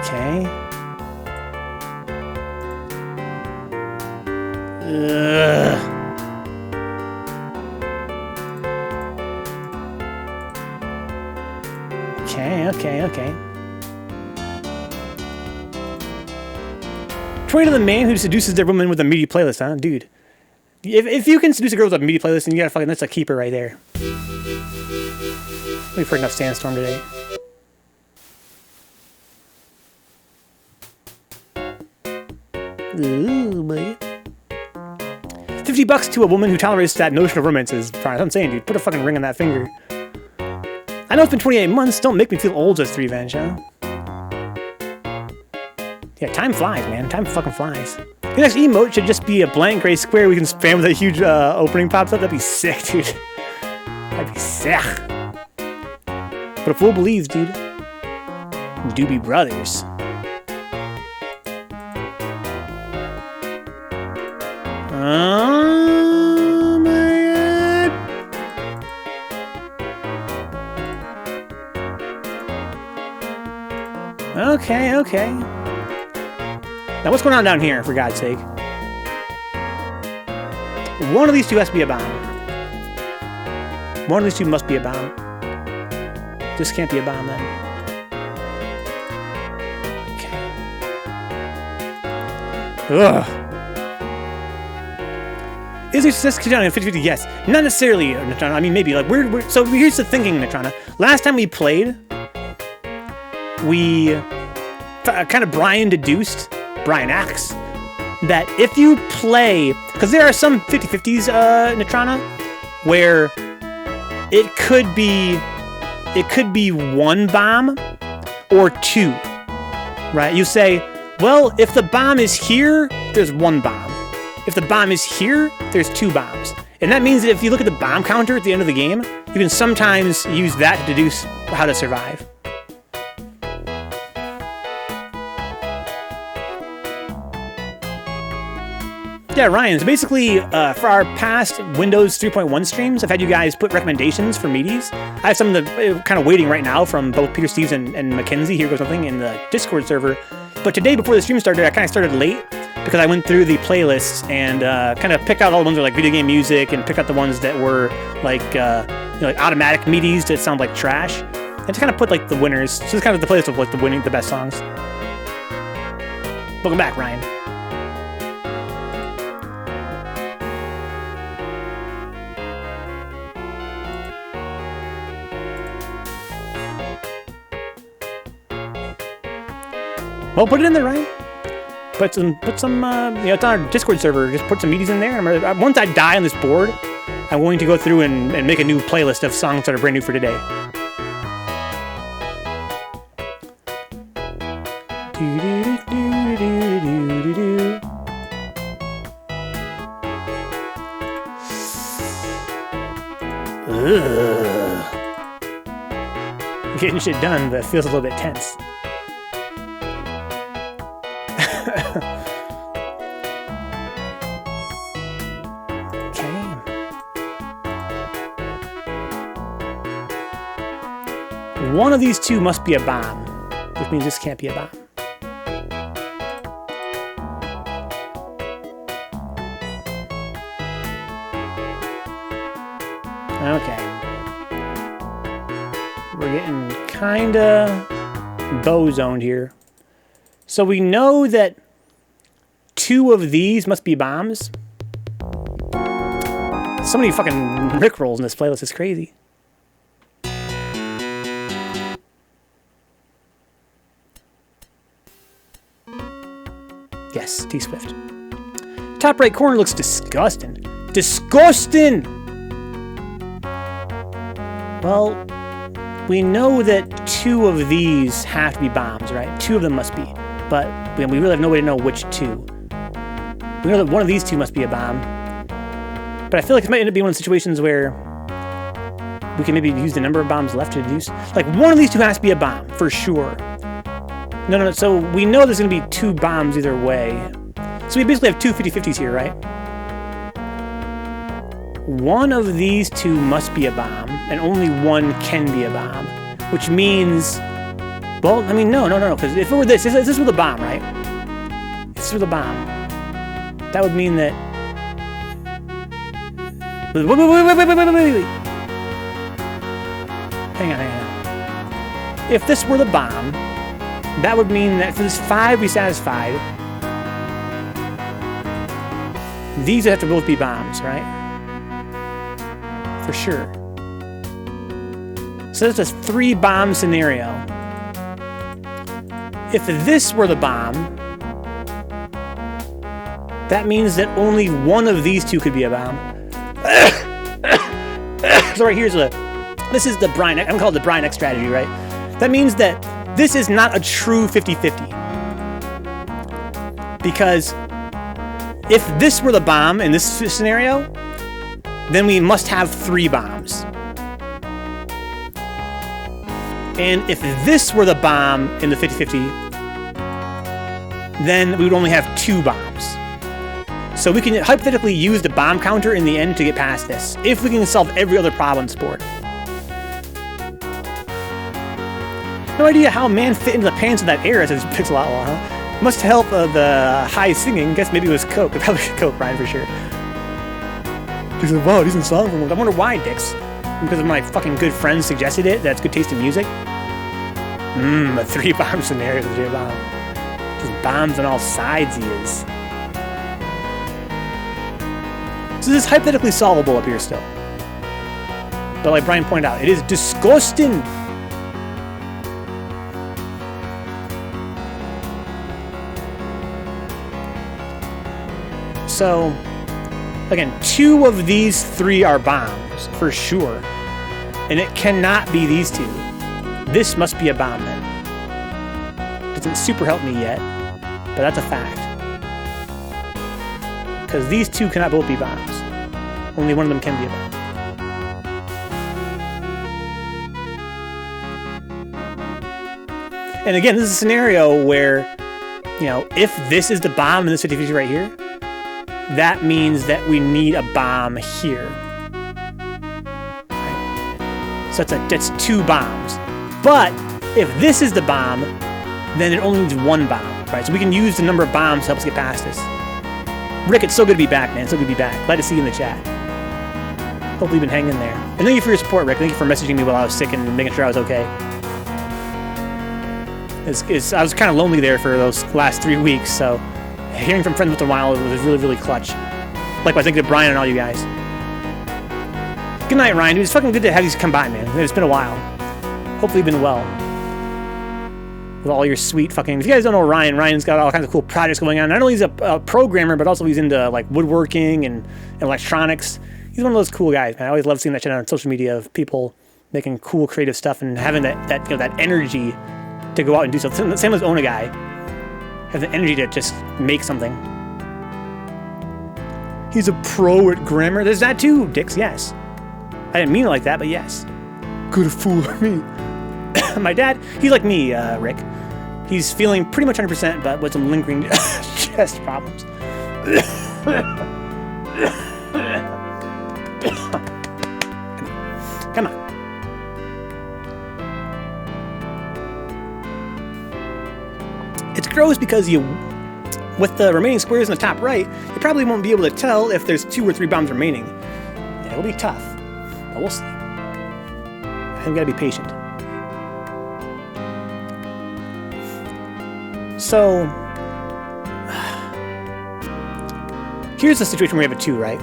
Okay. Ugh. Okay. Trying to the man who seduces their woman with a MIDI playlist, huh? Dude. If you can seduce a girl with a MIDI playlist, then you gotta fucking, that's a keeper right there. We've heard enough Sandstorm today. Ooh, boy. $50 to a woman who tolerates that notion of romance is fine. I'm saying, dude, put a fucking ring on that finger. I know it's been 28 months. Don't make me feel old as 3 Venge, huh? Yeah, time flies, man. Time fucking flies. The next emote should just be a blank gray square we can spam with a huge opening pops up. That'd be sick, dude. That'd be sick. But a fool believes, dude. Doobie Brothers. Oh my god. Okay. Now what's going on down here, for God's sake? One of these 2 has to be a bomb. One of these 2 must be a bomb. This can't be a bomb then. Okay. Ugh. Is there success down in 50-50? Yes. Not necessarily, Natrana. I mean, maybe. Like, so here's the thinking, Natrana. Last time we played, we kind of Brian Axe, that if you play, because there are some 50-50s, Natrana, where it could be 1 bomb or 2, right? You say, well, if the bomb is here, there's 1 bomb. If the bomb is here, there's 2 bombs. And that means that if you look at the bomb counter at the end of the game, you can sometimes use that to deduce how to survive. Yeah, Ryan, so basically, for our past Windows 3.1 streams, I've had you guys put recommendations for MIDIs. I have some of the kind of waiting right now from both Peter Steves and Mackenzie, Here Goes Nothing, in the Discord server. But today, before the stream started, I kind of started late because I went through the playlists and kind of picked out all the ones that were like video game music and picked out the ones that were like, like automatic MIDIs that sound like trash. And just kind of put like the winners. So it's kind of the playlist of like the best songs. Welcome back, Ryan. Well, put it in there, Ryan. Put some, it's on our Discord server. Just put some MIDIs in there. Once I die on this board, I'm going to go through and make a new playlist of songs that are brand new for today. Getting shit done, but it feels a little bit tense. One of these 2 must be a bomb, which means this can't be a bomb. Okay. We're getting kinda bow-zoned here. So we know that 2 of these must be bombs. So many fucking rickrolls in this playlist. It's crazy. Yes, T-Swift. Top right corner looks disgusting. Disgusting! Well, we know that 2 of these have to be bombs, right? 2 of them must be. But we really have no way to know which 2. We know that one of these 2 must be a bomb. But I feel like it might end up being one of the situations where we can maybe use the number of bombs left to deduce. Like, one of these 2 has to be a bomb, for sure. No. So we know there's going to be 2 bombs either way. So we basically have 2 50-50s here, right? One of these 2 must be a bomb, and only one can be a bomb. Which means... Well, I mean, no. Because if it were this were the bomb, right? If this were the bomb, that would mean that... Wait. Hang on. If this were the bomb, that would mean that for this 5 be satisfied, these have to both be bombs, right? For sure. So that's a 3-bomb scenario. If this were the bomb, that means that only one of these 2 could be a bomb. So right here's this is the Brian, I'm called the Brian X strategy, right? That means that this is not a true 50-50. Because if this were the bomb in this scenario, then we must have 3 bombs. And if this were the bomb in the 50-50, then we would only have 2 bombs. So we can hypothetically use the bomb counter in the end to get past this, if we can solve every other problem on this board. No idea how man fit into the pants of that era, says Pixel Outlaw, huh? Must help the high singing. Guess maybe it was Coke. Probably Coke, Brian, for sure. He said, wow, decent song from him. I wonder why, Dix. Because my fucking good friends suggested it. That's good taste in music. A 3-bomb scenario with J-Bomb. Just bombs on all sides he is. So this is hypothetically solvable up here still. But like Brian pointed out, it is disgusting. So, again, 2 of these 3 are bombs, for sure. And it cannot be these 2. This must be a bomb then. Doesn't super help me yet, but that's a fact. Because these 2 cannot both be bombs. Only one of them can be a bomb. And again, this is a scenario where, you know, if this is the bomb in this 50-50 right here, that means that we need a bomb here. Right? So that's 2 bombs. But if this is the bomb, then it only needs 1 bomb, right? So we can use the number of bombs to help us get past this. Rick, it's so good to be back, man. So good to be back. Glad to see you in the chat. Hopefully you've been hanging there. And thank you for your support, Rick. Thank you for messaging me while I was sick and making sure I was okay. I was kind of lonely there for those last 3 weeks, so hearing from friends once in a while was really, really clutch. Likewise, thank you to Brian and all you guys. Good night, Ryan. Dude, it's fucking good to have you come by, man. It's been a while. Hopefully you've been well. With all your sweet fucking... If you guys don't know Ryan, Ryan's got all kinds of cool projects going on. Not only is he a programmer, but also he's into like woodworking and electronics. He's one of those cool guys, man. I always love seeing that shit on social media of people making cool creative stuff and having that you know, that energy to go out and do something. Same as Ona guy. Have the energy to just make something. He's a pro at grammar. There's that too, Dix, yes. I didn't mean it like that, but yes. Good fool me. My dad, he's like me, Rick. He's feeling pretty much 100%, but with some lingering chest problems. Come on. It's gross because with the remaining squares in the top right, you probably won't be able to tell if there's 2 or 3 bombs remaining. It'll be tough, but we'll see. I think we gotta be patient. So, here's the situation where we have a 2, right?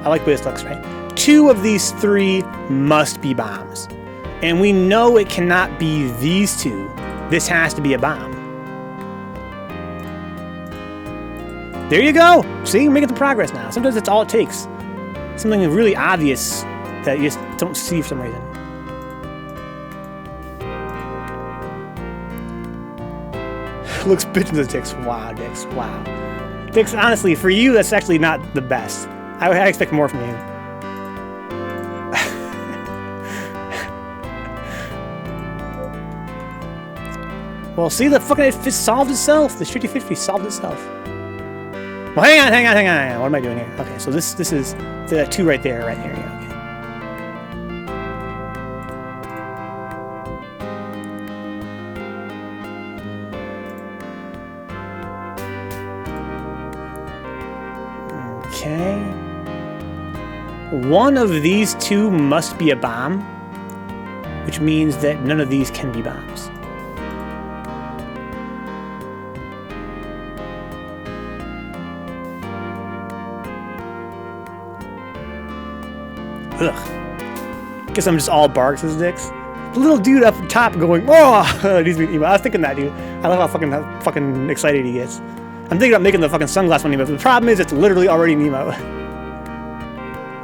I like the way this looks, right? 2 of these 3 must be bombs. And we know it cannot be these 2. This has to be a bomb. There you go. See, we're making some progress now. Sometimes that's all it takes. Something really obvious that you just don't see for some reason. Looks bitchin' to Dix. Wow, Dix. Wow. Dix, honestly, for you, that's actually not the best. I expect more from you. Well, see, the fucking it solved itself. The shitty 50 solved itself. Well, hang on. What am I doing here? Okay, so this is the 2 right there, right here. Yeah, okay. Okay. 1 of these 2 must be a bomb, which means that none of these can be bombs. Ugh. Guess I'm just all barks as dicks. The little dude up top going, oh, he's being emo. I was thinking that, dude. I love how fucking excited he gets. I'm thinking about making the fucking sunglass one emo, but the problem is it's literally already an emo.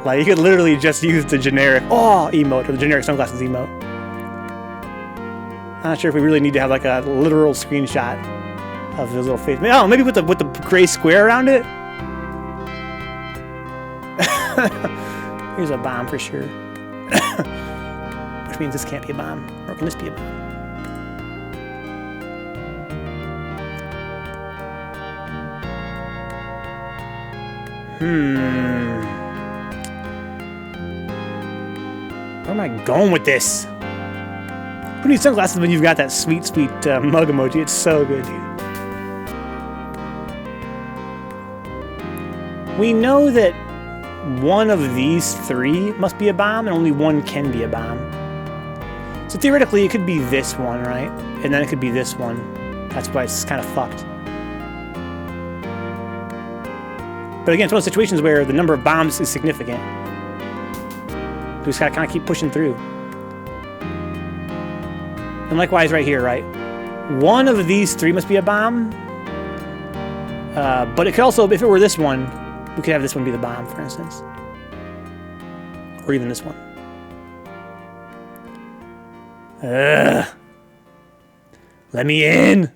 Like, you could literally just use the generic, oh, emote, or the generic sunglasses emote. I'm not sure if we really need to have like a literal screenshot of his little face. Oh, maybe with the gray square around it? Here's a bomb for sure. Which means this can't be a bomb. Or can this be a bomb? Where am I going with this? Who needs sunglasses when you've got that sweet, sweet mug emoji? It's so good, dude. We know that 1 of these 3 must be a bomb, and only 1 can be a bomb. So theoretically, it could be this one, right? And then it could be this one. That's why it's kind of fucked. But again, it's one of those situations where the number of bombs is significant. We just gotta kind of keep pushing through. And likewise right here, right? 1 of these 3 must be a bomb. But it could also, if it were this one, we could have this one be the bomb, for instance. Or even this one. Let me in!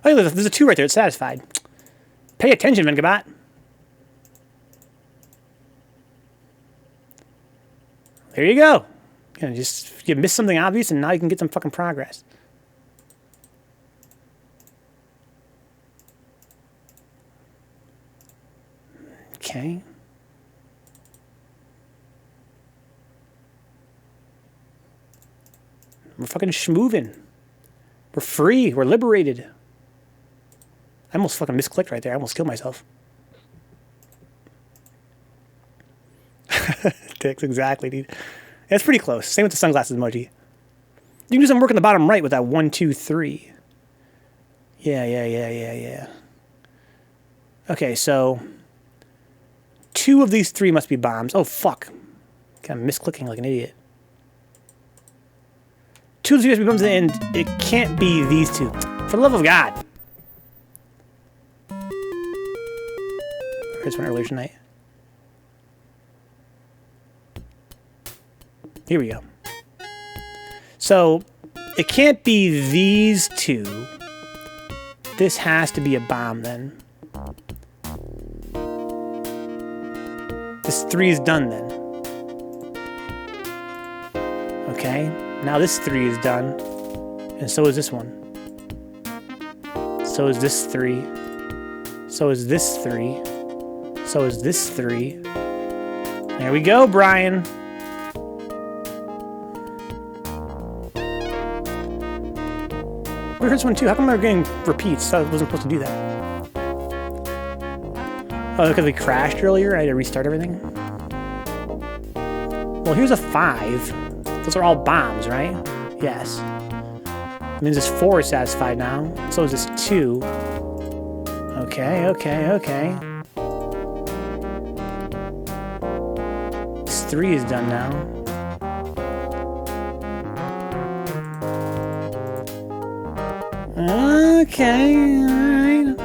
Oh, there's a 2 right there. It's satisfied. Pay attention, Vencabot. There you go. You missed something obvious, and now you can get some fucking progress. Okay. We're fucking schmoovin'. We're free. We're liberated. I almost fucking misclicked right there. I almost killed myself. Dicks, exactly, dude. That's pretty close. Same with the sunglasses emoji. You can do some work on the bottom right with that 1, 2, 3. Yeah. Okay, so 2 of these 3 must be bombs. Oh, fuck. I'm misclicking like an idiot. 2 of these must be bombs, and it can't be these 2. For the love of God. This one earlier tonight. Here we go. So, it can't be these 2. This has to be a bomb then. This 3 is done then. Okay, now this 3 is done. And so is this one. So is this 3. So is this 3. So is this 3. There we go, Brian. We heard this one too. How come we're getting repeats? I wasn't supposed to do that. Oh, because we crashed earlier? I had to restart everything? Well, here's a 5. Those are all bombs, right? Yes. That means this 4 is satisfied now. So is this 2. Okay, okay, okay. This 3 is done now. Okay, alright.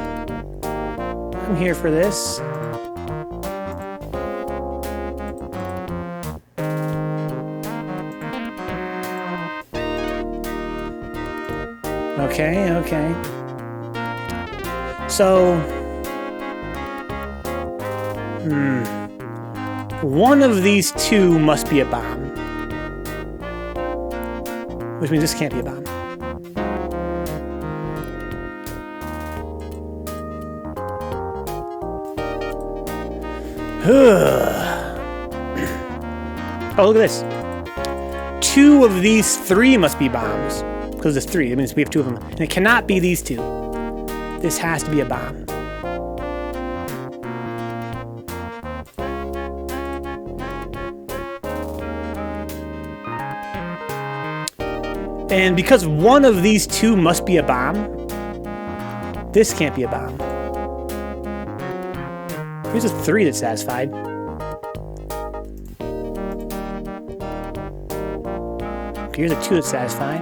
I'm here for this. Okay, okay. So... one of these 2 must be a bomb. Which means this can't be a bomb. Oh, look at this. 2 of these 3 must be bombs. Because there's 3. That means we have 2 of them. And it cannot be these 2. This has to be a bomb. And because one of these 2 must be a bomb, this can't be a bomb. Here's a 3 that's satisfied. Here's a 2 that's satisfied.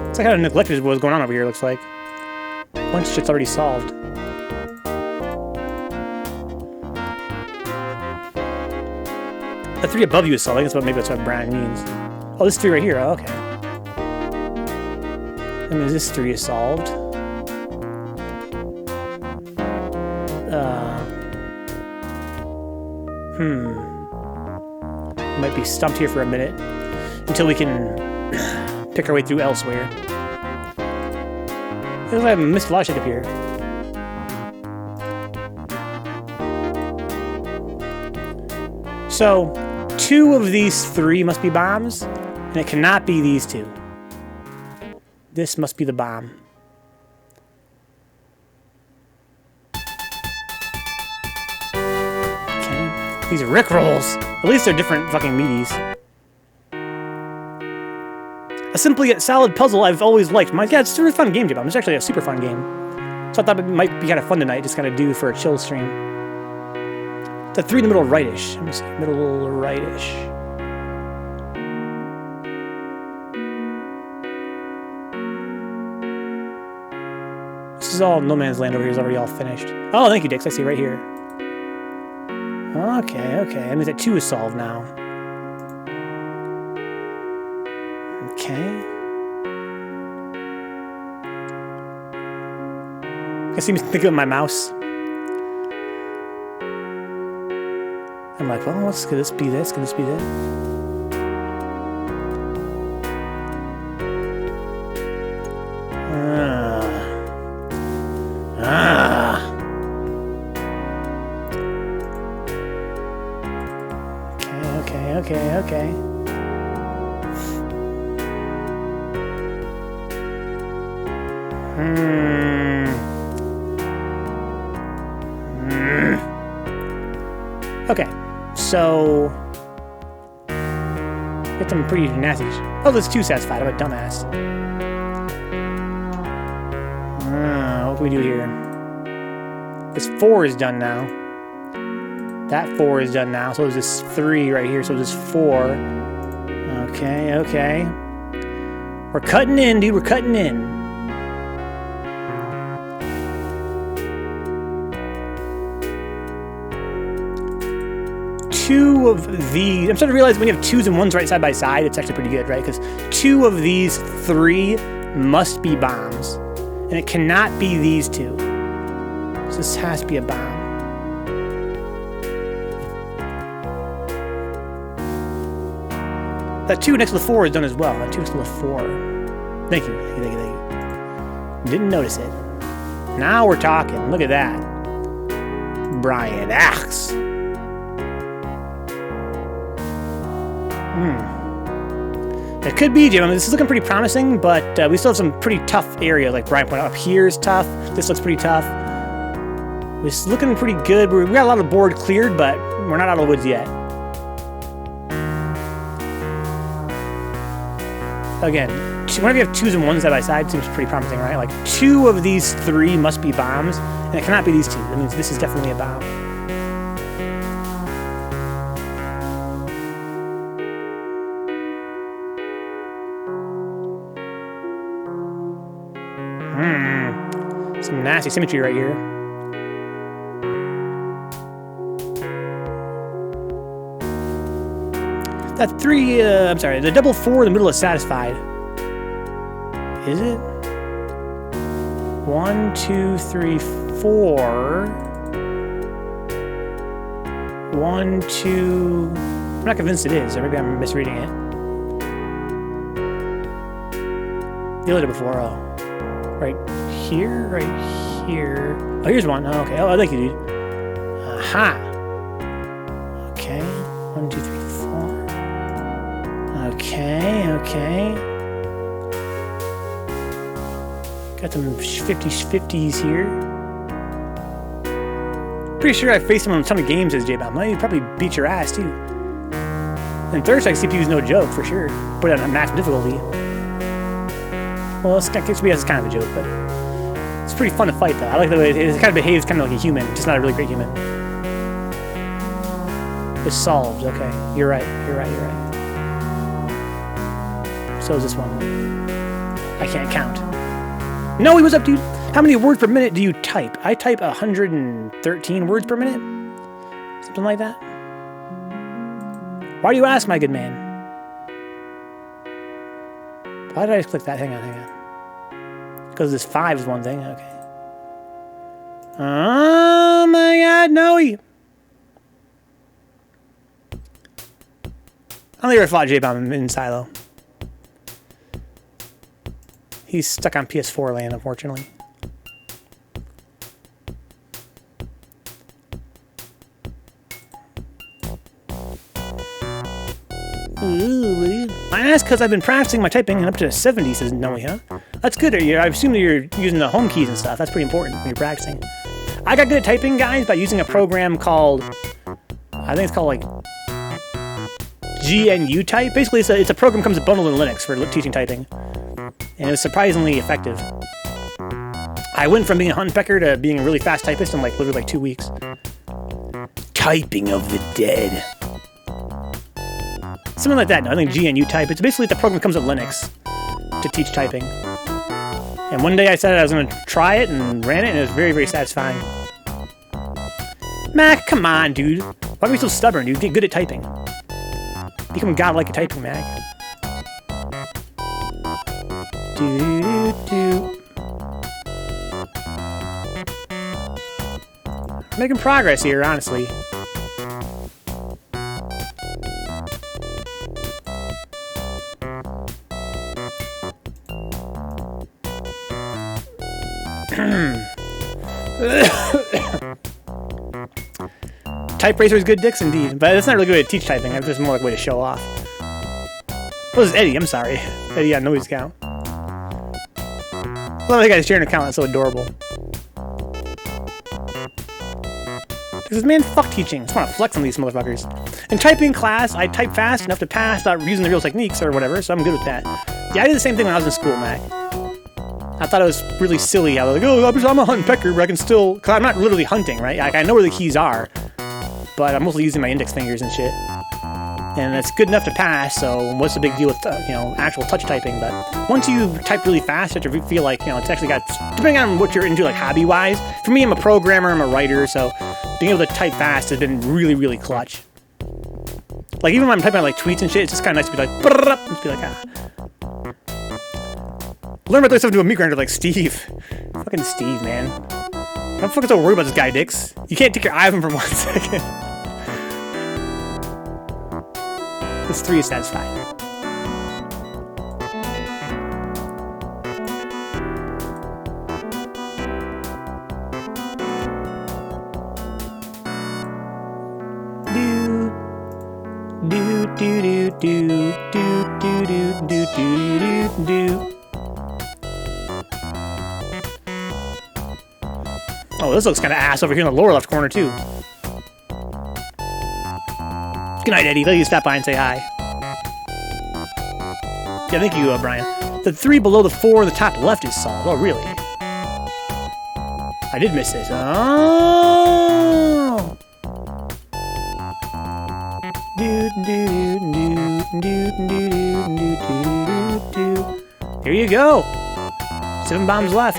It's like kind of neglected what's going on over here, looks like. A bunch of shit's already solved. The 3 above you is solved. I guess maybe that's what Brian means. Oh, this 3 right here. Oh, okay. That means this 3 is solved. Might be stumped here for a minute until we can pick our way through elsewhere. Looks like I missed a lot of shit up here. So, 2 of these 3 must be bombs, and it cannot be these 2. This must be the bomb. Okay. These are Rickrolls. At least they're different fucking MIDIs. A simple yet solid puzzle I've always liked. Yeah, it's a really fun game, Jim. It's actually a super fun game. So I thought it might be kind of fun tonight, just kind of do for a chill stream. The 3 in the middle rightish. Let me see. Middle rightish. This is all No Man's Land over here is already all finished. Oh, thank you, Dix. I see right here. Okay, okay. That means that 2 is solved now. Okay. I seem to think of my mouse. I'm like, well, what's could this be this? Could this be this? Okay. Okay, so get them pretty nasty. Oh, that's 2 satisfied. I'm a dumbass. What can we do here? This 4 is done now. That 4 is done now. So there's this 3 right here. So there's 4. Okay, okay. We're cutting in, dude. We're cutting in. Two of these... I'm starting to realize when you have 2s and 1s right side by side, it's actually pretty good, right? Because 2 of these 3 must be bombs. And it cannot be these 2. So this has to be a bomb. That 2 next to the 4 is done as well. That 2 next to the 4. Thank you. Didn't notice it. Now we're talking. Look at that. Brian Axe. It could be, Jim. I mean, this is looking pretty promising, but we still have some pretty tough areas. Like Brian pointed out, up here is tough. This looks pretty tough. It's looking pretty good. We got a lot of board cleared, but we're not out of the woods yet. Again, whenever you have 2s and 1s side by side, seems pretty promising, right? Like 2 of these 3 must be bombs, and it cannot be these 2. That means this is definitely a bomb. Some nasty symmetry right here. That 3, I'm sorry, the double 4 in the middle is satisfied. Is it? 1, 2, 3, 4. 1, 2. I'm not convinced it is, or maybe I'm misreading it. The other double 4, oh. Right here, right here. Oh, here's one. Oh, okay. Oh, I like you, dude. Aha. Okay. 1, 2, 3, 4. Okay, okay. Got some 50s here. Pretty sure I faced him on a ton of games as J-Bomb. He'd probably beat your ass, too. And third strike CPU is no joke, for sure. Put it on max difficulty. Well, this KXBS is kind of a joke, but it's pretty fun to fight, though. I like the way it kind of behaves kind of like a human, just not a really great human. It's solved. Okay, you're right. You're right. You're right. So is this one. I can't count. No, he was up, dude. How many words per minute do you type? I type 113 words per minute. Something like that. Why do you ask, my good man? Why did I just click that? Hang on, hang on. Because this 5 is one thing. Okay. Oh my god, no! I don't think I ever fought J-Bomb in Silo. He's stuck on PS4 land, unfortunately. Ooh, I asked because I've been practicing my typing and up to 70, says Noe, huh? That's good. I assume that you're using the home keys and stuff. That's pretty important when you're practicing. I got good at typing, guys, by using a program called, I think it's called like GNU Type. Basically, it's a program that comes bundled in Linux for teaching typing. And it was surprisingly effective. I went from being a hunt pecker to being a really fast typist in literally 2 weeks. Typing of the dead. Something like that. No, I think GNU Type. It's basically the program that comes with Linux to teach typing. And one day I said I was going to try it and ran it, and it was very, very satisfying. Mac, come on, dude. Why are we so stubborn, dude? Get good at typing. Become godlike at typing, Mac. Making progress here, honestly. Type racer is good dicks indeed, but it's not really good way to teach typing. It's just more like a way to show off. Oh, this is Eddie. I'm sorry. Eddie on noise count. I love that guy's sharing an account. That's so adorable. This man fuck teaching. I just want to flex on these motherfuckers. In typing class, I type fast enough to pass without using the real techniques or whatever, so I'm good with that. Yeah, I did the same thing when I was in school, Mac. I thought it was really silly how they're like, oh, I'm a hunt pecker, but I can still... Because I'm not literally hunting, right? Like, I know where the keys are, but I'm mostly using my index fingers and shit. And it's good enough to pass, so what's the big deal with, actual touch typing? But once you type really fast, you have to feel like, it's actually got... Depending on what you're into, like, hobby-wise. For me, I'm a programmer, I'm a writer, so being able to type fast has been really, really clutch. Like, even when I'm typing, like, tweets and shit, it's just kind of nice to be like... And just be like, ah. Learn about this stuff to a meat grinder like Steve. Fucking Steve, man. I'm fucking so worried about this guy, Dix. You can't take your eye off him for 1 second. This 3 is satisfied. Do do do do do do do do do do do. Oh, this looks kind of ass over here in the lower left corner, too. Good night, Eddie. Let you stop by and say hi. Yeah, thank you, Brian. The 3 below the 4 on the top left is solved. Oh, really? I did miss this. Oh! Here you go. 7 bombs left.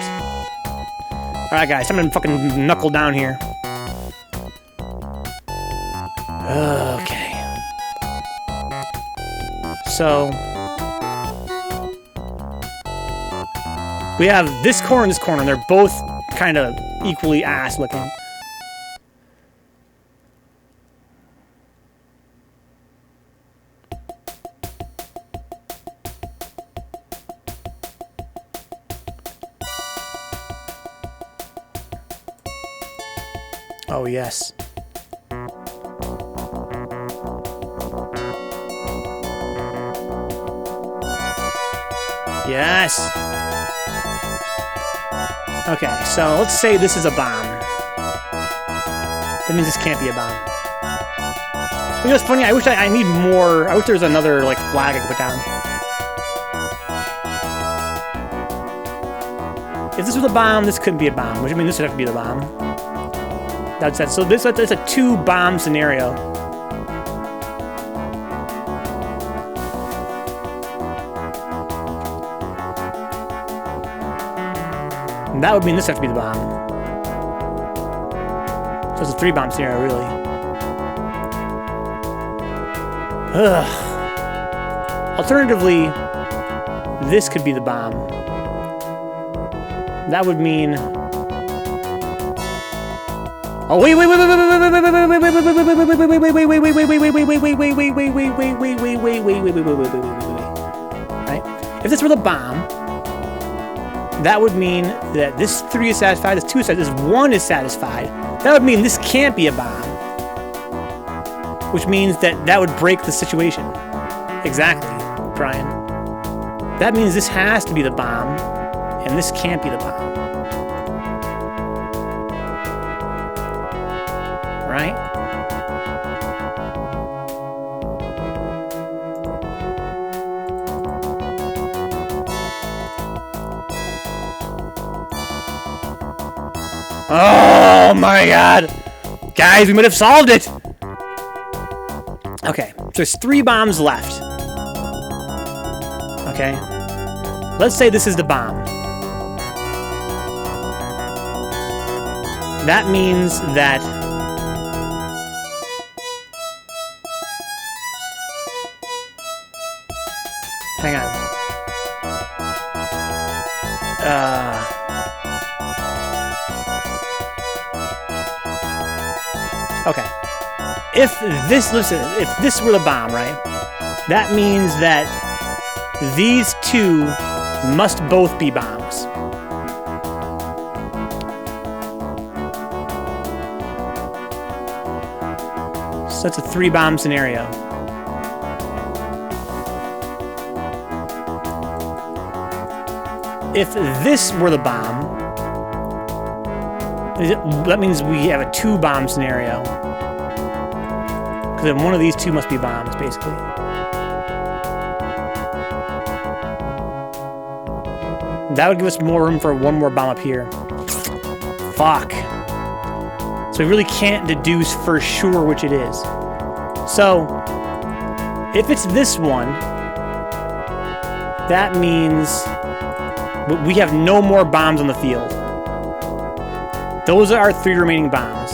Alright, guys. I'm gonna fucking knuckle down here. Okay. So... we have this corner and this corner, and they're both kind of equally ass-looking. Oh, yes. Yes! Okay, so let's say this is a bomb. That means this can't be a bomb. You know what's funny? I wish I need more... I wish there was another, like, flag I could put down. If this was a bomb, this couldn't be a bomb, which I mean this would have to be the bomb. That's it. So that's a 2-bomb scenario. And that would mean this has to be the bomb. So it's a 3-bomb scenario, really. Ugh. Alternatively, this could be the bomb. That would mean... oh, wait, right? If this were the bomb, that would mean that this 3 is satisfied, this 2 is satisfied, this 1 is satisfied. That would mean this can't be a bomb. Which means that would break the situation. Exactly, Brian. That means this has to be the bomb, and this can't be the bomb. Right? Oh my god! Guys, we might have solved it! Okay, so there's 3 bombs left. Okay? Let's say this is the bomb. That means that... hang on. Okay. If this, listen, if this were the bomb, right? That means that these 2 must both be bombs. So that's a 3-bomb scenario. If this were the bomb, that means we have a 2-bomb scenario. Because then one of these 2 must be bombs, basically. That would give us more room for 1 more bomb up here. Fuck. So we really can't deduce for sure which it is. So, if it's this one, that means we have no more bombs on the field. Those are our 3 remaining bombs.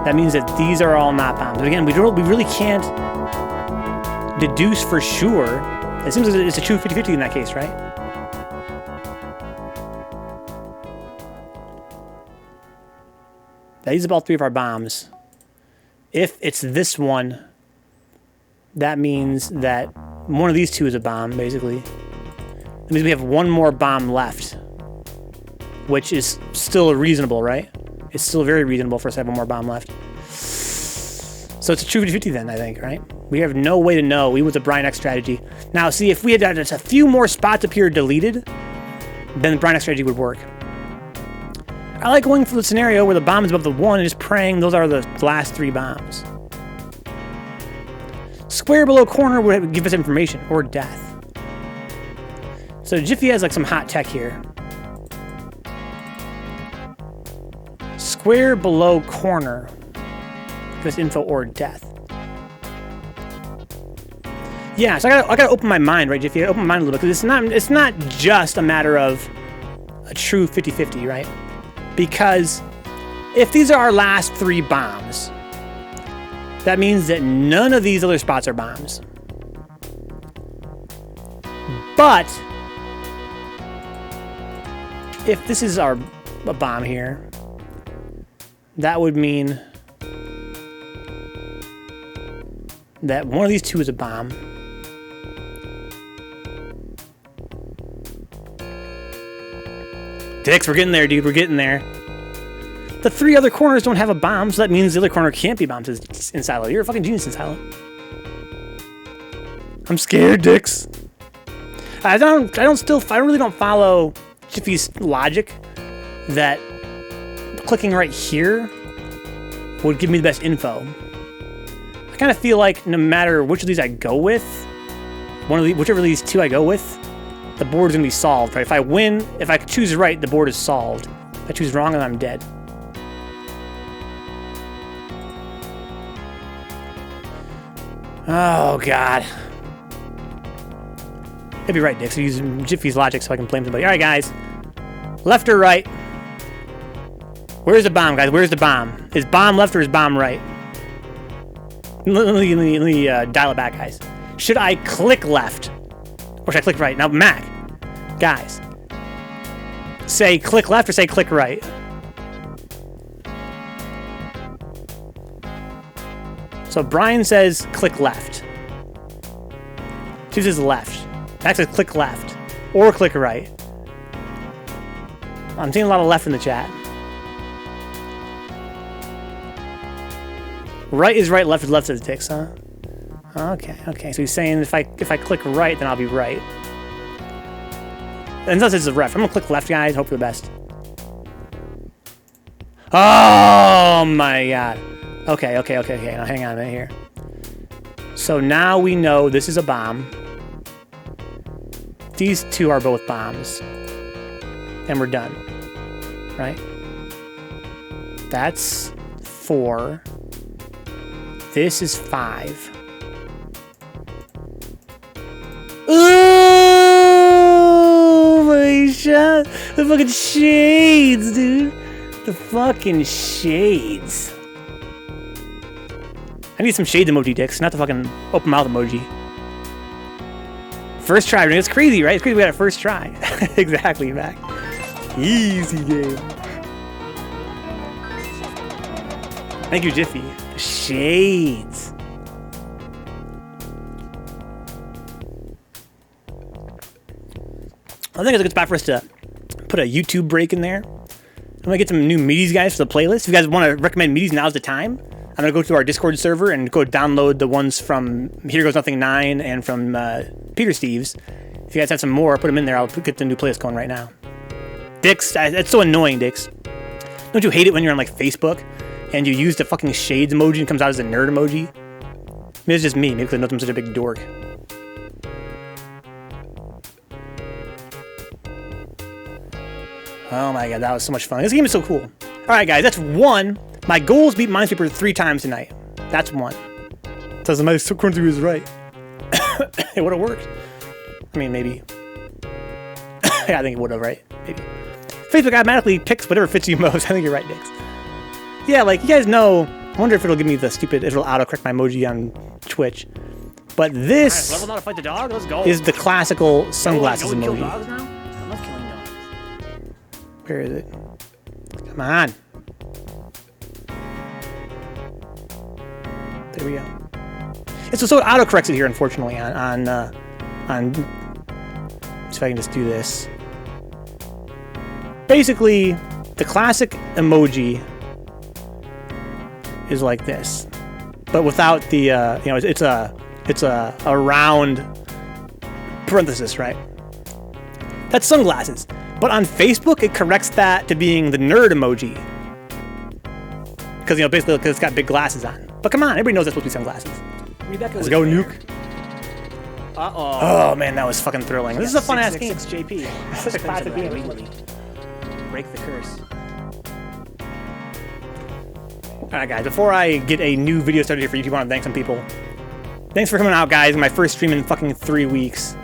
That means that these are all not bombs. But again, we really can't deduce for sure. It seems like it's a true 50-50 in that case, right? These are about 3 of our bombs. If it's this one, that means that one of these 2 is a bomb, basically. That means we have 1 more bomb left, which is still reasonable, right? It's still very reasonable for us to have 1 more bomb left. So it's a true 50-50 then, I think, right? We have no way to know, even with the Brian X strategy. Now, see, if we had just a few more spots up here deleted, then the Brian X strategy would work. I like going for the scenario where the bomb is above the 1 and just praying those are the last 3 bombs. Square below corner would give us information, or death. So Jiffy has like some hot tech here. Square below corner give us info or death. Yeah, so I gotta open my mind, right, Jiffy? I gotta open my mind a little bit, because it's not just a matter of a true 50-50, right? Because if these are our last 3 bombs, that means that none of these other spots are bombs. But if this is a bomb here, that would mean that one of these 2 is a bomb. Dicks, we're getting there, dude. We're getting there. The 3 other corners don't have a bomb, so that means the other corner can't be bombed in Silo. You're a fucking genius in Silo. I'm scared, Dicks. I really don't follow Jiffy's logic that clicking right here would give me the best info. I kind of feel like no matter which of these I go with, whichever of these 2 I go with, the board is gonna be solved, right? If I win, if I choose right, the board is solved. If I choose wrong, then I'm dead. Oh, God. He'll be right, Dick. So use Jiffy's logic so I can blame somebody. All right, guys. Left or right? Where's the bomb, guys? Where's the bomb? Is bomb left or is bomb right? Let me dial it back, guys. Should I click left? Or should I click right? Now, Mac, guys. Say click left or say click right? So Brian says click left. She says left. Max says click left. Or click right. I'm seeing a lot of left in the chat. Right is right, left is left, says Dix, huh? Okay. So he's saying if I click right, then I'll be right. And thus it's a ref. I'm gonna click left, guys. Hope for the best. Oh my God. Okay. Now hang on a minute here. So now we know this is a bomb. These 2 are both bombs. And we're done. Right? That's 4. This is 5. Oh my God. The fucking shades, dude. The fucking shades. I need some shades emoji, Dicks, not the fucking open mouth emoji. First try, it's crazy, right? It's crazy we got a first try. Exactly, Mac. Easy game. Thank you, Jiffy. Shades. I think it's a good spot for us to put a YouTube break in there. I'm gonna get some new MIDIs, guys, for the playlist. If you guys want to recommend MIDIs, now's the time. I'm gonna go to our Discord server and go download the ones from Here Goes Nothing 9 and from Peter Steves. If you guys have some more, put them in there. I'll get the new playlist going right now. Dix, that's so annoying, Dix. Don't you hate it when you're on like Facebook and you use the fucking shades emoji and it comes out as a nerd emoji? Maybe it's just me, maybe because I know I'm such a big dork. Oh my God, that was so much fun. This game is so cool. All right, guys, that's 1. My goal is to beat Minesweeper 3 times tonight. That's 1. Says my currency was right. It would have worked. I mean, maybe. Yeah, I think it would have, right? Maybe. Facebook automatically picks whatever fits you most. I think you're right, Dix. Yeah, like, you guys know, I wonder if it'll give me the stupid, it'll auto-correct my emoji on Twitch. But this level how to fight the dog. Let's go. is the classical sunglasses Kill emoji. dogs now? I love killing dogs. Where is it? Come on. There we go. So it auto-corrects it here, unfortunately, on so if I can just do this. Basically, the classic emoji is like this, but without the it's a round parenthesis, right? That's sunglasses. But on Facebook, it corrects that to being the nerd emoji. Because, basically, because it's got big glasses on. But come on, everybody knows that's supposed to be sunglasses. Rebecca Let's go, Nuke. Uh-oh. Oh, man, that was fucking thrilling. This is a fun-ass game. 666 JP. Such a classic game. Break the curse. Alright, guys, before I get a new video started here for YouTube, I want to thank some people. Thanks for coming out, guys. My first stream in fucking 3 weeks.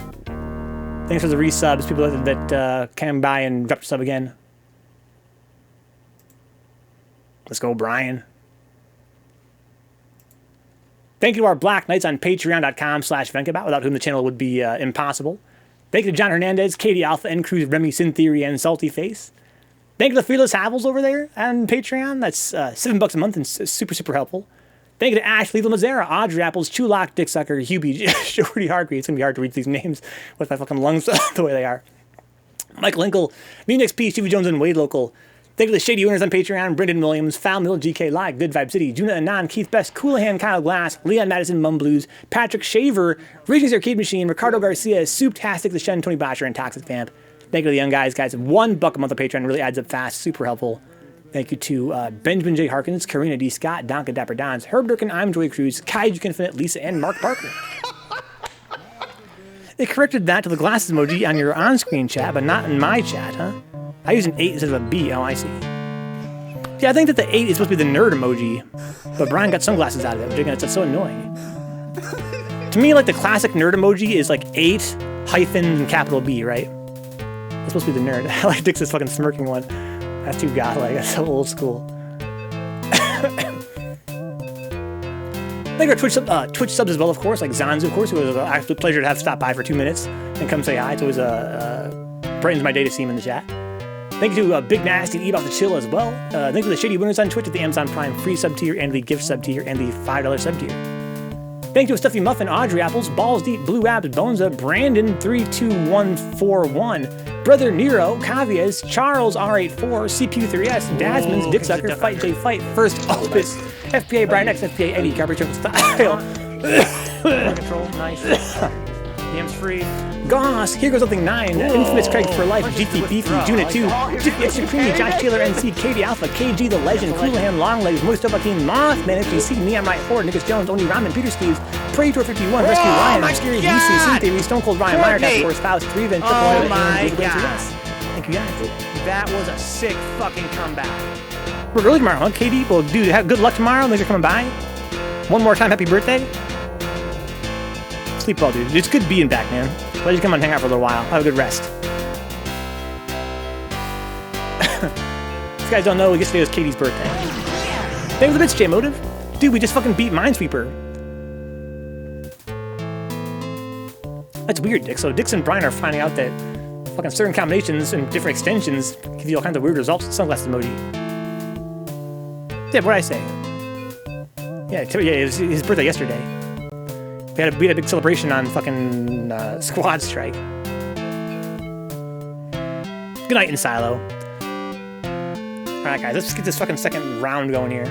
Thanks for the resubs, people that came by and dropped a sub again. Let's go, Brian. Thank you to our Black Knights on patreon.com/Vencabot, without whom the channel would be impossible. Thank you to John Hernandez, Katie Alpha, N Cruz, Remy, Sin Theory, and Salty Face. Thank you to Fearless Havels over there on Patreon. That's $7 a month and super, super helpful. Thank you to Ash, Lethal Mazzara, Audrey Apples, Chulak, Dicksucker, Hubie, Shorty Hargrave. It's going to be hard to read these names with my fucking lungs the way they are. Michael Hinkle, Munix P, Stevie Jones, and Wade Local. Thank you to the Shady Owners on Patreon, Brendan Williams, Foul Mill, GK Live, Good Vibe City, Juna Anon, Keith Best, Coolahan, Kyle Glass, Leon Madison, Mum Blues, Patrick Shaver, Raging's Arcade Machine, Ricardo Garcia, Souptastic, The Shen, Tony Botcher, and Toxic Vamp. Thank you to the young guys. Guys, $1 a month on Patreon really adds up fast, super helpful. Thank you to Benjamin J. Harkins, Karina D. Scott, Donka Dapper Dons, Herb Durkin, I'm Joy Cruz, Kaiju Infinite, Lisa, and Mark Barker. They corrected that to the glasses emoji on your on-screen chat, but not in my chat, huh? I use an 8 instead of a B. Oh, I see. Yeah, I think that the 8 is supposed to be the nerd emoji, but Brian got sunglasses out of it, which again, it's so annoying. To me, like, the classic nerd emoji is like 8 hyphens and capital B, right? That's supposed to be the nerd. I like Dix's fucking smirking one. That's too godlike. That's so old school. Thank you for Twitch subs as well, of course, like Zanzu, of course, who was an absolute pleasure to have stopped by for 2 minutes and come say hi. It's always brightens my day to see him in the chat. Thank you to Big Nasty and Eve Off the Chill as well. Thank you to the Shady Winners on Twitch at the Amazon Prime free sub tier and the gift sub tier and the $5 sub tier. Thank you to Stuffy Muffin, Audrey Apples, Balls Deep, Blue Abs, Bonza, Brandon 32141, Brother Nero, Cavias, Charles R84, CPU3S, Dasman's, Dicksucker, Fight J Fight, First Opus, FPA Brian X, FPA Eddie, Carpenter Style. Control, nice. Game's free. Goss, Here Goes Something 9, Infamous Craig for Life, GT Beefy, Juna 2, Jiffy Extra Creamy, Josh Taylor NC, Katie Alpha, KG The Legend, Coolahan, Longlegs, Moist Hakeem, Mothman, FGC, Neon Right 4, Nickus Jones, Only Ramen, Peter Steves, Praetor 51, Rescue Ryan, Scary DC, Sin Theory, Stone Cold Ryan, Meyer, Task Force, Faust, 3 Vent, Triple Oh my and God. Thank you guys. That was a sick fucking comeback. We're early tomorrow, huh, Katie? Well, dude, have good luck tomorrow. Thanks for coming by. One more time, happy birthday. Sleep well, dude. It's good being back, man. Let you come on and hang out for a little while. Have a good rest. If you guys don't know, yesterday was Katie's birthday. Thanks for the bits, J-Motive. Dude, we just fucking beat Minesweeper. That's weird, Dick. So Dix and Brian are finding out that fucking certain combinations and different extensions give you all kinds of weird results with sunglasses emoji. Yeah, what'd I say? Yeah, it was his birthday yesterday. We had a big celebration on fucking Squad Strike. Good night in Silo. Alright guys, let's get this fucking second round going here.